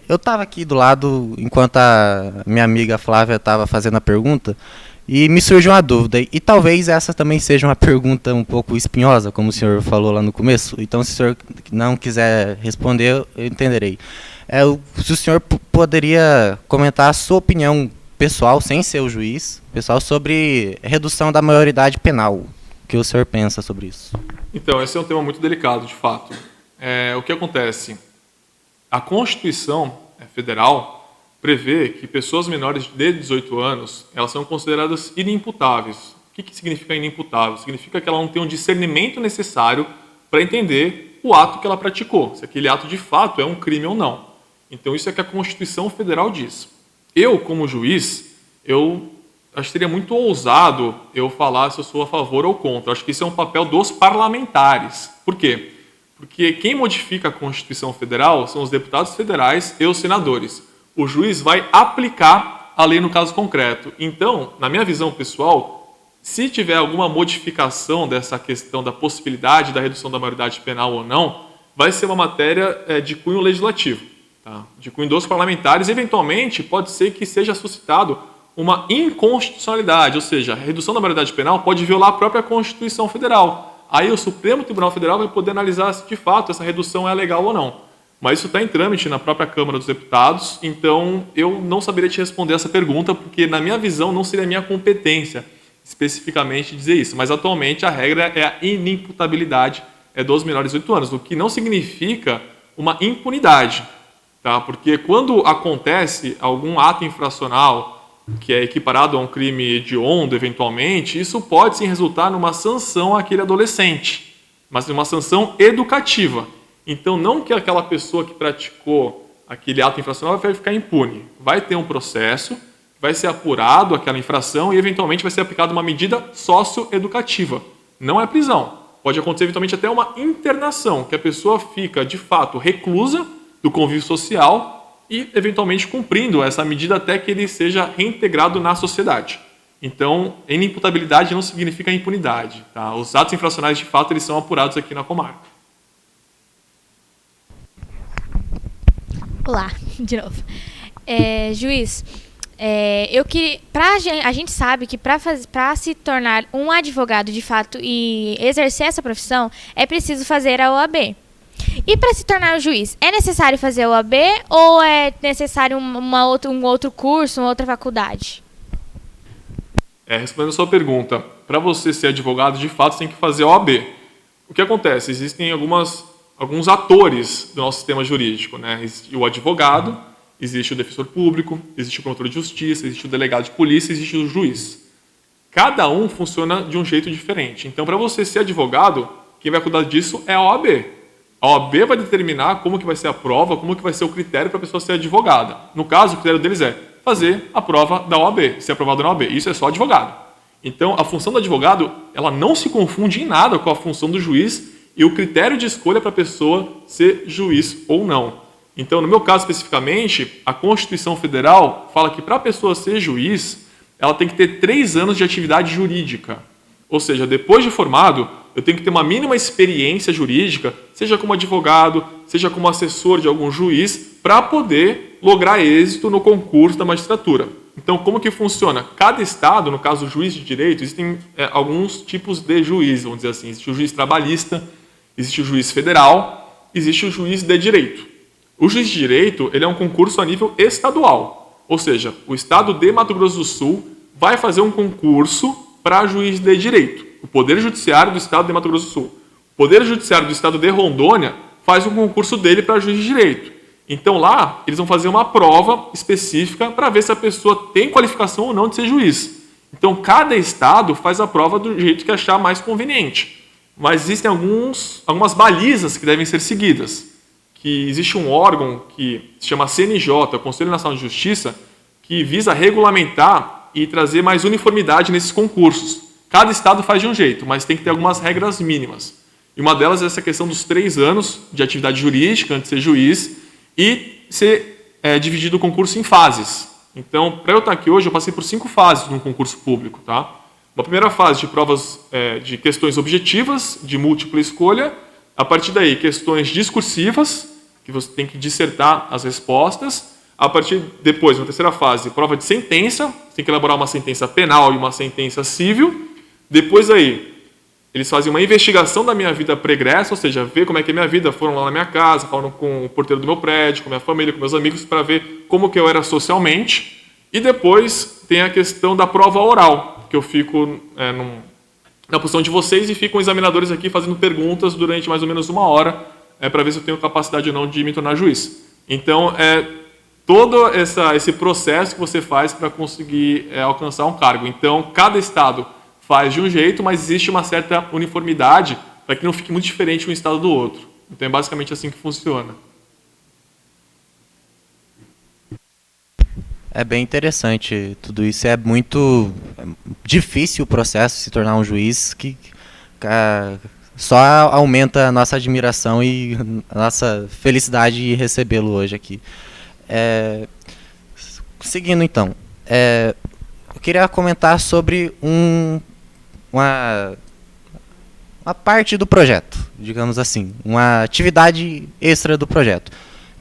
Eu estava aqui do lado enquanto a minha amiga Flávia estava fazendo a pergunta e me surgiu uma dúvida. E talvez essa também seja uma pergunta um pouco espinhosa, como o senhor falou lá no começo. Então, se o senhor não quiser responder, eu entenderei. Se o senhor poderia comentar a sua opinião pessoal, sem ser o juiz, pessoal, sobre redução da maioridade penal. O que o senhor pensa sobre isso? Então, esse é um tema muito delicado, de fato. O que acontece? A Constituição Federal prevê que pessoas menores de 18 anos elas são consideradas inimputáveis. O que significa inimputável? Significa que ela não tem um discernimento necessário para entender o ato que ela praticou, se aquele ato de fato é um crime ou não. Então isso é que a Constituição Federal diz. Eu, como juiz, eu acho que seria muito ousado eu falar se eu sou a favor ou contra. Eu acho que isso é um papel dos parlamentares. Por quê? Porque quem modifica a Constituição Federal são os deputados federais e os senadores. O juiz vai aplicar a lei no caso concreto. Então, na minha visão pessoal, se tiver alguma modificação dessa questão da possibilidade da redução da maioridade penal ou não, vai ser uma matéria de cunho legislativo, tá? De cunho dos parlamentares. Eventualmente, pode ser que seja suscitado uma inconstitucionalidade, ou seja, a redução da maioridade penal pode violar a própria Constituição Federal. aí o Supremo Tribunal Federal vai poder analisar se de fato essa redução é legal ou não. Mas isso está em trâmite na própria Câmara dos Deputados, então eu não saberia te responder essa pergunta, porque na minha visão não seria minha competência especificamente dizer isso. Mas atualmente a regra é a inimputabilidade dos menores de 8 anos, o que não significa uma impunidade, tá? Porque quando acontece algum ato infracional que é equiparado a um crime hediondo, eventualmente, isso pode sim resultar numa sanção àquele adolescente, mas numa sanção educativa. Então, não que aquela pessoa que praticou aquele ato infracional vai ficar impune. Vai ter um processo, vai ser apurado aquela infração e, eventualmente, vai ser aplicada uma medida socioeducativa. Não é prisão. Pode acontecer, eventualmente, até uma internação, que a pessoa fica, de fato, reclusa do convívio social e, eventualmente, cumprindo essa medida até que ele seja reintegrado na sociedade. Então, inimputabilidade não significa impunidade. Tá? Os atos infracionais, de fato, eles são apurados aqui na comarca. Olá, de novo. Juiz, a gente sabe que para se tornar um advogado de fato e exercer essa profissão, é preciso fazer a OAB. E para se tornar um juiz, é necessário fazer a OAB ou é necessário um outro curso, uma outra faculdade? Respondendo a sua pergunta, para você ser advogado, de fato, você tem que fazer a OAB. O que acontece? Existem alguns atores do nosso sistema jurídico, né? Existe o advogado, existe o defensor público, existe o promotor de justiça, existe o delegado de polícia, existe o juiz. Cada um funciona de um jeito diferente. Então, para você ser advogado, quem vai cuidar disso é a OAB. A OAB vai determinar como que vai ser a prova, como que vai ser o critério para a pessoa ser advogada. No caso, o critério deles é fazer a prova da OAB, ser aprovado na OAB. Isso é só advogado. Então, a função do advogado, ela não se confunde em nada com a função do juiz e o critério de escolha para a pessoa ser juiz ou não. Então, no meu caso especificamente, a Constituição Federal fala que para a pessoa ser juiz, ela tem que ter 3 anos de atividade jurídica. Ou seja, depois de formado, eu tenho que ter uma mínima experiência jurídica, seja como advogado, seja como assessor de algum juiz, para poder lograr êxito no concurso da magistratura. Então, como que funciona? Cada estado, no caso o juiz de direito, existem alguns tipos de juiz, vamos dizer assim. Existe o juiz trabalhista, existe o juiz federal, existe o juiz de direito. O juiz de direito, ele é um concurso a nível estadual. Ou seja, o estado de Mato Grosso do Sul vai fazer um concurso para juiz de direito. O Poder Judiciário do estado de Mato Grosso do Sul. O Poder Judiciário do estado de Rondônia faz um concurso dele para juiz de direito. Então lá, eles vão fazer uma prova específica para ver se a pessoa tem qualificação ou não de ser juiz. Então cada estado faz a prova do jeito que achar mais conveniente. Mas existem algumas balizas que devem ser seguidas. Que existe um órgão que se chama CNJ, o Conselho Nacional de Justiça, que visa regulamentar e trazer mais uniformidade nesses concursos. Cada estado faz de um jeito, mas tem que ter algumas regras mínimas. E uma delas é essa questão dos 3 anos de atividade jurídica antes de ser juiz e ser dividido o concurso em fases. Então, para eu estar aqui hoje, eu passei por 5 fases num concurso público. Tá? Uma primeira fase de provas de questões objetivas, de múltipla escolha. A partir daí, questões discursivas, que você tem que dissertar as respostas. A partir depois, na terceira fase, prova de sentença. Você tem que elaborar uma sentença penal e uma sentença civil. Depois aí, eles fazem uma investigação da minha vida pregressa, ou seja, ver como é que é a minha vida, foram lá na minha casa, falaram com o porteiro do meu prédio, com a minha família, com meus amigos, para ver como que eu era socialmente. E depois tem a questão da prova oral, que eu fico na posição de vocês e ficam examinadores aqui fazendo perguntas durante mais ou menos 1 hora, para ver se eu tenho capacidade ou não de me tornar juiz. Então, todo esse processo que você faz para conseguir alcançar um cargo. Então, cada estado faz de um jeito, mas existe uma certa uniformidade para que não fique muito diferente um estado do outro. Então, é basicamente assim que funciona. É bem interessante tudo isso. É muito difícil o processo de se tornar um juiz, que só aumenta a nossa admiração e a nossa felicidade de recebê-lo hoje aqui. Seguindo então, eu queria comentar sobre uma parte do projeto, digamos assim, uma atividade extra do projeto,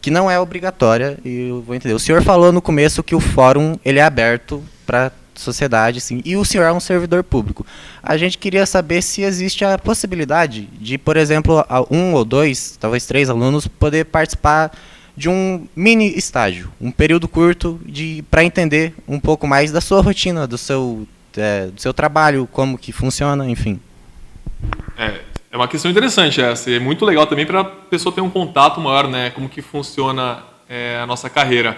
que não é obrigatória, e eu vou entender. O senhor falou no começo que o fórum ele é aberto para sociedade, assim, e o senhor é um servidor público. A gente queria saber se existe a possibilidade de, por exemplo, 1 ou 2, talvez 3 alunos poder participar de um mini estágio, um período curto para entender um pouco mais da sua rotina, do seu trabalho, como que funciona, enfim. É uma questão interessante essa, e é muito legal também para a pessoa ter um contato maior, né, como que funciona a nossa carreira.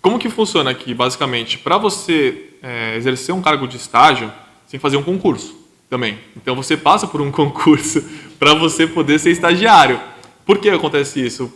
Como que funciona aqui, basicamente? Para você exercer um cargo de estágio, você tem que fazer um concurso também. Então, você passa por um concurso para você poder ser estagiário. Por que acontece isso?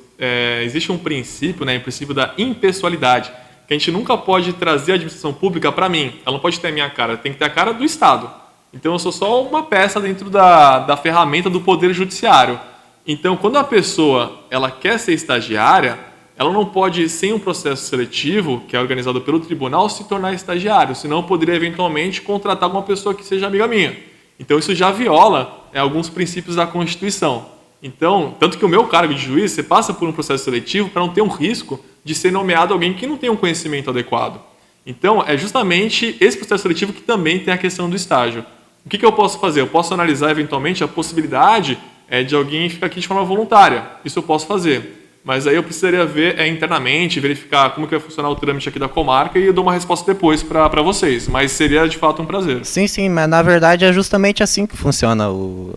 Existe um princípio, né, o princípio da impessoalidade, que a gente nunca pode trazer a administração pública para mim. Ela não pode ter a minha cara, tem que ter a cara do Estado. Então, eu sou só uma peça dentro da ferramenta do Poder Judiciário. Então, quando a pessoa ela quer ser estagiária, ela não pode, sem um processo seletivo, que é organizado pelo tribunal, se tornar estagiário, senão eu poderia eventualmente contratar alguma pessoa que seja amiga minha. Então isso já viola alguns princípios da Constituição. Então, tanto que o meu cargo de juiz, você passa por um processo seletivo para não ter um risco de ser nomeado alguém que não tem um conhecimento adequado. Então, é justamente esse processo seletivo que também tem a questão do estágio. O que eu posso fazer? Eu posso analisar eventualmente a possibilidade de alguém ficar aqui de forma voluntária. Isso eu posso fazer. Mas aí eu precisaria ver internamente, verificar como que vai funcionar o trâmite aqui da comarca e eu dou uma resposta depois para vocês. Mas seria de fato um prazer. Sim, mas na verdade é justamente assim que funciona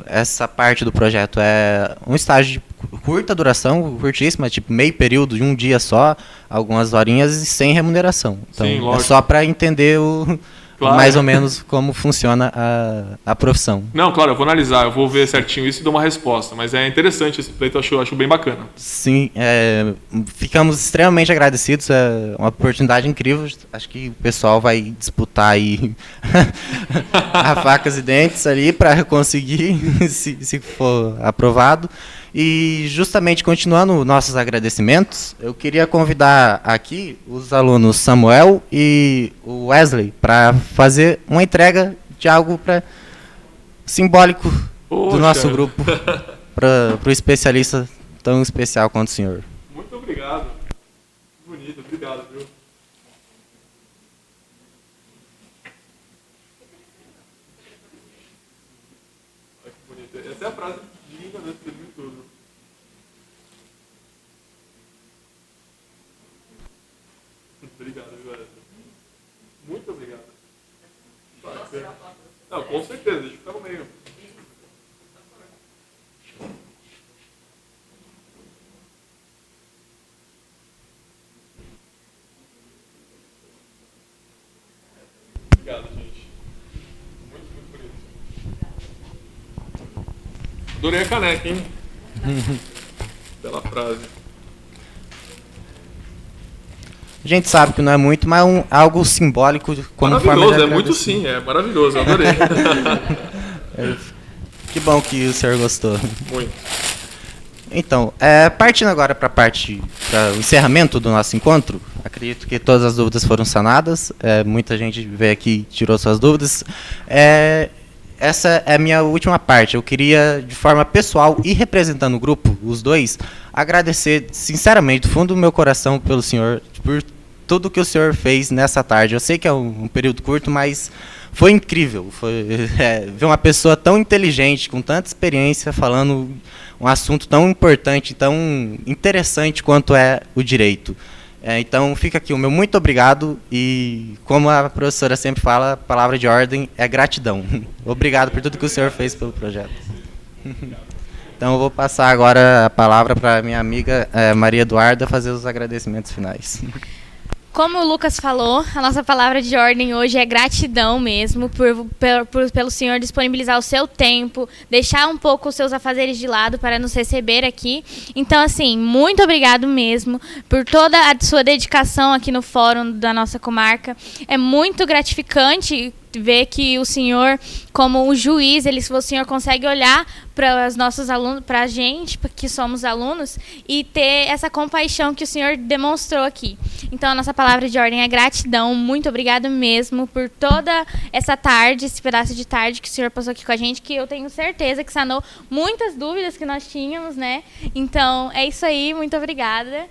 essa parte do projeto. É um estágio de curta duração, curtíssima, tipo meio período, de um dia só, algumas horinhas e sem remuneração. Então Sim, lógico. É só para entender Claro. mais ou menos como funciona a profissão. Não, claro, eu vou analisar, eu vou ver certinho isso e dou uma resposta. Mas é interessante esse pleito, eu acho bem bacana. Sim, ficamos extremamente agradecidos, é uma oportunidade incrível. Acho que o pessoal vai disputar aí a facas e dentes ali para conseguir, se for aprovado. E justamente continuando nossos agradecimentos, eu queria convidar aqui os alunos Samuel e o Wesley para fazer uma entrega de algo simbólico do nosso grupo para o especialista tão especial quanto o senhor. Muito obrigado. Bonito, obrigado, viu? Olha que bonito. Essa é a frase linda desse livro tudo. Obrigado, viu? Muito obrigado. Não, com certeza, deixa eu ficar no meio. Obrigado, gente. Muito bonito. Adorei a caneca, hein? Bela frase. A gente sabe que não é muito, mas algo simbólico como maravilhoso, forma de muito sim, é maravilhoso, eu adorei. Que bom que o senhor gostou. Muito. Então, partindo agora para o encerramento do nosso encontro, acredito que todas as dúvidas foram sanadas, muita gente veio aqui e tirou suas dúvidas. Essa é a minha última parte. Eu queria, de forma pessoal e representando o grupo, os dois, agradecer sinceramente, do fundo do meu coração, pelo senhor, por tudo que o senhor fez nessa tarde. Eu sei que é um período curto, mas foi incrível. Ver uma pessoa tão inteligente, com tanta experiência, falando um assunto tão importante, tão interessante quanto é o direito. Então, fica aqui o meu muito obrigado e, como a professora sempre fala, a palavra de ordem é gratidão. Obrigado por tudo que o senhor fez pelo projeto. Então, eu vou passar agora a palavra para a minha amiga Maria Eduarda fazer os agradecimentos finais. Como o Lucas falou, a nossa palavra de ordem hoje é gratidão mesmo, pelo senhor disponibilizar o seu tempo, deixar um pouco os seus afazeres de lado para nos receber aqui. Então, assim, muito obrigado mesmo por toda a sua dedicação aqui no fórum da nossa comarca. É muito gratificante ver que o senhor, como o juiz, o senhor consegue olhar para os nossos alunos, para a gente, que somos alunos, e ter essa compaixão que o senhor demonstrou aqui. Então, a nossa palavra de ordem é gratidão. Muito obrigado mesmo por toda essa tarde, esse pedaço de tarde que o senhor passou aqui com a gente, que eu tenho certeza que sanou muitas dúvidas que nós tínhamos, né? Então, é isso aí. Muito obrigada.